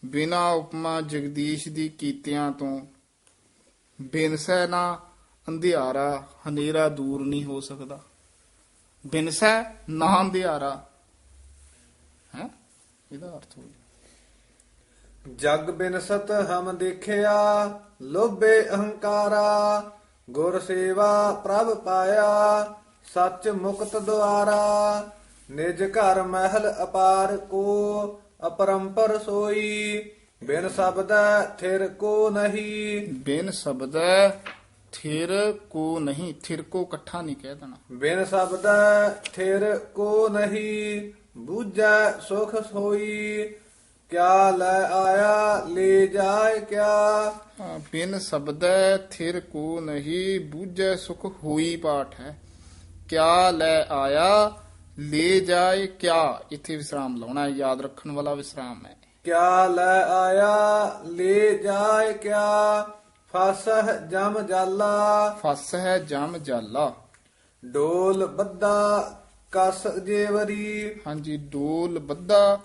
ਬਿਨਾ ਉਪਮਾ ਜਗਦੀਸ਼ ਦੀ ਕੀਤਿਆਂ ਤੋਂ ਬਿਨਸੈ ਨਾ ਅੰਧਿਆਰਾ। ਹਨੇਰਾ ਦੂਰ ਨਹੀਂ ਹੋ ਸਕਦਾ। ਬਿਨਸੈ ਨਾ ਅੰਧਿਆਰਾ ਹੈ ਇਹਦਾ ਅਰਥ ਹੋ ਗਿਆ।
ਜਗ ਬਿਨਸਤ ਹਮ ਦੇਖਿਆ। ਲੋਭੇ ਅਹੰਕਾਰਾ। ਗੁਰ ਸੇਵਾ ਪ੍ਰਭ ਪਾਇਆ। ਸੱਚ ਮੁਕਤ ਦੁਆਰਾ। ਨਿਜ ਘਰ ਮਹਿਲ ਅਪਾਰ ਕੋ। ਅਪਰੰਪਰ ਸੋਈ। ਬਿਨ ਸ਼ਬਦੈ ਥਿਰ ਕੋ ਨਹੀਂ।
ਬਿਨ ਸ਼ਬਦੈ ਥਿਰ ਕੋ ਨਹੀਂ। ਥਿਰ ਕੋ ਇਕੱਠਾ ਨਹੀਂ ਕਹਿ ਦੇਣਾ।
ਬਿਨ ਸ਼ਬਦੈ ਥਿਰ ਕੋ ਨਹੀਂ। ਬੂਝੈ ਸੁਖ ਸੋਈ। ਕਿਆ ਲੈ ਆਇਆ ਲੈ ਜਾਏ ਕਿਆ।
ਬਿਨ ਸ਼ਬਦੈ ਥਿਰ ਕੋ ਨਹੀਂ ਬੂਝੈ ਸੁਖ ਹੋਈ ਪਾਠ ਹੈ। ਕਿਆ ਲੈ ਆਇਆ ਲੈ ਜਾਏ ਕਿਆ। ਇੱਥੇ ਵਿਸਰਾਮ ਲਾਉਣਾ ਹੈ, ਯਾਦ ਰੱਖਣ ਵਾਲਾ ਵਿਸਰਾਮ ਹੈ।
ਕਿਆ ਲੈ ਆਇਆ ਲੈ ਜਾਏ ਕਿਆ। ਫਸਹ ਜਮ ਜਾਲਾ।
ਫਸ ਹੈ ਜਮ ਜਾਲਾ।
ਡੋਲ ਬੱਦਾ ਕਸ ਜੇਵਰੀ।
ਹਾਂਜੀ, ਡੋਲ ਬੱਧਾ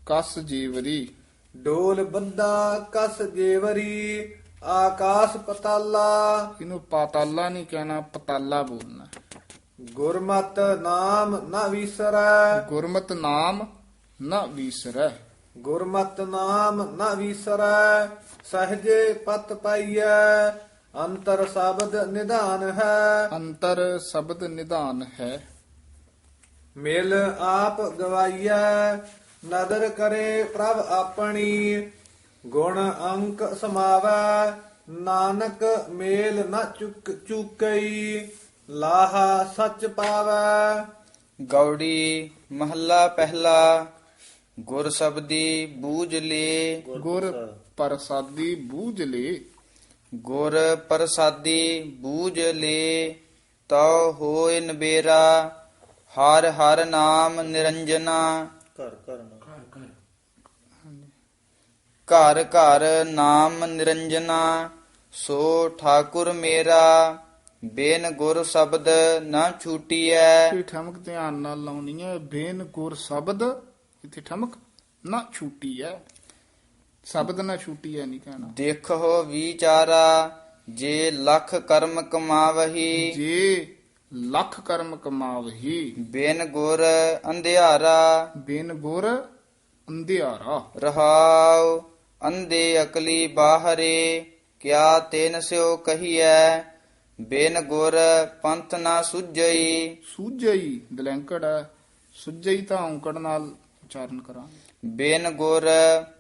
ਕਸ ਜੀਵਰੀ।
ਡੋਲ ਬੱਧਾ ਕਸ ਜੇਵਰੀ, ਆਕਾਸ ਪਤਾਲਾ।
ਇਹਨੂੰ ਪਾਤਾਲਾ ਨਹੀਂ ਕਹਿਣਾ, ਪਤਾਲਾ ਬੋਲਣਾ।
ਗੁਰਮਤਿ ਨਾਮ ਨ ਵਿਸਰੈ।
ਗੁਰਮਤਿ ਨਾਮ ਨਾ ਵੀਸਰੈ।
ਗੁਰਮਤਿ ਨਾਮ ਨ ਵਿਸਰੈ, ਸਹਜੇ ਪਤ ਪਾਈਐ। ਅੰਤਰ ਸ਼ਬਦ ਨਿਧਾਨ ਹੈ,
ਅੰਤਰ ਸ਼ਬਦ ਨਿਧਾਨ ਹੈ।
ਮਿਲ ਆਪ ਗਵਾਈਐ। ਨਦਰ ਕਰੇ ਪ੍ਰਭ ਆਪਣੀ, ਗੁਣ ਅੰਕ ਸਮਾਵੈ। ਨਾਨਕ ਮੇਲ ਨ ਚੁਕਈ, ਲਾਹਾ ਸੱਚ ਪਾਵੈ।
ਗੌੜੀ ਮਹੱਲਾ ਪਹਿਲਾ। ਗੁਰ ਸਬਦੀ ਬੂਝ ਲੇ।
ਗੁਰ ਪ੍ਰਸਾਦੀ ਬੂਝ ਲੇ।
ਗੁਰ ਪ੍ਰਸਾਦੀ ਬੂਝ ਲੇ, ਤਉ ਹੋਇ ਨਬੇਰਾ। ਹਰ ਹਰ ਨਾਮ ਨਿਰੰਜਨਾ।
ਘਰ ਘਰ ਨਾ
ਘਰ ਘਰ ਨਾਮ ਨਿਰੰਜਨਾ। ਸੋ ਠਾਕੁਰ ਮੇਰਾ, ਬੇਨ ਗੁਰ ਸ਼ਬਦ ਨਾ ਛੂਟੀਐ।
ਇਹ ਠਮਕ ਧਿਆਨ ਨਾਲ ਲਾਉਣੀ ਹੈ। ਬੇਨ ਗੁਰ ਸ਼ਬਦ, ਇੱਥੇ ਠਮਕ ਨਾ ਛੂਟੀ ਹੈ। ਸ਼ਬਦ ਨਾ ਛੂਟੀ ਹੈ ਨਹੀਂ ਕਹਿਣਾ।
ਦੇਖੋ ਵਿਚਾਰਾ, ਜੇ ਲੱਖ ਕਰਮ ਕਮਾਵਹੀ।
ਜੇ ਲੱਖ ਕਰਮ ਕਮਾਵਹੀ,
ਬਿਨ ਗੁਰ ਅੰਧਿਆਰਾ।
ਬਿਨ ਗੁਰ ਅੰਧਿਆਰਾ।
ਰਹਾਉ ਅੰਧੇ ਅਕਲੀ ਬਾਹਰੇ, ਕਿਆ ਤੈਨ ਸਿਓ ਕਹੀਐ। ਬਿਨ ਗੁਰ ਪੰਥ ਨਾ ਸੁਝਈ।
ਸੂਝਈ ਦਲੈਂਕੜ ਹੈ, ਸੁਝਈ ਤਾਂ ਔਂਕੜ ਨਾਲ ਉਚਾਰਨ ਕਰਾਂਗੇ।
ਬਿਨ ਗੁਰ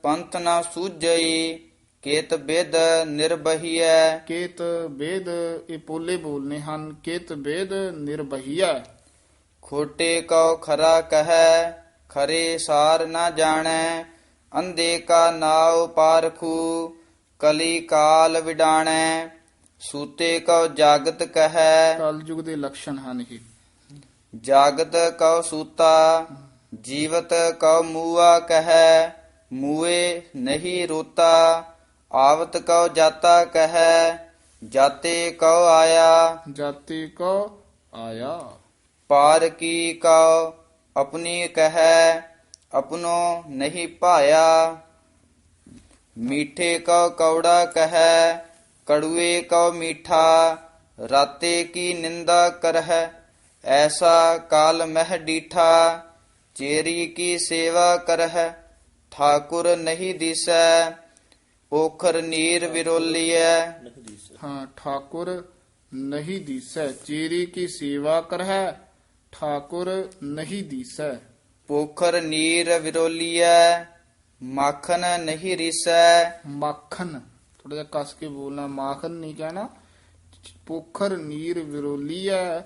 ਪੰਥ ਨਾ ਸੁਝਈ, ਕੇਤ ਬਿਦ ਨਿਰਬਹੀਐ।
ਕੇਤ ਵੇਦ, ਇਹ ਪੋਲੇ ਬੋਲਨੇ ਹਨ। ਕੇਤ ਵੇਦ ਨਿਰਬਹੀਆ।
ਖੋਟੇ ਕਉ ਖਰਾ ਕਹੈ, ਖਰੇ ਸਾਰ ਨਾ ਜਾਣੈ। ਅੰਧੇ ਕਾ ਨਾਉ ਪਾਰਖੂ, ਕਲੀ ਕਾਲ ਵਿਡਾਣੈ। ਸੂਤੇ ਕਉ ਜਾਗਤ ਕਹੈ,
ਕਲਯੁਗ ਦੇ ਲਕਸ਼ਣ ਹਨ ਇਹ।
ਜਾਗਤ ਕਉ ਸੂਤਾ। ਜੀਵਤ ਕਉ ਮੂਆ ਕਹੈ, ਮੂਏ ਨਹੀਂ ਰੋਤਾ। ਆਵਤ ਕਉ ਜਾਤਾ ਕਹੈ, ਜਾਤੇ ਕਉ ਆਇਆ।
ਜਾਤੀ ਕੋ ਆਇਆ।
ਪਾਰ ਕੀ ਕਉ ਆਪਣੀ ਕਹੈ, ਆਪਣੋ ਨਹੀਂ ਭਾਇਆ। ਮੀਠੇ ਕਉ ਕੌੜਾ ਕਹੈ, ਕੜੂਏ ਕਉ ਮੀਠਾ। ਰਾਤੇ ਕੀ ਨਿੰਦਾ ਕਰਹਿ, ਐਸਾ ਕਾਲ ਮਹਿ ਡੀਠਾ। ਚੇਰੀ ਕੀ ਸੇਵਾ ਕਰਹਿ, ਠਾਕੁਰ ਨਹੀਂ ਦਿਸੈ। ਓਖਰ ਨੀਰ ਵਿਰੋਲੀਐ।
ਨਹੀਂ ਦੀਸੈ।
ਹਾਂ, ਠਾਕੁਰ ਨਹੀਂ ਦੀਸੈ। ਚੇਰੀ ਕੀ ਸੇਵਾ ਕਰਹਿ, ਠਾਕੁਰ ਨਹੀਂ ਦੀਸੈ।
ਪੋਖਰ ਨੀਰ ਵਿਰੋਲੀਐ, ਮਾਖਨ ਨਹੀਂ ਰਿਸੈ।
ਮਾਖਨ ਥੋੜਾ ਜਿਹਾ ਕੱਸ ਕੇ ਬੋਲਣਾ, ਮਾਖਨ ਨਹੀਂ ਕਹਿਣਾ। ਪੋਖਰ ਨੀਰ ਵਿਰੋਲੀਐ,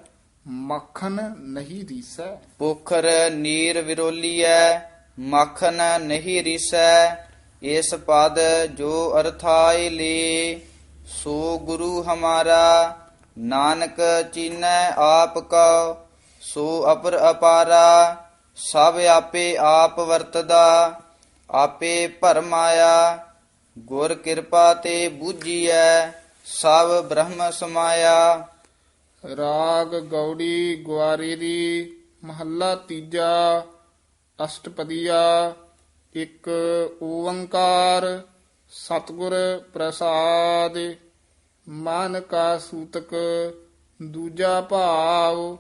ਮਾਖਨ ਨਹੀਂ ਦੀਸੈ।
ਪੋਖਰ ਨੀਰ ਵਿਰੋਲੀਐ, ਮਾਖਨ ਨਹੀਂ ਰਿਸੈ। ਇਸ ਪਦ ਜੋ ਅਰਥਾਇ ਲੇ, ਸੋ ਗੁਰੂ ਹਮਾਰਾ। ਨਾਨਕ ਚੀਨੈ ਆਪ ਕਉ, ਸੋ ਅਪਰ ਅਪਾਰਾ। ਸਭ ਆਪੇ ਆਪ ਵਰਤਦਾ, ਆਪੇ ਭਰਮਾਇਆ। ਗੁਰ ਕਿਰਪਾ ਤੇ ਬੂਝੀਐ, ਸਭ ਬ੍ਰਹਮ ਸਮਾਇਆ।
ਰਾਗ ਗੌੜੀ ਗੁਆਰੀ ਦੀ ਮਹੱਲਾ ਤੀਜਾ। ਅਸ਼ਟਪਦੀਆ। ਇੱਕ ਓੰਕਾਰ ਸਤਿਗੁਰ ਪ੍ਰਸਾਦ। ਮਨ ਕਾ ਸੂਤਕ ਦੂਜਾ ਭਾਵ,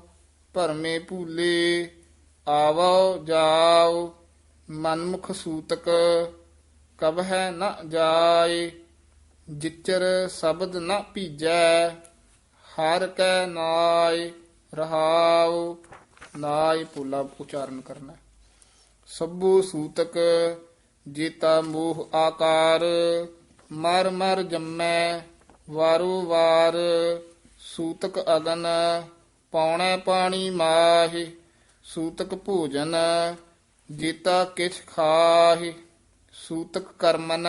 ਭਰਮੇ ਭੂਲੇ ਆਵੋ ਜਾਓ। ਮਨਮੁਖ ਸੂਤਕ ਕਬਹਿ ਨ ਜਾਏ, ਜਿਚਰ ਸ਼ਬਦ ਨ ਭੀਜੈ। ਹਰ ਕੈ ਨਾਇ ਰਹਾਉ। ਨਾਇ ਭੁੱਲਾ ਉਚਾਰਨ ਕਰਨਾ। ਸਭੂ ਸੂਤਕ ਜੇਤਾ ਮੋਹ ਆਕਾਰ, ਮਰ ਮਰ ਜੰਮੈ ਵਾਰੋ ਵਾਰ। ਸੂਤਕ ਅਗਨ ਪੌਣੈ ਪਾਣੀ ਮਾਹਿ, ਸੂਤਕ ਭੋਜਨ ਜੇਤਾ ਕਿਛ ਖਾਹਿ। ਸੂਤਕ ਕਰਮਨ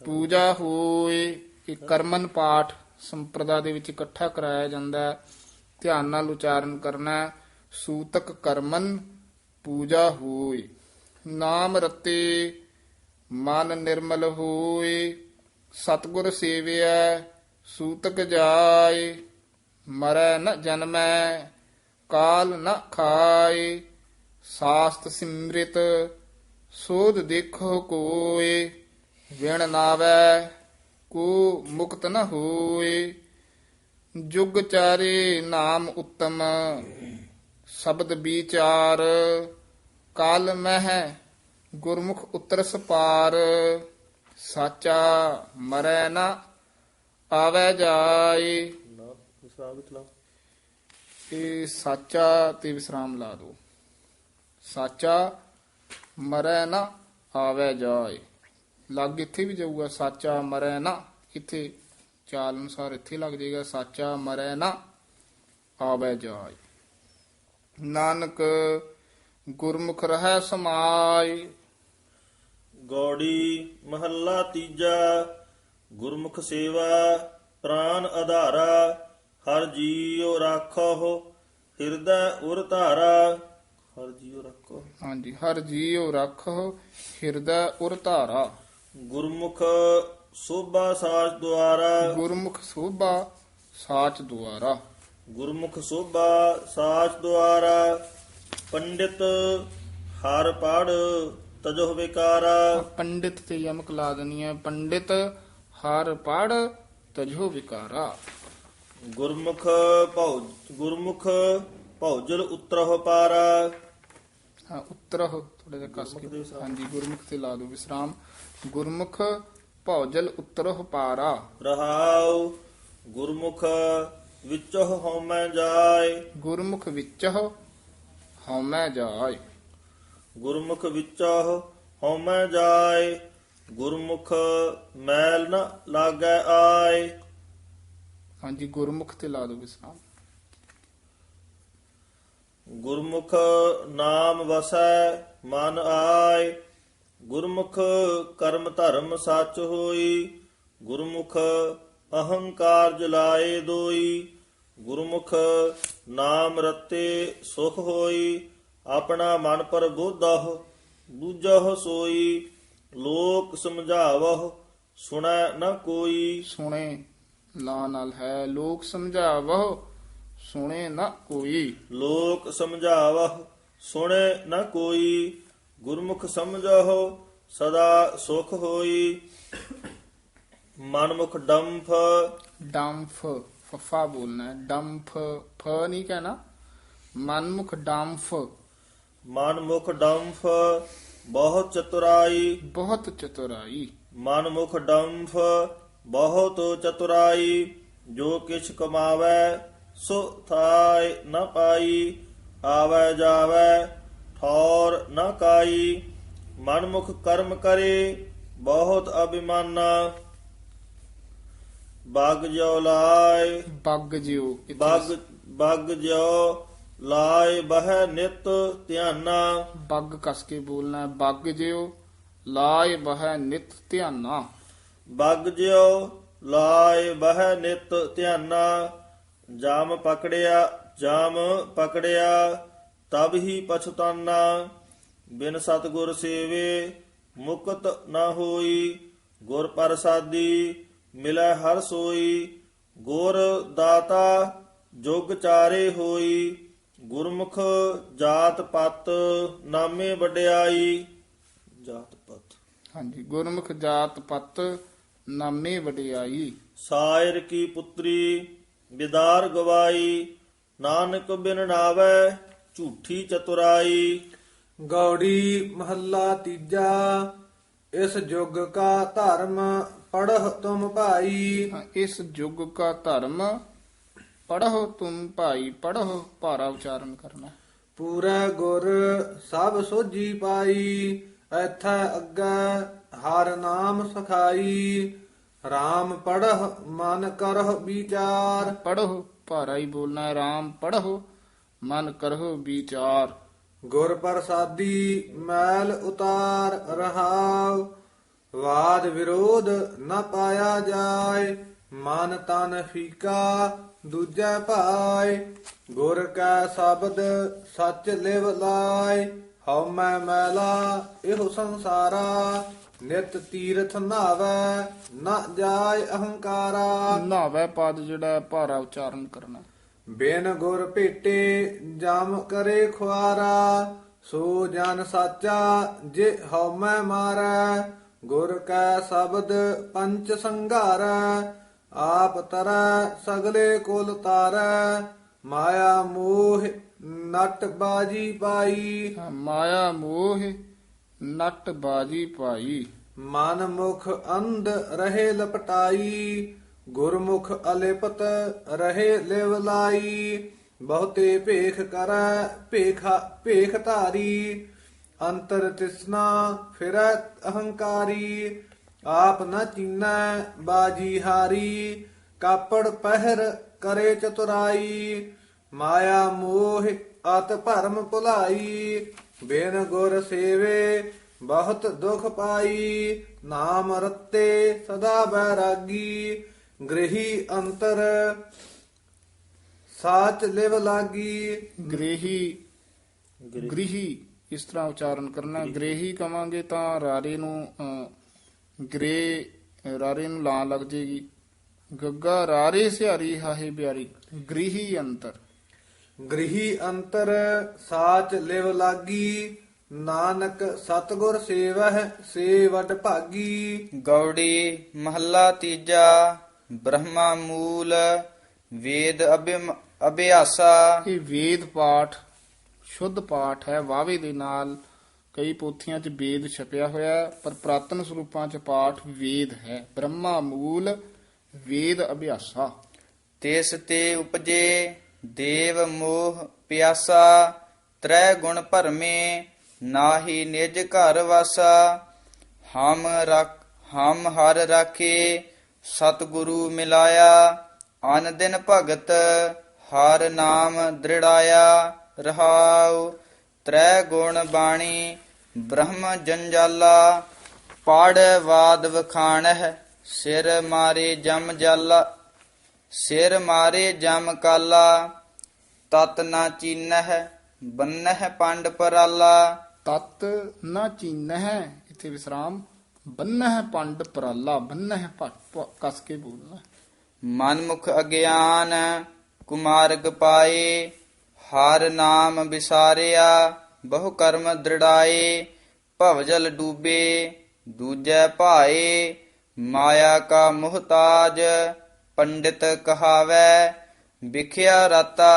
ਪੂਜਾ ਹੋਏ। ਇਹ ਕਰਮਨ ਪਾਠ ਸੰਪਰਦਾ ਦੇ ਵਿੱਚ ਇਕੱਠਾ ਕਰਾਇਆ ਜਾਂਦਾ ਹੈ, ਧਿਆਨ ਨਾਲ ਉਚਾਰਨ ਕਰਨਾ ਹੈ। ਸੂਤਕ ਕਰਮਨ ਪੂਜਾ ਹੋਏ। ਨਾਮ ਰਤੇ ਮਨ ਨਿਰਮਲ ਹੋਏ। ਸਤਿਗੁਰ ਸੇਵਿਐ ਸੂਤਕ ਜਾਏ, ਮਰੈ ਨ ਜਨਮੈ ਕਾਲ ਨ ਖਾਏ। ਸਾਸਤ ਸਿਮ੍ਰਿਤ ਸੋਧ ਦੇਖੋ ਕੋਏ। ਵਿਣ ਨਾਵੈ ਕੋ ਮੁਕਤ ਨ ਹੋਏ। ਜੁਗ ਚਾਰੇ ਨਾਮ ਉੱਤਮ ਸ਼ਬਦ ਵਿਚਾਰ। ਕਾਲ ਮਹਿ ਗੁਰਮੁਖ ਉਤਰਸ ਪਾਰ। ਸਾਚਾ ਮਰੈ ਨ ਆਵੈ ਜਾਏ।
ਨਾ ਵਿਸਰਾਮ ਵਿੱਚ ਲਾ।
ਇਹ ਸਾਚਾ ਤੇ ਵਿਸਰਾਮ ਲਾ ਦੋ। ਸਾਚਾ ਮਰੈ ਨ ਆਵੈ ਜਾਏ। ਲੱਗ ਇੱਥੇ ਵੀ ਜਾਊਗਾ। ਸਾਚਾ ਮਰੈ ਨਾ, ਇੱਥੇ ਚਾਲ ਅਨੁਸਾਰ ਇੱਥੇ ਲੱਗ ਜਾਏਗਾ। ਸਾਚਾ ਮਰੈ ਨਾ ਆਵੈ ਜਾਏ। ਨਾਨਕ ਗੁਰਮੁਖ ਰਹਿ ਸਮਾਏ।
ਗੌੜੀ ਮਹੱਲਾ ਤੀਜਾ। ਗੁਰਮੁਖ ਸੇਵਾ ਪ੍ਰਾਨ ਆਧਾਰਾ। ਹਰ ਜੀਉ ਰਾਖੋ ਹਿਰਦੈ ਉਰ ਧਾਰਾ। ਹਰ ਜੀਉ ਰਾਖੋ।
ਹਾਂਜੀ, ਹਰ ਜੀਉ ਰੱਖੋ ਹਿਰਦੈ ਉਰ ਧਾਰਾ।
ਗੁਰਮੁਖ ਸੋਭਾ ਸਾਚ ਦੁਆਰਾ।
ਗੁਰਮੁਖ ਸੋਭਾ ਸਾਚ ਦੁਆਰਾ।
ਗੁਰਮੁਖ ਸੋਭਾ ਸਾਚ ਦੁਆਰਾ। ਪੰਡਿਤ ਹਰ ਪੜ ਤਜੋ ਵਿਕਾਰਾ।
ਪੰਡਿਤ ਤੇ ਯਮਕ ਲਾ ਦੇਣੀ ਹੈ। ਪੰਡਿਤ ਹਰ ਪੜ ਤਜੋ ਵਿਕਾਰਾ।
ਗੁਰਮੁਖ ਭੌਜਲ ਉਤਰਹੁ ਪਾਰਾ।
ਹਾਂ, ਉਤਰਹ ਥੋੜਾ ਜਿਹਾ ਕਸ ਕੇ। ਹਾਂਜੀ, ਗੁਰਮੁਖ ਤੇ ਲਾ ਦੋ ਵਿਸਰਾਮ। ਗੁਰਮੁਖ ਭੌਜਲ ਉਤਰਹ ਪਾਰਾ।
ਰਹਾਉ ਗੁਰਮੁਖ ਵਿੱਚੋ ਹਉਮੈ ਜਾਏ।
ਗੁਰਮੁਖ ਵਿੱਚ ਹਉਮੈ ਜਾਏ।
ਗੁਰਮੁਖ ਵਿੱਚੋ ਹਉਮੈ ਜਾਏ। ਗੁਰਮੁਖ ਮੈਲ ਨ ਲਾਗੈ ਆਏ।
ਹਾਂਜੀ, ਗੁਰਮੁਖ ਤੇ ਲਾ ਦੋ ਵਿਸਰਾਮ।
ਗੁਰਮੁਖ ਨਾਮ ਵਸੈ ਮਨ ਆਏ। ਗੁਰਮੁਖ ਕਰਮ ਧਰਮ ਸੱਚ ਹੋਈ। ਗੁਰਮੁਖ ਅਹੰਕਾਰ ਜਲਾਏ ਦੋਈ। ਗੁਰਮੁਖ ਨਾਮ ਰਤੇ ਸੁਖ ਹੋਈ। ਆਪਣਾ ਮਨ ਪਰ ਬੋਧਹੁ ਬੂਝਹੁ ਸੋਈ। ਲੋਕ ਸਮਝਾਵਹੁ ਸੁਣੈ ਨ ਕੋਈ।
ਸੁਣੇ ਲਾ ਨਾਲ ਹੈ। ਲੋਕ ਸਮਝਾਵਹੁ ਸੁਣੇ ਨਾ ਕੋਈ।
ਲੋਕ ਸਮਝਾਵਹੁ ਸੁਣੇ ਨ ਕੋਈ। ਗੁਰਮੁਖ ਸਮਝਹੁ ਸਦਾ ਸੁਖ ਹੋਈ। ਮਨਮੁਖ ਡੰਫ।
ਡੰਫ ਫਫਾ ਬੋਲਣਾ ਹੈ। ਡੰਫ ਫ ਨਹੀਂ ਕਹਿਣਾ। ਮਨਮੁਖ ਡੰਫ।
ਮਨਮੁਖ ਡੰਫ ਬਹੁਤ ਚਤੁਰਾਈ।
ਬਹੁਤ ਚਤੁਰਾਈ।
ਮਨਮੁਖ ਡੰਫ ਬਹੁਤ ਚਤੁਰਾਈ। ਜੋ ਕਿਛ ਕਮਾਵੈ ਸੋ ਥਾਇ ਨ ਪਾਈ। ਆਵੈ ਜਾਵੈ ਠੌਰ ਨ ਕਾਈ। ਮਨਮੁਖ ਕਰਮ ਕਰੇ ਬਹੁਤ ਅਭਿਮਾਨਾ। ਬਗ ਜਿਉ ਲਾਇ
ਬੱਗ ਜਿਉ।
ਬਗ ਜਿਉ ਲਾਇ ਬਹਿ ਨਿਤ ਧਿਆਨਾ।
ਬੱਗ ਕਸ ਕੇ ਬੋਲਣਾ ਹੈ। ਬੱਗ ਜਿਉ ਲਾਇ ਬਹਿ ਨਿਤ ਧਿਆਨਾ।
ਬਗ ਜਿਉ ਲਾਇ ਬਹਿ ਨਿਤ ਧਿਆਨਾ। ਜਾਮ ਪਕੜਿਆ ਤਬ ਹੀ ਪਛਤਾਨਾ। ਬਿਨ ਸਤਿਗੁਰ ਸੇਵੇ ਮੁਕਤ ਨਾ ਹੋਈ। ਗੁਰ ਪ੍ਰਸਾਦੀ ਮਿਲੈ ਹਰ ਸੋਈ। ਗੁਰ ਦਾਤਾ ਜੁਗ ਚਾਰੇ ਹੋਈ। ਗੁਰਮੁਖ ਜਾਤ ਪਤ ਨਾਮੇ ਵਡਿਆਈ। ਜਾਤ ਪਤ।
ਹਾਂਜੀ, ਗੁਰਮੁਖ ਜਾਤ ਪਤ ਨਾਮੇ ਵਡਿਆਈ।
ਸਾਇਰ ਕੀ ਪੁੱਤਰੀ ਬਿਦਾਰ ਗਵਾਈ। ਨਾਨਕ ਬਿਨ ਨਾਵੈ ਝੂਠੀ ਚਤੁਰਾਈ।
ਗੌੜੀ ਮਹੱਲਾ ਤੀਜਾ। ਇਸ ਯੁਗ ਕਾ ਧਰਮ ਪੜ੍ਹ ਤੁਮ ਭਾਈ।
ਇਸ ਯੁਗ ਕਾ ਧਰਮ ਪੜ੍ਹੋ ਤੁਮ ਭਾਈ। ਪੜ੍ਹੋ ਭਾਰਾ ਉਚਾਰਨ ਕਰਨਾ।
ਪੂਰਾ ਗੁਰ ਸਭ ਸੋਝੀ ਪਾਈ। ਐਥੈ ਅੱਗੇ ਹਰ ਨਾਮ ਸਖਾਈ। RAM ਪੜ੍ਹ ਮਨ ਕਰਹੁ ਵਿਚਾਰ।
ਪੜ੍ਹੋ ਭਾਰਾ ਹੀ ਬੋਲਣਾ ਹੈ। ਰਾਮ ਪੜ੍ਹੋ ਮਨ ਕਰਹੁ ਵਿਚਾਰ।
ਗੁਰ ਪ੍ਰਸਾਦੀ ਮੈਲ ਉਤਾਰ ਰਹਾਉ। ਵਾਦ ਵਿਰੋਧ ਨ ਪਾਇਆ ਜਾਏ। ਮਨ ਤਨ ਫੀਕਾ ਦੂਜੈ ਭਾਏ। ਗੁਰ ਕੈ ਸ਼ਬਦ ਸੱਚ ਲਿਵ ਲਾਇ। ਹਉਮੈ ਮੈਲਾ ਇਹੋ ਸੰਸਾਰਾ। ਨਿਤ ਤੀਰਥ ਨਾਵੈ ਨ ਜਾਏ ਅਹੰਕਾਰਾ।
ਨਾਵੇ ਪਦ ਜਿਹੜਾ ਹੈ ਭਾਰਾ ਉਚਾਰਨ ਕਰਨਾ।
ਬਿਨ ਗੁਰ ਭੇਟੇ ਜਮ ਕਰੇ ਖੁਆਰਾ ਸੋ ਜਨ ਸਾਚਾ ਜੇ ਹਉਮੈ ਮਾਰੈ ਗੁਰ ਕੈ ਸ਼ਬਦ ਪੰਚ ਸੰਘਾਰੈ ਆਪ ਤਰੈ ਸਗਲੇ ਕੁਲ ਤਾਰੈ ਮਾਇਆ ਮੋਹ ਨਟ ਬਾਜੀ ਪਾਈ
ਮਾਇਆ ਮੋਹ ਨਟ ਬਾਜੀ ਪਾਈ
ਮਨ ਮੁਖ ਅੰਧ ਰਹੇ ਲਪਟਾਈ ਗੁਰਮੁਖ ਅਲਿਪਤ ਰਹੇ ਲਿਵ ਲਾਈ ਬਹੁਤੇ ਭੇਖ ਕਰੈ ਭੇਖ ਧਾਰੀ ਅੰਤਰ ਤਿਸਨਾ ਫਿਰੈ ਅਹੰਕਾਰੀ ਆਪ ਨ ਚੀਨੈ ਬਾਜੀ ਹਾਰੀ ਕਾਪੜ ਪਹਿਰ ਕਰੇ ਚਤੁਰਾਈ ਮਾਇਆ ਮੋਹ ਅਤ ਭਰਮ ਭੁਲਾਈ ਬਿਨ ਗੁਰ ਸੇਵੇ ਬਹੁਤ ਦੁਖ ਪਾਈ ਨਾਮ ਰਤੇ ਸਦਾ ਬੈਰਾਗੀ ਗ੍ਰਹੀ ਅੰਤਰ ਸਾਚ ਲਿਵ ਲਾਗੀ
ਗ੍ਰਹੀ ਇਸ ਤਰ੍ਹਾਂ ਉਚਾਰਨ ਕਰਨਾ। ਗ੍ਰਹੀ ਕਵਾਂਗੇ ਤਾਂ ਰਾਰੇ ਨੂੰ ਰਾਰੇ ਨੂੰ ਲਾਂ ਲੱਗ ਜੇਗੀ। ਗੱਗਾ ਰਾਰੇ ਸਿਹਾਰੀ ਹਾਹੇ ਬਿਆਰੀ। ਗ੍ਰਹੀ ਅੰਤਰ
ਗ੍ਰਹੀ ਅੰਤਰ ਸਾਚ ਲਿਵ ਲਾਗੀ ਨਾਨਕ ਸਤਗੁਰ ਸੇਵਹਿ ਸੇ ਵਡ ਭਾਗੀ।
ਗੌੜੀ ਮਹੱਲਾ ਤੀਜਾ। ਬ੍ਰਹਮਾ ਮੂਲ ਵੇਦ ਅਭਿਆਸਾ।
ਇਹ ਵੇਦ ਪਾਠ ਸ਼ੁੱਧ ਪਾਠ ਹੈ। ਵਾਵੇ ਦੇ ਨਾਲ ਕਈ ਪੋਥੀਆਂ 'ਚ ਵੇਦ ਛਪਿਆ ਹੋਇਆ ਹੈ, ਪਰ ਪ੍ਰਾਤਨ ਸਰੂਪਾਂ 'ਚ ਪਾਠ ਵੇਦ ਹੈ। ਬ੍ਰਹਮਾ ਮੂਲ ਵੇਦ ਅਭਿਆਸਾ।
ਤਿਸ ਤੇ ਉਪਜੇ ਦੇਵ ਮੋਹ ਪਿਆਸਾ। ਤ੍ਰੈ ਗੁਣ ਭਰਮੇ ਨਾਹੀ ਨਿਜ ਘਰ ਵਾਸਾ। ਹਮ ਹਰ ਰਾਖੇ ਸਤਿਗੁਰੂ ਮਿਲਾਇਆ। ਅਨ ਦਿਨ ਭਗਤ ਹਰ ਨਾਮ ਦ੍ਰਿੜਾਇਆ। ਰਹਾਉ ਤ੍ਰੈ ਗੁਣ ਬਾਣੀ ਬ੍ਰਹਮ ਜੰਜਾਲਾ। ਪੜ ਵਾਦ ਵਖਾਣਹਿ ਸਿਰ ਮਾਰੇ ਜਮ ਜਾਲਾ। ਸਿਰ ਮਾਰੇ ਜਮ ਕਾਲਾ। ਤਤ ਨਾ ਚੀਨਹਿ ਬੰਨਹਿ ਪੰਡ ਪਰਾਲਾ।
ਤਤ ਨਾ ਚੀਨਹਿ ਇੱਥੇ ਵਿਸਰਾਮ। ਬੰਨਹਿ ਪੰਡ ਪਰਾਲਾ। ਬੰਨਹਿ ਕਸ ਕੇ ਬੋਲਣਾ।
ਮਨਮੁਖ ਅਗਿਆਨ ਕੁਮਾਰਗ ਪਾਏ। ਹਰ ਨਾਮ ਵਿਸਾਰਿਆ ਬਹੁ ਕਰਮ ਦ੍ਰਿੜਾਏ। ਭਵਜਲ ਡੂਬੇ ਦੂਜੈ ਭਾਏ। ਮਾਇਆ ਕਾ ਮੁਹਤਾਜ ਪੰਡਿਤ ਕਹਾਵੈ। ਵਿਖਿਆ ਰਤਾ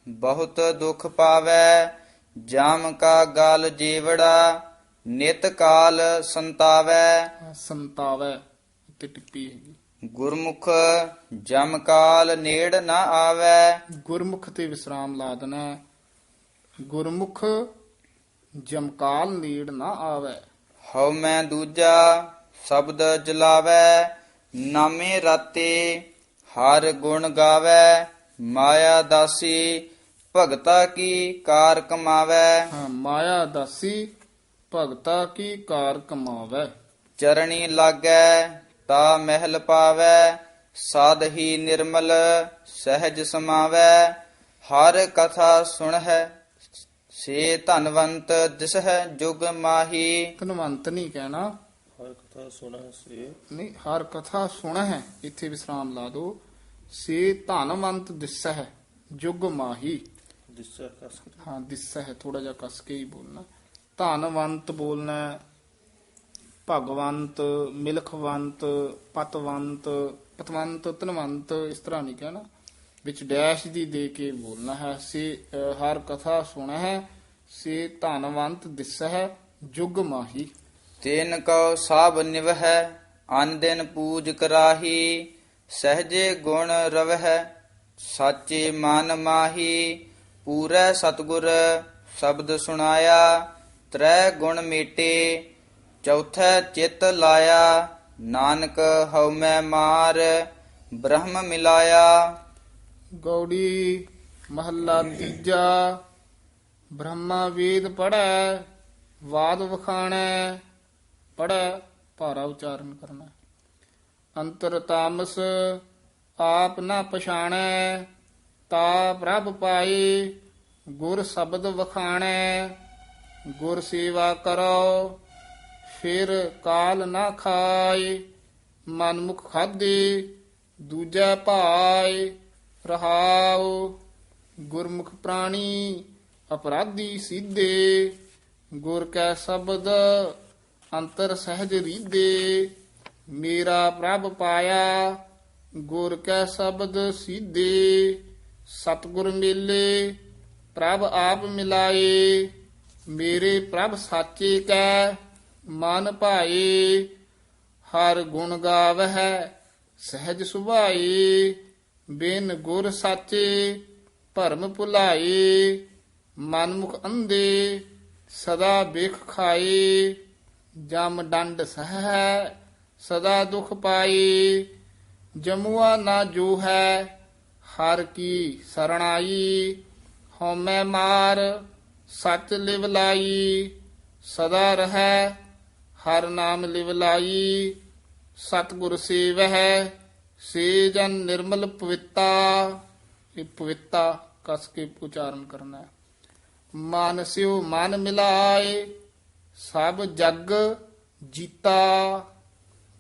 ਬਹੁਤ ਦੁਖ ਪਾਵੈ। ਜਾਮ ਕਾ ਗਲ ਜੀਵੜਾ ਨਿਤ ਕਾਲ ਸੰਤਾਵੈ।
ਸੰਤਾਵੈ ਉੱਤੇ ਟਿੱਪੀ ਹੈਗੀ।
ਗੁਰਮੁਖ ਜਮ ਕਾਲ ਨੇੜ ਨਾ ਆਵੈ।
ਗੁਰਮੁਖ ਤੇ ਵਿਸਰਾਮ ਲਾ ਦੇਣਾ ਹੈ। ਗੁਰਮੁਖ ਜਮਕਾਲ ਨੀੜ ਨਾ ਆਵੈ।
ਹਉ ਮੈਂ ਦੂਜਾ ਸ਼ਬਦ ਜਲਾਵੈ। ਨਾਮੇ ਰਾਤੇ ਹਰ ਗੁਣ ਗਾਵੈ। ਮਾਇਆ ਦਾਸੀ ਭਗਤਾ ਕੀ ਕਾਰ ਕਮਾਵੈ।
ਹਾਂ, ਮਾਇਆ ਦਾਸੀ ਭਗਤਾ ਕੀ ਕਾਰ ਕਮਾਵੈ।
ਚਰਣੀ ਲਾਗੈ ਤਾ ਮਹਿਲ ਪਾਵੈ। ਸਾਧ ਹੀ ਨਿਰਮਲ ਸਹਿਜ ਸਮਾਵੈ। ਹਰ ਕਥਾ ਸੁਣਹਿ ਸੇ ਧਨਵੰਤ ਦਿਸਹਿ ਜੁਗ ਮਾਹੀ।
ਧਨਵੰਤ ਨਹੀਂ ਕਹਿਣਾ।
ਹਰ ਕਥਾ ਸੁਣਾ ਸੇ
ਨਹੀਂ, ਹਰ ਕਥਾ ਸੁਣ ਹੈ ਇੱਥੇ ਵਿਸਰਾਮ ਲਾ ਦੋ। ਸੇ ਧਨਵੰਤ ਦਿਸੈ ਹੈ ਜੁਗ ਮਾਹੀ।
ਦਿਸਾ ਕਸ ਕੇ
ਹਾਂ, ਦਿਸੈ ਹੈ ਥੋੜਾ ਜਿਹਾ ਕਸ ਕੇ ਹੀ ਬੋਲਣਾ। ਧਨਵੰਤ ਬੋਲਣਾ ਹੈ। ਭਗਵੰਤ, ਮਿਲਖਵੰਤ, ਪਤਵੰਤ, ਪਤਵੰਤ, ਧਨਵੰਤ ਇਸ ਤਰ੍ਹਾਂ ਨਹੀਂ ਕਹਿਣਾ। ਵਿੱਚ ਡੈਸ਼ ਦੀ ਦੇ ਕੇ ਬੋਲਣਾ ਹੈ। ਸੇ ਹਰ ਕਥਾ ਸੁਣ ਹੈ ਸੇ ਧਨਵੰਤ ਦਿਸੈ ਹੈ ਜੁਗ ਮਾਹੀ।
ਤੈਨ ਕਉ ਸਾਬ ਨਿਵਹਿ ਅਨ ਦਿਨ ਪੂਜ ਕਰਾਹੀ। ਸਹਜੇ ਗੁਣ ਰਵਹਿ ਸਾਚੇ ਮਨ ਮਾਹੀ। ਪੂਰੈ ਸਤਿਗੁਰ ਸ਼ਬਦ ਸੁਣਾਇਆ। ਤ੍ਰੈ ਗੁਣ ਮੇਟੇ ਚੌਥੈ ਚਿਤ ਲਾਇਆ। ਨਾਨਕ ਹਉ ਮੈਂ ਮਾਰ ਬ੍ਰਹਮ ਮਿਲਾਇਆ।
ਗੌੜੀ ਮਹੱਲਾ ਤੀਜਾ। ਬ੍ਰਹਮਾ ਵੇਦ ਪੜੈ ਵਾਦ ਵਖਾਣੈ। ਪੜੈ ਭਾਰਾ ਉਚਾਰਨ ਕਰਨਾ। ਅੰਤਰ ਤਾਮਸ ਆਪ ਨਾ ਪਛਾਣੈ। ਤਾ ਪ੍ਰਭ ਪਾਏ ਗੁਰ ਸ਼ਬਦ ਵਖਾਣੈ। ਗੁਰ ਸੇਵਾ ਕਰੋ ਫਿਰ ਕਾਲ ਨਾ ਖਾਏ। ਮਨਮੁਖ ਖਾਦੇ ਦੂਜੈ ਭਾਏ। ਰਹਾਉ। ਗੁਰਮੁਖ ਪ੍ਰਾਣੀ ਅਪਰਾਧੀ ਸੀਧੇ, ਗੁਰ ਕੈ ਸ਼ਬਦ ਅੰਤਰ ਸਹਿਜ ਰੀਦੇ। ਮੇਰਾ ਪ੍ਰਭ ਪਾਇਆ ਗੁਰ ਕੈ ਸ਼ਬਦ ਸੀਧੇ, ਸਤਿਗੁਰ ਮੇਲੇ ਪ੍ਰਭ ਆਪ ਮਿਲਾਏ। ਮੇਰੇ ਪ੍ਰਭ ਸਾਚੇ ਕੈ ਮਨ ਭਾਏ, ਹਰ ਗੁਣ ਗਾਵਹਿ ਸਹਿਜ ਸੁਭਾਏ। ਬਿਨ ਗੁਰ ਸਾਚੇ ਭਰਮ ਭੁਲਾਏ, ਮਨਮੁਖ ਅੰਧੇ ਸਦਾ ਬਿਖ ਖਾਏ। ਜਮ ਡੰਡ ਸਹਿ ਸਦਾ ਦੁਖ ਪਾਏ, ਜਮੁਆ ਨਾ ਜੋ ਹੈ ਹਰ ਕੀ ਸਰਣਾਈ। ਹਉਮੈ ਮਾਰ ਸਚ ਲਿਵ ਲਾਈ, ਸਦਾ ਰਹੈ ਹਰ ਨਾਮ ਲਿਵ ਲਾਈ। ਸਤਿਗੁਰ ਸੇਵਹਿ ਸੇ ਜਨ ਨਿਰਮਲ ਪਵਿੱਤਾ। ਇਹ ਪਵਿੱਤਾ ਕਸ ਕੇ ਉਚਾਰਨ ਕਰਨਾ ਹੈ। ਮਨ ਸਿਉ ਮਨ ਮਿਲਾਏ ਸਭ ਜਗ ਜੀਤਾ।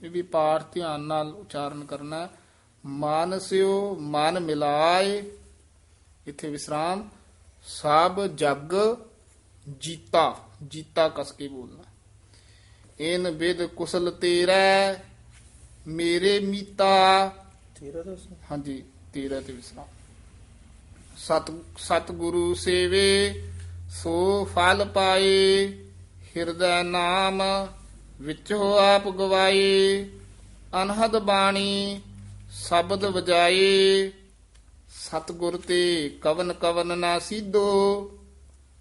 ਇਹ ਵੀ ਪਾਠ ਧਿਆਨ ਨਾਲ ਉਚਾਰਨ ਕਰਨਾ ਹੈ। ਮਨ ਸਿਉ ਮਨ ਮਿਲਾਏ, ਇੱਥੇ ਵਿਸਰਾਮ, ਸਭ ਜਗ ਜੀਤਾ। ਜੀਤਾ ਕਸ ਕੇ ਬੋਲਣਾ। ਇਨ ਵਿਦ ਕੁਸਲ ਤੇਰਾ ਮੇਰੇ ਮੀਤਾ। ਹਾਂਜੀ, ਤੇਰਾ ਤੇ ਵਿਸਰਾਮ। ਸਤਿਗੁਰੂ ਸੇਵੇ ਸੋ ਫਲ ਪਾਏ, ਹਿਰਦੈ ਨਾਮ ਵਿੱਚੋ ਆਪ ਗਵਾਏ। ਅਨਹਦ ਬਾਣੀ ਸ਼ਬਦ ਵਜਾਏ, ਸਤਿਗੁਰ ਤੇ ਕਵਨ ਕਵਨ ਨਾ ਸੀਧੋ।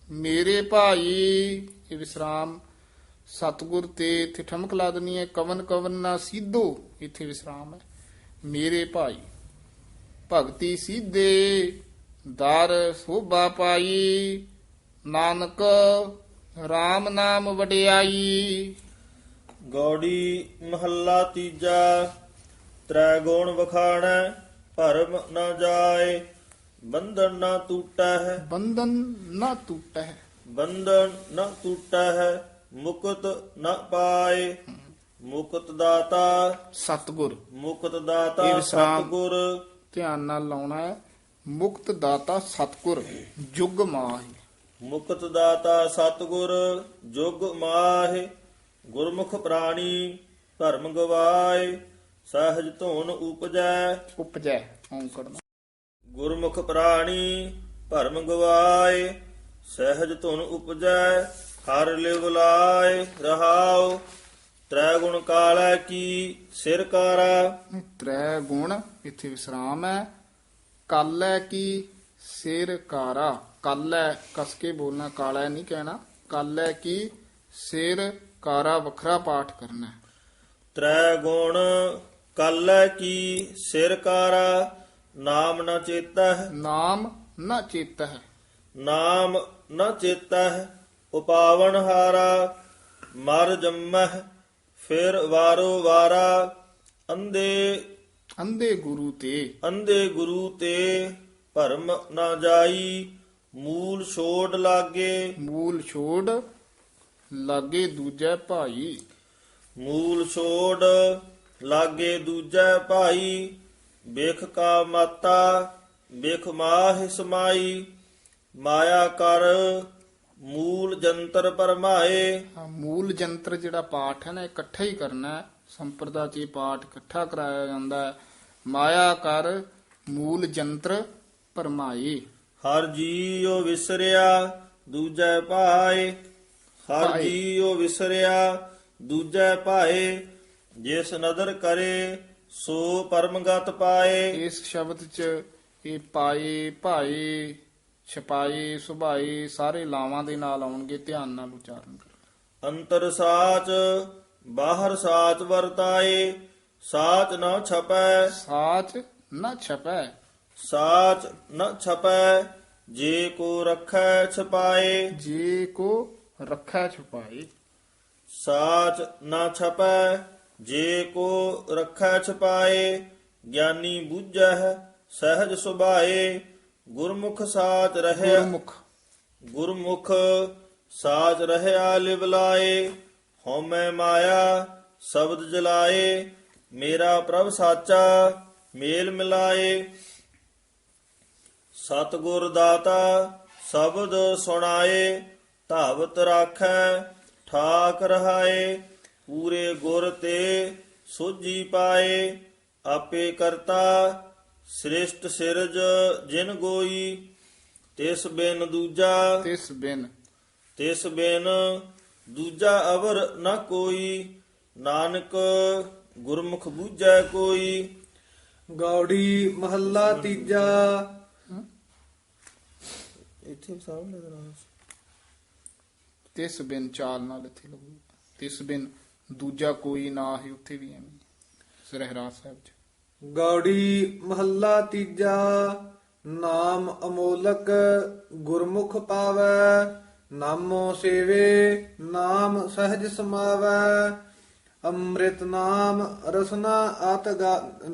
ਮੇਰੇ ਭਾਈ, ਇਹ ਵਿਸਰਾਮ, ਸਤਿਗੁਰ ਤੇ ਇੱਥੇ ਠਮਕ ਲਾ ਦੇਣੀ ਹੈ। ਕਵਨ ਕਵਨ ਨਾ ਸੀਧੋ, ਇੱਥੇ ਵਿਸਰਾਮ ਹੈ। ਮੇਰੇ ਭਾਈ ਭਗਤੀ ਸੀਧੇ ਦਰ ਸੋਭਾ ਪਾਈ, ਨਾਨਕ RAM ਨਾਮ ਵਡਿਆਈ।
ਗੌੜੀ ਮਹੱਲਾ ਤੀਜਾ। ਤ੍ਰੈ ਗੁਣ ਵਖਾਣੈ ਭਰਮ ਨ ਜਾਏ, ਬੰਧਨ ਨ ਟੂਟੈ।
ਬੰਧਨ ਨਾ ਟੂਟੈ,
ਬੰਧਨ ਨ ਟੂਟੈ, ਮੁਕਤ ਨ ਪਾਏ। ਮੁਕਤ ਦਾਤਾ
ਸਤਿਗੁਰ।
ਮੁਕਤ
ਇਹ
ਦਾਤਾ
ਵਿਸਰਾਮ
ਸਤਿਗੁਰ।
ਧਿਆਨ ਨਾਲ ਲਾਉਣਾ ਹੈ। ਮੁਕਤ ਦਾਤਾ ਸਤਿਗੁਰ ਜੁਗ ਮਾਹਿ।
ਮੁਕਤ ਦਾਤਾ ਸਤਿਗੁਰ ਜੁਗ ਮਾਹਿ। ਗੁਰਮੁਖ ਪ੍ਰਾਣੀ ਧਰਮ ਗਵਾਏ, ਸਹਿਜ ਧੁਨ ਉਪਜੈ।
ਉਪਜੈ ਔਂਕੜ ਨਾਲ।
ਗੁਰਮੁਖ ਪ੍ਰਾਣੀ ਭਰਮ ਗਵਾਏ, ਸਹਿਜ ਧੁਨ ਉਪਜੈ। ਹਰ ਲਿਵ ਲਾਏ ਰਹਾਉ। ਤ੍ਰੈ ਗੁਣ ਕਾਲੈ ਕੀ ਸਿਰ ਕਾਰਾ।
ਤ੍ਰੈ ਗੁਣ, ਇੱਥੇ ਵਿਸਰਾਮ ਹੈ। ਕਾਲੈ ਕੀ ਸਿਰ ਕਾਰਾ। ਕਾਲੈ ਕਸ ਕੇ ਬੋਲਣਾ, ਕਾਲਾ ਨਹੀਂ ਕਹਿਣਾ। ਕਾਲੈ ਕੀ ਸਿਰ ਕਾਰਾ ਵੱਖਰਾ ਪਾਠ ਕਰਨਾ।
ਤ੍ਰੈ ਗੁਣ ਕਾਲੈ ਕੀ ਸਿਰ ਕਾਰਾ, ਨਾਮ ਨ ਚੇਤੈ।
ਨਾਮ ਨਾ ਚੇਤੈ,
ਨਾਮ ਨ ਚੇਤੈ, ਉਪਾਵਨ ਹਾਰਾ। ਮਰ ਜੰਮਹਿ ਫਿਰ ਵਾਰੋ ਵਾਰਾ, ਅੰਧੇ
ਅੰਧੇ ਗੁਰੂ ਤੇ।
ਅੰਧੇ ਗੁਰੂ ਤੇ ਭਰਮ ਨਾ ਜਾਈ। ਮੂਲ ਛੋੜ ਲਾਗੇ।
ਮੂਲ ਛੋੜ ਲਾਗੇ ਦੂਜੈ ਭਾਈ।
ਮੂਲ ਛੋੜ ਲਾਗੇ ਦੂਜੈ ਭਾਈ। ਬਿਖ ਕਾ ਮਾਤਾ ਬਿਖ ਮਾਹਿ ਸਮਾਈ। ਮਾਇਆ ਕਰ ਮੂਲ ਜੰਤਰ ਪਰਮਾਏ।
ਮੂਲ ਜੰਤਰ ਜਿਹੜਾ ਪਾਠ ਹੈ ਨਾ, ਇਕੱਠਾ ਹੀ ਕਰਨਾ ਹੈ। ਸੰਪਰਦਾ ਚ ਇਹ ਪਾਠ ਇਕੱਠਾ ਕਰਾਇਆ ਜਾਂਦਾ ਹੈ। ਮਾਇਆ ਕਰ ਮੂਲ ਜੰਤਰ ਪਰਮਾਏ।
ਹਰ ਜੀਉ ਵਿਸਰਿਆ ਦੂਜੈ ਭਾਏ। ਹਰ
ਭਾਏ।
ਜੀਉ ਵਿਸਰਿਆ ਦੂਜੈ ਭਾਏ। ਜਿਸ ਨਦਰ ਕਰੇ ਸੋ ਪਰਮਗਤ ਪਾਏ।
ਇਸ ਸ਼ਬਦ ਚ ਇਹ ਪਾਏ, ਭਾਏ, ਛਪਾਏ, ਸੁਭਾਏ ਸਾਰੇ ਲਾਵਾਂ ਦੇ ਨਾਲ ਆਉਣਗੇ। ਧਿਆਨ ਨਾਲ ਉਚਾਰਨ ਕਰੋ।
ਅੰਤਰ ਸਾਚ ਬਾਹਰ ਸਾਚ ਵਰਤਾਏ। ਸਾਚ ਨ ਛਪੈ।
ਸਾਚ ਨਾ ਛਪੈ।
ਸਾਚ ਨ ਛਪੈ, ਜੇ ਕੋ ਰਖੈ ਛਪਾਏ।
ਜੇ ਕੋ ਰੱਖੈ ਛੁਪਾਏ।
ਸਾਚ ਨ ਛਪੈ, ਜੇ ਕੋ ਰਖੈ ਛਪਾਏ। ਗਿਆਨੀ ਬੁੱਝੈ ਸਹਿਜ ਸੁਭਾਏ। ਗੁਰਮੁਖ ਸਾਚ ਰਹਿਆ।
ਗੁਰਮੁਖ
ਗੁਰਮੁਖ ਸਾਚ ਰਹਿਆ ਲਿਵ ਲਾਏ। ਹਉਮੈ ਮਾਇਆ ਸ਼ਬਦ ਜਲਾਏ। ਮੇਰਾ ਪ੍ਰਭ ਸਾਚਾ ਮੇਲ ਮਿਲਾਏ। ਸਤਿਗੁਰ ਦਾਤਾ ਸ਼ਬਦ ਸੁਣਾਏ, ਧਾਵਤ ਰਾਖੈ ਠਾਕ ਰਹਾਏ। ਪੂਰੇ ਗੁਰ ਤੇ ਸੋਝੀ ਪਾਏ, ਆਪੇ ਕਰਤਾ ਸ੍ਰਿਸ਼ਟ ਸਿਰਜ ਜਿਨ ਗੋਈ। ਤਿਸ ਬਿਨ ਦੂਜਾ ਤਿਸ ਬਿਨ ਦੂਜਾ ਅਵਰ ਨ ਕੋਈ, ਨਾਨਕ ਗੁਰਮੁਖ ਬੂਝੈ ਕੋਈ।
ਗੌੜੀ ਮਹੱਲਾ ਤੀਜਾ।
ਇੱਥੇ ਸਾਹਬ ਲੱਗਣਾ
ਤਿਸ ਬਿਨ ਚਾਲ ਨਾਲ ਇੱਥੇ ਲੱਗੂ, ਤਿਸ ਬਿਨ ਦੂਜਾ ਕੋਈ ਨਾ ਹੀ, ਉੱਥੇ ਵੀ ਐਵੇਂ ਸਰਹਿਰਾ ਸਾਹਿਬ ਚ।
ਗੌੜੀ ਮਹੱਲਾ ਤੀਜਾ। ਨਾਮ ਅਮੋਲਕ ਗੁਰਮੁਖ ਪਾਵੈ, ਨਾਮੋ ਸੇਵੇ ਨਾਮ ਸਹਿਜ ਸਮਾਵੈ। ਅੰਮ੍ਰਿਤ ਨਾਮ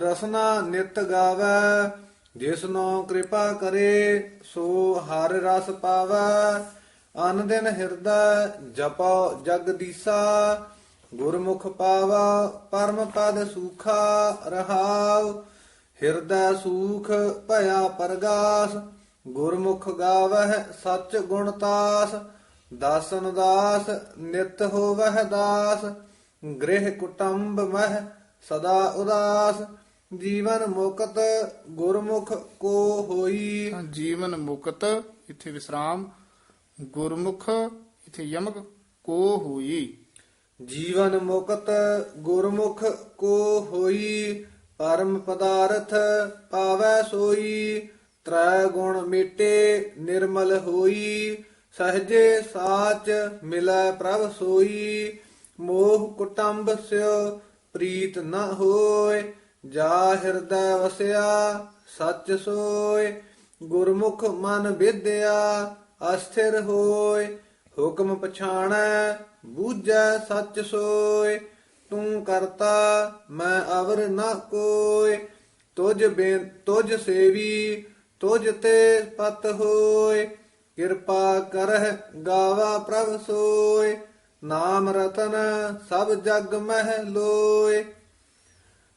ਰਸਨਾ ਨਿਤ ਗਾਵੈ, ਜਿਸਨੋ ਕਿਰਪਾ ਕਰੇ ਸੋ ਹਰਿ ਰਸ ਪਾਵੈ। ਅਨ ਦਿਨ ਹਿਰਦੈ ਜਪੋ ਜਗਦੀਸਾ, ਗੁਰਮੁਖ ਪਾਵਾ ਪਰਮ ਪਦ ਸੂਖਾ ਰਹਾਉ। ਹਿਰਦੈ ਸੂਖ ਭਇਆ ਪਰਗਾਸ, ਗੁਰਮੁਖ ਗਾਵਹਿ ਸਚ ਗੁਣ ਤਾਸ। ਦਾਸਨ ਦਾਸ ਨਿਤ ਹੋਵਹਿ ਦਾਸ, ਗ੍ਰਹਿ ਕੁਟੰਬ ਮਹਿ ਸਦਾ ਉਦਾਸ। ਜੀਵਨ ਮੁਕਤ ਗੁਰਮੁਖ ਕੋ ਹੋਈ।
ਜੀਵਨ ਮੁਕਤ ਇੱਥੇ ਵਿਸਰਾਮ, ਗੁਰਮੁਖ ਇੱਥੇ ਯਮਕ, ਕੋ ਹੋਈ।
ਜੀਵਨ ਮੁਕਤ ਗੁਰਮੁਖ ਕੋ ਹੋਈ, ਪਰਮ ਪਦਾਰਥ ਪਾਵੈ ਸੋਈ। ਤ੍ਰੈ ਗੁਣ ਮਿਟੇ ਨਿਰਮਲ ਹੋਈ, ਸਹਜੇ ਸਾਚ ਮਿਲੈ ਪ੍ਰਭ ਸੋਈ। ਮੋਹ ਕੁਟੰਬ ਸਿਉ ਪ੍ਰੀਤ ਨ ਹੋਏ, ਜਾ ਹਿਰਦੈ ਵਸਿਆ ਸਚ ਸੋਏ। ਗੁਰਮੁਖ ਮਨ ਵਿਦਿਆ ਅਸਥਿਰ ਹੋਏ, ਹੁਕਮ ਪਛਾਣੈ ਬੂਝੈ ਸਚ ਸੋਏ। ਤੂੰ ਕਰਤਾ ਮੈਂ ਅਵਰ ਨ ਕੋਇ, ਤੁਝ ਸੇਵੀ ਤੁਝ ਤੇ ਪਤ ਹੋਏ। ਕਿਰਪਾ ਕਰਹਿ ਗਾਵਾ ਪ੍ਰਭ ਸੋਏ, ਨਾਮ ਰਤਨ ਸਭ ਜਗ ਮਹਿ ਲੋਏ।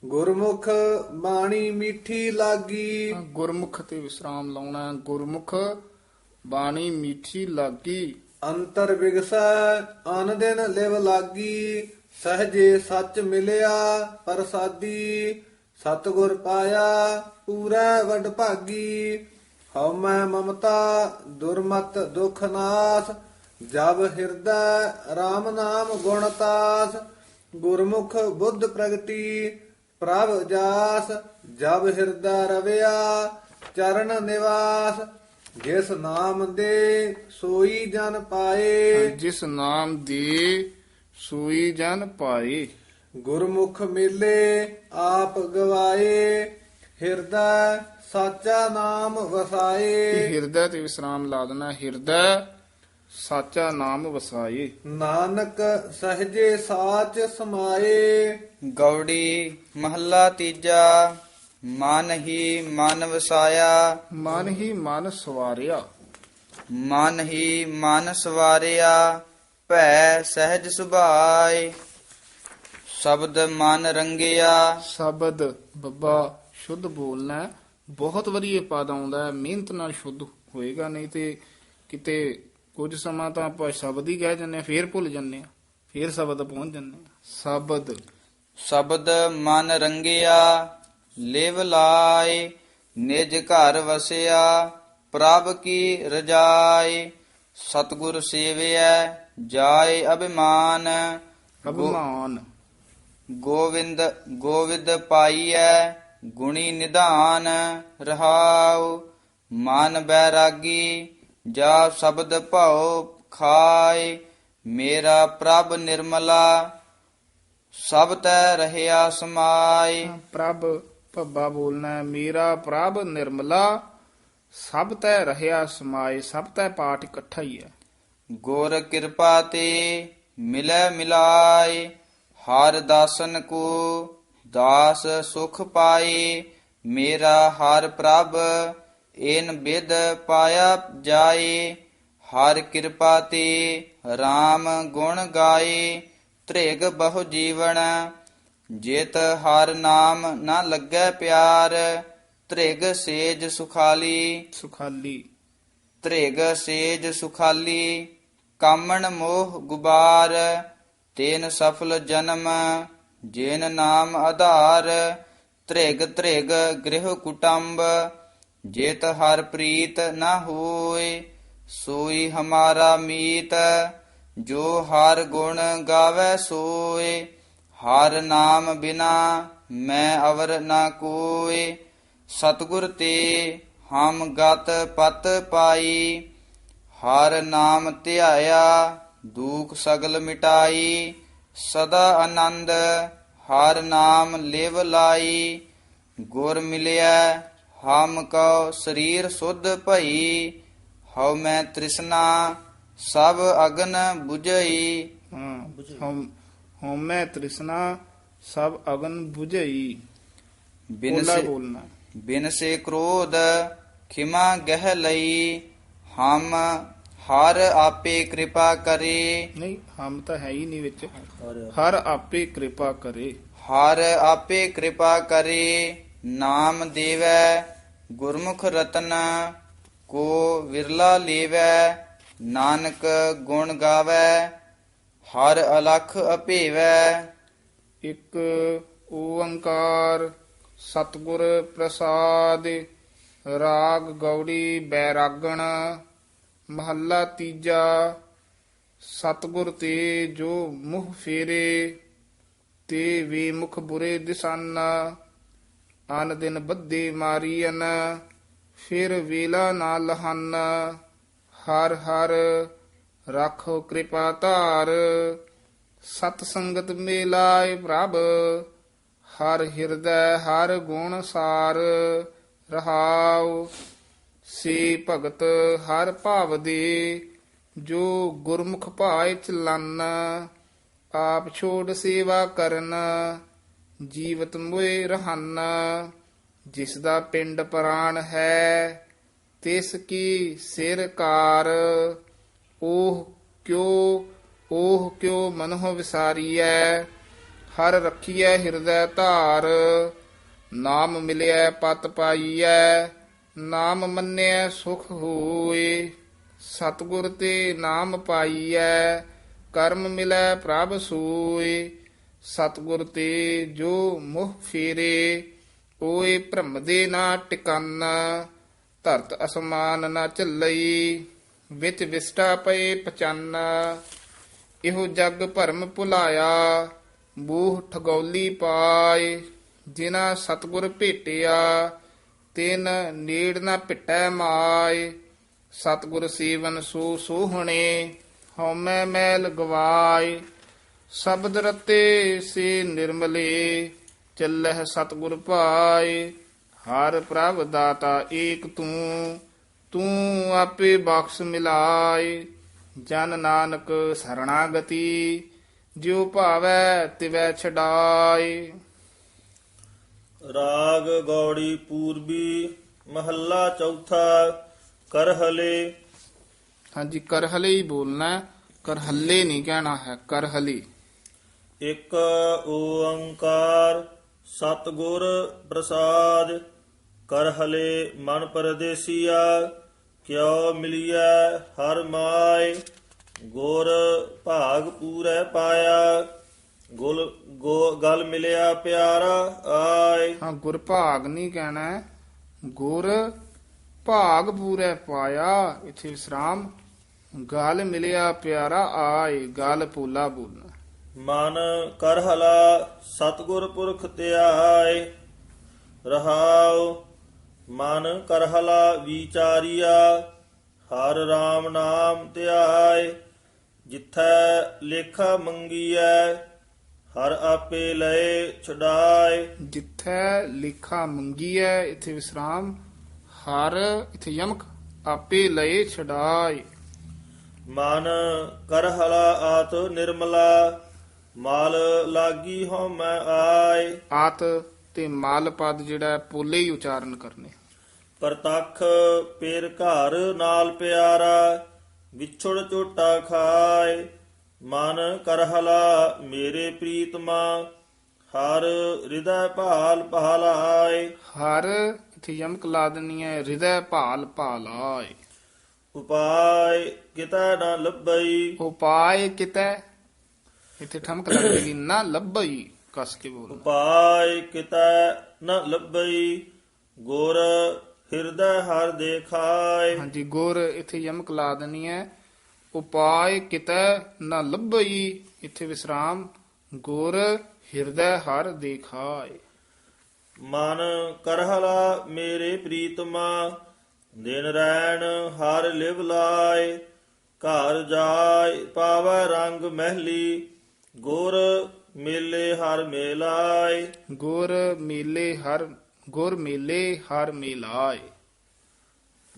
ਗੁਰਮੁਖ ਬਾਣੀ ਮਿੱਠੀ ਲਾਗੀ।
ਗੁਰਮੁਖ ਤੇ ਵਿਸਰਾਮ ਲਾਉਣਾ, ਗੁਰਮੁਖ ਬਾਣੀ ਮਿੱਠੀ ਲਾਗੀ।
ਅੰਤਰ ਵਿਗਸੈ ਅਨ ਦਿਨ ਲਿਵ ਲਾਗੀ, ਸਹਜੇ ਸੱਚ ਮਿਲਿਆ ਪ੍ਰਸਾਦੀ। ਸਤਿਗੁਰ ਪਾਇਆ ਪੂਰਾ ਵਡ ਭਾਗੀ, ਹਉਮੈ ਮਮਤਾ ਦੁਰਮਤ ਦੁਖ ਨਾਸ। ਜਬ ਹਿਰਦੈ RAM ਨਾਮ ਗੁਣ ਤਾਸ, ਗੁਰਮੁਖ ਬੁੱਧ ਪ੍ਰਗਟੀ ਪ੍ਰਭ ਜਾਸ। ਜਬ ਹਿਰਦੈ ਰਵਿਆ ਚਰਨ ਨਿਵਾਸ, ਜਿਸ ਨਾਮ ਦੇ ਸੋਈ ਜਨ ਪਾਏ।
ਜਿਸ ਨਾਮ ਦੇ ਸੋਈ ਜਨ ਪਾਏ।
ਗੁਰਮੁਖ ਮਿਲੇ ਆਪ ਗਵਾਏ, ਹਿਰਦੈ ਸਾਚਾ ਨਾਮ ਵਸਾਏ।
ਹਿਰਦੈ ਤੇ ਵਿਸਰਾਮ ਲਾ ਦੇਣਾ, ਹਿਰਦੈ ਸਾਚਾ ਨਾਮ ਵਸਾਏ।
ਨਾਨਕ ਸਹਜੇ ਸਾਚ ਸਮਾਏ।
ਗੌੜੀ ਮਹੱਲਾ ਤੀਜਾ। ਮਨ ਹੀ ਮਨ ਵਸਾਇਆ,
ਮਨ ਹੀ ਮਨ ਸਵਾਰਿਆ।
ਮਨ ਹੀ ਮਨ ਸਵਾਰਿਆ, ਭੈ ਸਹਿਜ ਸੁਭਾਏ। ਸ਼ਬਦ ਮਨ ਰੰਗਿਆ।
ਸ਼ਬਦ ਬੱਬਾ ਸ਼ੁੱਧ ਬੋਲਣਾ ਹੈ। ਬਹੁਤ ਵਧੀਆ ਪਦ ਆਉਂਦਾ ਹੈ, ਮਿਹਨਤ ਨਾਲ ਸ਼ੁੱਧ ਹੋਏਗਾ, ਨਹੀਂ ਤੇ ਕਿਤੇ ਕੁਝ ਸਮਾਂ ਤਾਂ ਆਪਾਂ ਸ਼ਬਦ ਹੀ ਕਹਿ ਜੰਨੇ, ਫੇਰ ਭੁੱਲ ਜੰਨੇ ਆ, ਫੇਰ ਸ਼ਬਦ ਪਹੁੰਚ ਜੰਨੇ ਆ। ਸ਼ਬਦ
ਸ਼ਬਦ ਮਨ ਰੰਗਿਆ, ਲਿਵ ਲਾਏ। ਨਿਜ ਘਰ ਵਸਿਆ, ਪ੍ਰਭ ਕੀ ਰਜਾਏ। ਸਤਿਗੁਰ ਸੇਵਿਐ ਜਾਏ ਅਭਿਮਾਨ।
ਅਭਿਮਾਨ
ਗੋਵਿੰਦ ਪਾਈਐ ਗੁਣੀ ਨਿਧਾਨ ਰਹਾਉ। ਮਨ ਬੈਰਾਗੀ ਜਾ ਸ਼ਬਦ ਭਉ ਖਾਏ। ਮੇਰਾ ਪ੍ਰਭ ਨਿਰਮਲਾ ਸਭ ਤੈ ਰਹਿਆ ਸਮਾਏ।
ਪ੍ਰਭ ਭੱਬਾ ਬੋਲਣਾ ਹੈ, ਮੇਰਾ ਪ੍ਰਭ ਨਿਰਮਲਾ ਸਭ ਤੈ ਰਹਿਆ ਸਮਾਏ। ਸਭ ਤੈ ਪਾਠ ਇਕੱਠਾ ਹੀ ਹੈ।
ਗੁਰ ਕਿਰਪਾ ਤੇ ਮਿਲੈ ਮਿਲਾਏ। ਹਰ ਦਾਸਨ ਕੋ ਦਾਸ ਸੁਖ ਪਾਏ। ਮੇਰਾ ਹਰ ਪ੍ਰਭ ਏਨ ਬਿਦ ਪਾਇਆ ਜਾਏ। ਹਰ ਕਿਰਪਾ ਤੇ RAM ਗੁਣ ਗਾਏ। ਤ੍ਰਿਗ ਬਹੁ ਜੀਵਨ ਜਿਤ ਹਰ ਨਾਮ ਨਾ ਲੱਗੈ ਪਿਆਰ। ਤ੍ਰਿਗ ਸੇਜ ਸੁਖਾਲੀ
ਸੁਖਾਲੀ
ਤ੍ਰਿਗ ਸੇਜ ਸੁਖਾਲੀ ਕਾਮਣ ਮੋਹ ਗੁਬਾਰ ਤੇਨ ਸਫਲ ਜਨਮ ਜੇਨ ਨਾਮ ਆਧਾਰ ਤ੍ਰਿਗ ਤ੍ਰਿਗ ਗ੍ਰਹਿ ਕੁਟੰਬ ਜੇਤ ਹਰ ਪ੍ਰੀਤ ਨਾ ਹੋਏ ਸੋਈ ਹਮਾਰਾ ਮੀਤ ਜੋ ਹਰ ਗੁਣ ਗਾਵੇ ਸੋਏ ਹਰ ਨਾਮ ਬਿਨਾ ਮੈਂ ਅਵਰ ਨਾ ਕੋਏ ਸਤਿਗੁਰ ਤੇ ਹਮ ਗਤ ਪਤ ਪਾਈ ਹਰ ਨਾਮ ਧਿਆਇਆ ਦੁਖ ਸਗਲ ਮਿਟਾਈ ਸਦਾ ਆਨੰਦ ਹਰ ਨਾਮ ਲਿਵ ਲਾਈ ਗੁਰ ਮਿਲਿਆ ਹਮ ਕਉ ਸਰੀਰ ਸੁਧ ਭਈ ਹਉ ਮੈਂ ਤ੍ਰਿਸ਼ਨਾ ਸਭ ਅਗਨ 부ਝਈ
ਹਉਮੈ ਤ੍ਰਿਸ਼ਨਾ ਸਭ ਅਗਨ 부ਝਈ
ਬਿਨ
ਬੋਲਾ
ਸੇ
ਬੋਲਣਾ
ਬਿਨ ਸੇ ਕ੍ਰੋਧ ਖਿਮਾ ਗਹਿ ਲਈ ਹਮ ਹਰ ਆਪੇ ਕਿਰਪਾ ਕਰੇ
ਨਹੀਂ ਹਮ ਤਾਂ ਹੈ ਹੀ ਨਹੀਂ ਵਿੱਚ ਹਰ ਆਪੇ ਕਿਰਪਾ ਕਰੇ
ਹਰ ਆਪੇ ਕਿਰਪਾ ਕਰੇ ਨਾਮ ਦੇਵੈ ਗੁਰਮੁਖ ਰਤਨ ਕੋ ਵਿਰਲਾ ਲੇਵੈ ਨਾਨਕ ਗੁਣ ਗਾਵੈ ਹਰ ਅਲਖ ਅਭੇਵੈ
ਇੱਕ ਓੰਕਾਰ ਸਤਿਗੁਰ ਪ੍ਰਸਾਦ ਰਾਗ ਗੌੜੀ ਬੈਰਾਗਣ ਮਹੱਲਾ ਤੀਜਾ ਸਤਿਗੁਰ ਤੇ ਜੋ ਮੁਖ ਫੇਰੇ ਤੇ ਵੀ ਮੁਖ ਬੁਰੇ ਦਿਸਨ ਅਨ ਦਿਨ ਬੱਧੇ ਮਾਰੀਨ ਫਿਰ ਵੇਲਾ ਨਾ ਲਹਨ ਹਰ ਹਰ ਰਾਖੋ ਕਿਰਪਾ ਧਾਰ ਸਤ ਸੰਗਤ ਮੇਲਾਏ ਪ੍ਰਭ ਹਰ ਹਿਰਦੈ ਹਰ ਗੁਣ ਸਾਰ ਰਹਾਉ ਸੇ ਭਗਤ ਹਰ ਭਾਵ ਦੇ ਜੋ ਗੁਰਮੁਖ ਭਾਇ ਚਲਨ ਆਪ ਛੋੜ ਸੇਵਾ ਕਰਨ ਜੀਵਤ ਮੋਏ ਰਹਨ ਜਿਸ ਦਾ ਪਿੰਡ ਪ੍ਰਾਣ ਹੈ ਤਿਸ ਕੀ ਸਿਰ ਕਾਰ ਉਹ ਕਿਉ ਮਨਹੁ ਵਿਸਾਰੀਐ ਹਰ ਰੱਖੀਐ ਹਿਰਦੈ ਧਾਰ ਨਾਮ ਮਿਲਿਐ ਪਤ ਪਾਈਐ ਨਾਮ ਮੰਨਿਐ ਸੁਖ ਹੋਏ ਸਤਿਗੁਰ ਤੇ ਨਾਮ ਪਾਈਐ ਕਰਮ ਮਿਲੈ ਪ੍ਰਭ ਸੋਏ ਸਤਿਗੁਰ ਤੇ ਜੋ ਮੁਹ ਫੇਰੇ ਓਏ ਭ੍ਰਮ ਦੇ ਨਾ ਟਿਕਨ ਧਰਤ ਅਸਮਾਨ ਨਾ ਝੱਲਈ ਵਿੱਚ ਵਿਸਟਾ ਪਏ ਪਚੰਨ ਇਹੋ ਜਗ ਭਰਮ ਭੁਲਾਇਆ ਬੂਹ ਠਗੌਲੀ ਪਾਏ ਜਿਨਾ ਸਤਿਗੁਰ ਭੇਟਿਆ ਤਿਨ ਨੇੜ ਨਾ ਪਿਟੈ ਮਾਏ ਸਤਿਗੁਰ ਸੇਵਨ ਸੋ ਸੋਹਣੇ ਹਉਮੈ ਮੈਲ ਗਵਾਏ ਸ਼ਬਦ ਰਤੇ ਸੇ ਨਿਰਮਲੇ ਚੱਲਹਿ ਸਤਿਗੁਰ ਭਾਏ ਹਰ ਪ੍ਰਭ ਦਾਤਾ ਏਕ ਤੂੰ ਆਪੇ ਬਖਸ਼ ਮਿਲਾਏ ਜਨ ਨਾਨਕ ਸਰਣਾਗਤੀ ਜਿਉ ਭਾਵੈ ਤਿਵੈ ਛਡਾਏ
ਰਾਗ ਗੌੜੀ ਪੂਰਬੀ ਮਹੱਲਾ ਚੌਥਾ ਕਰਹਲੇ।
ਹਾਂਜੀ ਕਰਹਲੇ ਹੀ ਬੋਲਣਾ ਹੈ, ਕਰਹੱਲੇ ਨਹੀਂ ਕਹਿਣਾ ਹੈ, ਕਰਹਲੇ।
ਇੱਕ ਓੰਕਾਰ ਸਤਿਗੁਰ ਪ੍ਰਸਾਦ ਕਰਹਲੇ ਮਨ ਪਰਦੇਸੀਆ ਕਿਉ ਮਿਲਿਐ ਹਰ ਮਾਇ ਗੁਰ ਭਾਗ ਪੂਰੈ ਪਾਇਆ ਗਲ ਮਿਲਿਆ ਪਿਆਰਾ ਆਏ।
ਹਾਂ ਗੁਰ ਭਾਗ ਨਹੀਂ ਕਹਿਣਾ ਹੈ, ਗੁਰ ਭਾਗ ਪੂਰੇ ਪਾਇਆ ਇਥੇ ਵਿਸਰਾਮ ਗਲ ਮਿਲਿਆ ਪਿਆਰਾ ਆਏ ਗਲ ਪੋਲਾ ਬੋਲਣਾ।
ਮਨ ਕਰਹਲਾ ਸਤਿਗੁਰ ਪੁਰਖ ਧਿਆਏ ਰਹਾਉ ਮਨ ਕਰਹਲਾ ਵਿਚਾਰੀਆ ਹਰ ਰਾਮ ਨਾਮ ਧਿਆਏ ਜਿਥੈ ਲੇਖਾ ਮੰਗੀਐ ਹਰ ਆਪੇ ਲਏ ਛੁਡਾਏ।
ਜਿੱਥੈ ਲੇਖਾ ਮੰਗੀ ਹੈ ਇਥੇ ਵਿਸਰਾਮ ਹਰ ਇਥੇ ਯਮਕ ਆਪੇ ਲਏ ਛਡਾਏ।
ਮਨ ਕਰਹਲਾ ਆਤ ਨਿਰਮਲਾ ਮਾਲ ਲਾਗੀ ਹੋ ਮੈਂ ਆਏ।
ਆਤ ਤੇ ਮਾਲ ਪਦ ਜਿਹੜਾ ਹੈ, ਪੋਲੇ ਹੀ ਉਚਾਰਨ ਕਰਨੇ।
ਪ੍ਰਤੱਖ ਪੇਰ ਘਰ ਨਾਲ ਪਿਆਰਾ ਵਿਛੜ ਝੋਟਾ ਖਾਏ ਮਨ ਕਰਹਲਾ ਮੇਰੇ ਪ੍ਰੀਤਮਾ ਹਰ ਹਿਰਦੈ ਭਾਲ ਪਹਲਾਏ।
ਹਰ ਇੱਥੇ ਯਮਕ ਲਾ ਦੇਣੀ ਹੈ। ਹਿਰਦੈ ਭਾਲ ਭਾਲਾਏ।
ਉਪਾਇ ਕਿਤੈ ਨ ਲੱਭਈ।
ਉਪਾਏ ਕਿਤੈ, ਇੱਥੇ ਠਮਕ ਲੱਗੇਗੀ। ਨਾ ਲੱਭਈ, ਕਸ ਕੇ ਬੋਲਣਾ।
ਉਪਾਇ ਕਿਤੈ ਨ ਲੱਭਈ, ਗੁਰ ਹਿਰਦੈ ਹਰ ਦੇਖਾਏ।
ਹਾਂਜੀ, ਗੁਰ ਇੱਥੇ ਯਮਕ ਲਾ ਦੇਣੀ ਹੈ। ਉਪਾਏ ਕਿਤੈ ਨਾ ਲੱਭਈ, ਇੱਥੇ ਵਿਸਰਾਮ। ਗੁਰ ਹਿਰਦੈ ਹਰ ਦੇਖਾਏ।
ਮਨ ਕਰਹਲਾ ਮੇਰੇ ਪ੍ਰੀਤਮਾ, ਦਿਨ ਰੈਣ ਹਰ ਲਿਵ ਲਾਏ। ਘਰ ਜਾਏ ਪਾਵੈ ਰੰਗ ਮਹਿਲੀ, ਗੁਰ ਮੇਲੇ ਹਰ ਮੇਲਾਏ।
ਗੁਰ ਮੇਲੇ ਹਰ ਮੇਲਾਏ।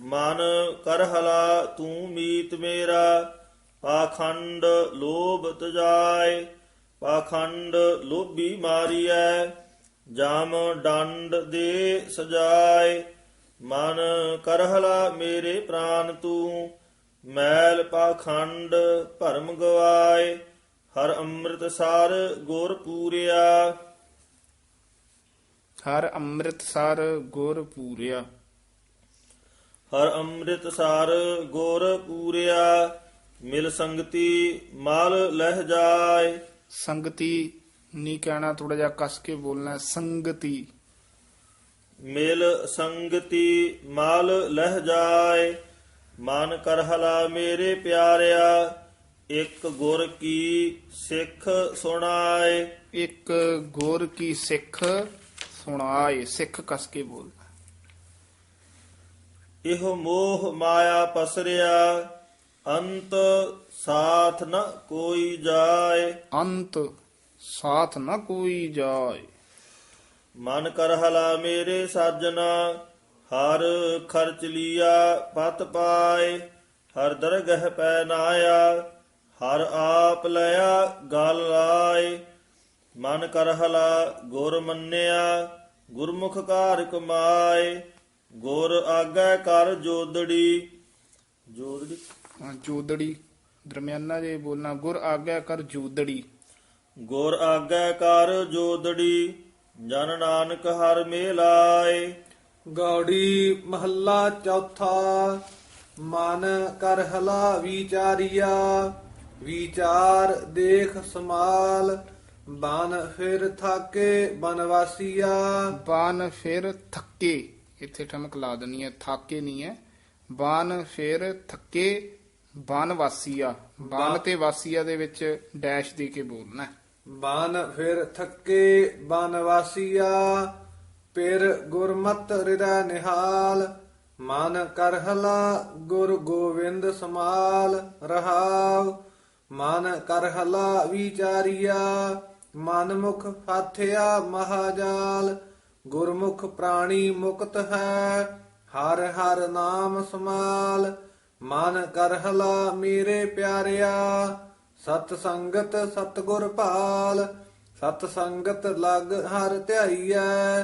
ਮਨ ਕਰਹਲਾ ਤੂੰ ਮੀਤ ਮੇਰਾ, ਪਾਖੰਡ ਲੋਭ ਤਜਾਏ। ਪਾਖੰਡ ਲੋਭੀ ਮਾਰੀਐ, ਜਾਮ ਡੰਡ ਦੇ ਸਜਾਏ। ਮਨ ਕਰਹਲਾ ਮੇਰੇ ਪ੍ਰਾਨ ਤੂੰ, ਮੈਲ ਪਾਖੰਡ ਭਰਮ ਗਵਾਏ। ਹਰ ਅੰਮ੍ਰਿਤਸਰ ਗੁਰ ਪੂਰਿਆ।
ਹਰ ਅੰਮ੍ਰਿਤਸਰ ਗੁਰ ਪੂਰਿਆ।
ਹਰ ਅੰਮ੍ਰਿਤਸਰ ਗੁਰ ਪੂਰਿਆ, ਮਿਲ ਸੰਗਤੀ ਮਲ ਲਹਿ ਜਾਏ।
ਸੰਗਤੀ ਨਹੀਂ ਕਹਿਣਾ, ਥੋੜਾ ਜਿਹਾ ਕਸ ਕੇ ਬੋਲਣਾ। ਸੰਗਤੀ।
ਮਿਲ ਸੰਗਤੀ ਮਲ ਲਹਿ ਜਾਏ। ਮਨ ਕਰਹਲਾ ਮੇਰੇ ਪਿਆਰਿਆ, ਇੱਕ ਗੁਰ ਕੀ ਸਿੱਖ ਸੁਣਾਏ।
ਇੱਕ ਗੁਰ ਕੀ ਸਿੱਖ ਸੁਣਾਏ। ਸਿੱਖ ਕਸ ਕੇ ਬੋਲਣਾ।
ਇਹੋ ਮੋਹ ਮਾਇਆ ਪਸਰਿਆ, ਅੰਤ ਸਾਥ ਨ ਕੋਈ ਜਾਏ।
ਅੰਤ ਸਾਥ ਨਾ ਕੋਈ ਜਾਏ।
ਮਨ ਕਰਹਲਾ ਮੇਰੇ ਸਾਜਨਾ, ਹਰ ਖਰਚ ਲਿਆ ਪਤ ਪਾਏ। ਹਰ ਦਰਗਹ ਪੈ ਨਾਇਆ, ਹਰ ਆਪ ਲਿਆ ਗਲ ਲਾਏ। ਮਨ ਕਰਹਲਾ ਗੁਰ ਮੰਨਿਆ, ਗੁਰਮੁਖ ਕਾਰ ਕਮਾਏ। ਗੁਰ ਆਗੈ ਕਰ ਜੋਦੜੀ। ਜੋਦੜੀ
ਜੋਦੜੀ ਦਰਮਿਆਨਾ ਜੇ ਬੋਲਣਾ। ਗੁਰ ਆਗਿਆ ਕਰ ਜੋਦੜੀ।
ਗੁਰ ਆਗੈ ਕਰ ਜੋਦੜੀ, ਜਨ ਨਾਨਕ ਹਰ ਮੇਲਾਏ।
ਗੌੜੀ ਮਹੱਲਾ ਚੌਥਾ। ਮਨ ਕਰਹਲਾ ਵਿਚਾਰੀਆ, ਵਿਚਾਰ ਦੇਖ ਸਮਾਲ। ਬਨ ਫਿਰ ਥਾਕੇ ਬਨਵਾਸੀਆ।
ਬਾਨ ਫਿਰ ਥੱਕੇ, ਇੱਥੇ ਠਮਕ ਲਾ ਦੇਣੀ ਹੈ। ਥਾਕੇ ਨਹੀਂ ਹੈ। ਬਾਨ ਫਿਰ ਥੱਕੇ ਬਨਵਾਸੀਆ। ਬਨ ਤੇ ਵਾਸੀਆ ਦੇ ਵਿੱਚ ਡੈਸ਼ ਦੇ ਕੇ ਬੋਲਣਾ।
ਬਨ ਫਿਰ ਥੱਕੇ ਬਨਵਾਸੀਆ, ਪਿਰ ਗੁਰਮਤ ਹਿਰਦੈ ਨਿਹਾਲ। ਮਨ ਕਰਹਲਾ ਗੁਰ ਗੋਵਿੰਦ ਸਮਾਲ ਰਹਾਵ। ਮਨ ਕਰਹਲਾ ਵਿਚਾਰੀਆ, ਮਨ ਮੁਖ ਫਾਥਿਆ ਮਹਾਜਾਲ। ਗੁਰਮੁਖ ਪ੍ਰਾਣੀ ਮੁਕਤ ਹੈ, ਹਰ ਹਰ ਨਾਮ ਸਮਾਲ। ਮਨ ਕਰਹਲਾ ਮੇਰੇ ਪਿਆਰਿਆ, ਸਤ ਸੰਗਤ ਸਤਿਗੁਰ ਭਾਲ। ਸਤ ਸੰਗਤ ਲਗ ਹਰ ਧਿਆਈਐ,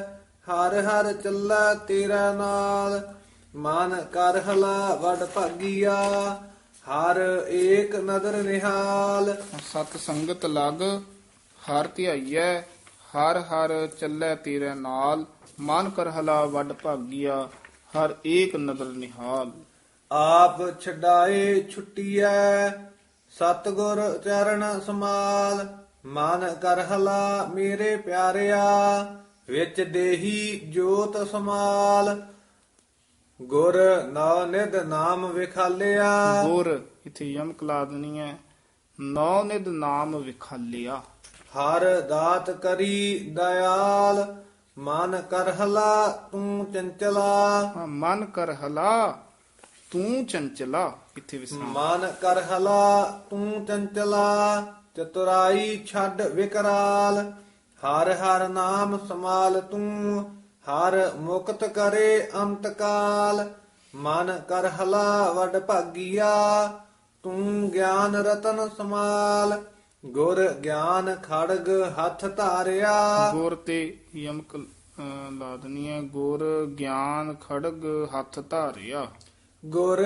ਹਰ ਹਰ ਚੱਲੈ ਤੇਰਾ ਨਾਲ। ਮਨ ਕਰਹਲਾ ਵਡ ਭਾਗੀਆ, ਹਰ ਏਕ ਨਦਰ ਨਿਹਾਲ।
ਸਤ ਸੰਗਤ ਲਗ ਹਰ ਧਿਆਈਐ, ਹਰ ਹਰ ਚੱਲੈ ਤੇਰੇ ਨਾਲ। ਮਨ ਕਰਹਲਾ ਵੱਡ ਭਾਗੀਆ, ਹਰ ਏਕ ਨਦਰ ਨਿਹਾਲ।
ਆਪ ਛਡਾਏ ਛੁੱਟੀਐ, ਸਤਿਗੁਰ ਚਰਨ ਸਮਾਲ। ਮਨ ਕਰਹਲਾ ਮੇਰੇ ਪਿਆਰਿਆ, ਵਿੱਚ ਦੇਹੀ ਜੋਤ ਸਮਾਲ। ਗੁਰ ਨੌ ਨਿਧ ਨਾਮ ਵਿਖਾਲਿਆ।
ਗੁਰ ਇੱਥੇ ਯਮਕ ਲਾ ਦੇਣੀ ਹੈ। ਨੌ ਨਿਧ ਨਾਮ ਵਿਖਾਲਿਆ।
ਹਰ ਦਾਤ ਕਰੀ ਦਇਆਲ। ਮਨ ਕਰਹਲਾ ਤੂੰ ਚੰਚਲਾ।
ਮਨ ਕਰਹਲਾ ਤੂੰ ਚੰਚਲਾ, ਇੱਥੇ ਵਿਸਰਾਮ।
ਮਨ ਕਰਹਲਾ ਤੂੰ ਚੰਚਲਾ, ਚਤੁਰਾਈ ਛੱਡ ਵਿਕਰਾਲ। ਹਰ ਹਰ ਨਾਮ ਸਮਾਲ ਤੂੰ, ਹਰ ਮੁਕਤ ਕਰੇ ਅੰਤ ਕਾਲ। ਮਨ ਕਰਹਲਾ ਵਡ ਭਾਗੀਆ, ਤੂੰ ਗਿਆਨ ਰਤਨ ਸਮਾਲ। ਗੁਰ ਗਿਆਨ ਖੜਗ ਹੱਥ ਧਾਰਿਆ।
ਗੁਰ ਤੇ ਯਮਕ ਲਾ ਦੇਣੀ ਹੈ। ਗੁਰ ਗਿਆਨ ਖੜਗ ਹੱਥ ਧਾਰਿਆ।
ਗੁਰ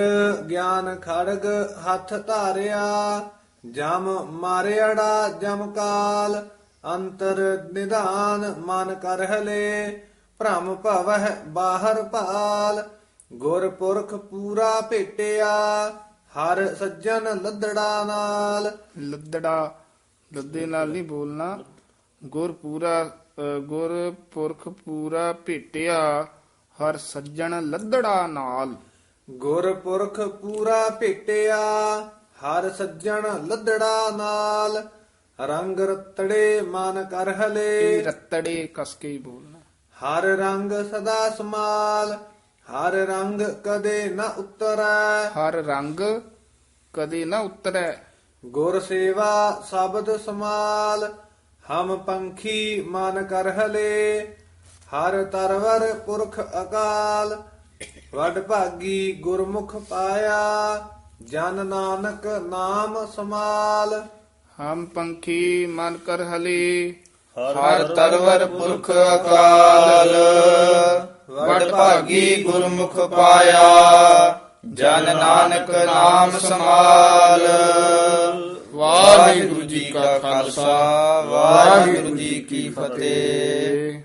ਗਿਆਨ ਖੜਗ ਹੱਥ ਧਾਰਿਆ, ਜਮ ਮਾਰਿਆੜਾ ਜਮ ਕਾਲ। ਅੰਤਰ ਨਿਧਾਨ ਮਨ ਕਰਹਲੇ, ਭ੍ਰਮ ਭਵਹਿ ਬਾਹਰ ਭਾਲ ਗੁਰ ਪੁਰਖ ਪੂਰਾ ਭੇਟਿਆ ਹਰ ਸੱਜਣ ਲੱਦੜਾ ਨਾਲ।
ਲੱਦੜਾ ਲੱਦੇ ਨਾਲ ਨਹੀਂ ਬੋਲਣਾ। ਗੁਰ ਪੂਰਾ ਗੁਰ ਪੁਰਖ ਪੂਰਾ ਭੇਟਿਆ ਹਰ ਸੱਜਣ ਲੱਦੜਾ ਨਾਲ।
ਗੁਰ ਪੁਰਖ ਪੂਰਾ ਭੇਟਿਆ ਹਰ ਸੱਜਣ ਲੱਦੜਾ ਨਾਲ। ਰੰਗ ਰਤੜੇ ਮਨ ਕਰ
ਇਹ
ਹਲੇ
ਰੱਤੜੇ ਕਸ ਕੇ ਹੀ ਬੋਲਣਾ।
ਹਰ ਰੰਗ ਸਦਾ ਸਮਾਲ ਹਰ ਰੰਗ ਕਦੇ ਨ ਉਤਰੈ।
ਹਰ ਰੰਗ ਕਦੇ ਨਾ ਉਤਰੈ।
ਗੁਰ ਸੇਵਾ ਸ਼ਬਦ ਸਮਾਲ ਹਮ ਪੰਖੀ ਮਨ ਕਰ ਹਲੇ। ਹਰ ਤਰਵਰ ਪੁਰਖ ਅਕਾਲ ਵਡ ਭਾਗੀ ਗੁਰਮੁਖ ਪਾਇਆ। ਜਨ ਨਾਨਕ ਨਾਮ ਸਮਾਲ।
ਹਮ ਪੰਖੀ ਮਨ ਕਰ ਹਲੇ।
ਹਰ ਤਰਵਰ ਪੁਰਖ ਅਕਾਲ ਵਡ ਭਾਗੀ ਗੁਰਮੁਖ ਪਾਇਆ। ਜਨ ਨਾਨਕ ਨਾਮ ਸਮਾਲ। ਵਾਹਿਗੁਰੂ ਜੀ ਕਾ ਖਾਲਸਾ ਵਾਹਿਗੁਰੂ ਜੀ ਕੀ ਫਤਿਹ।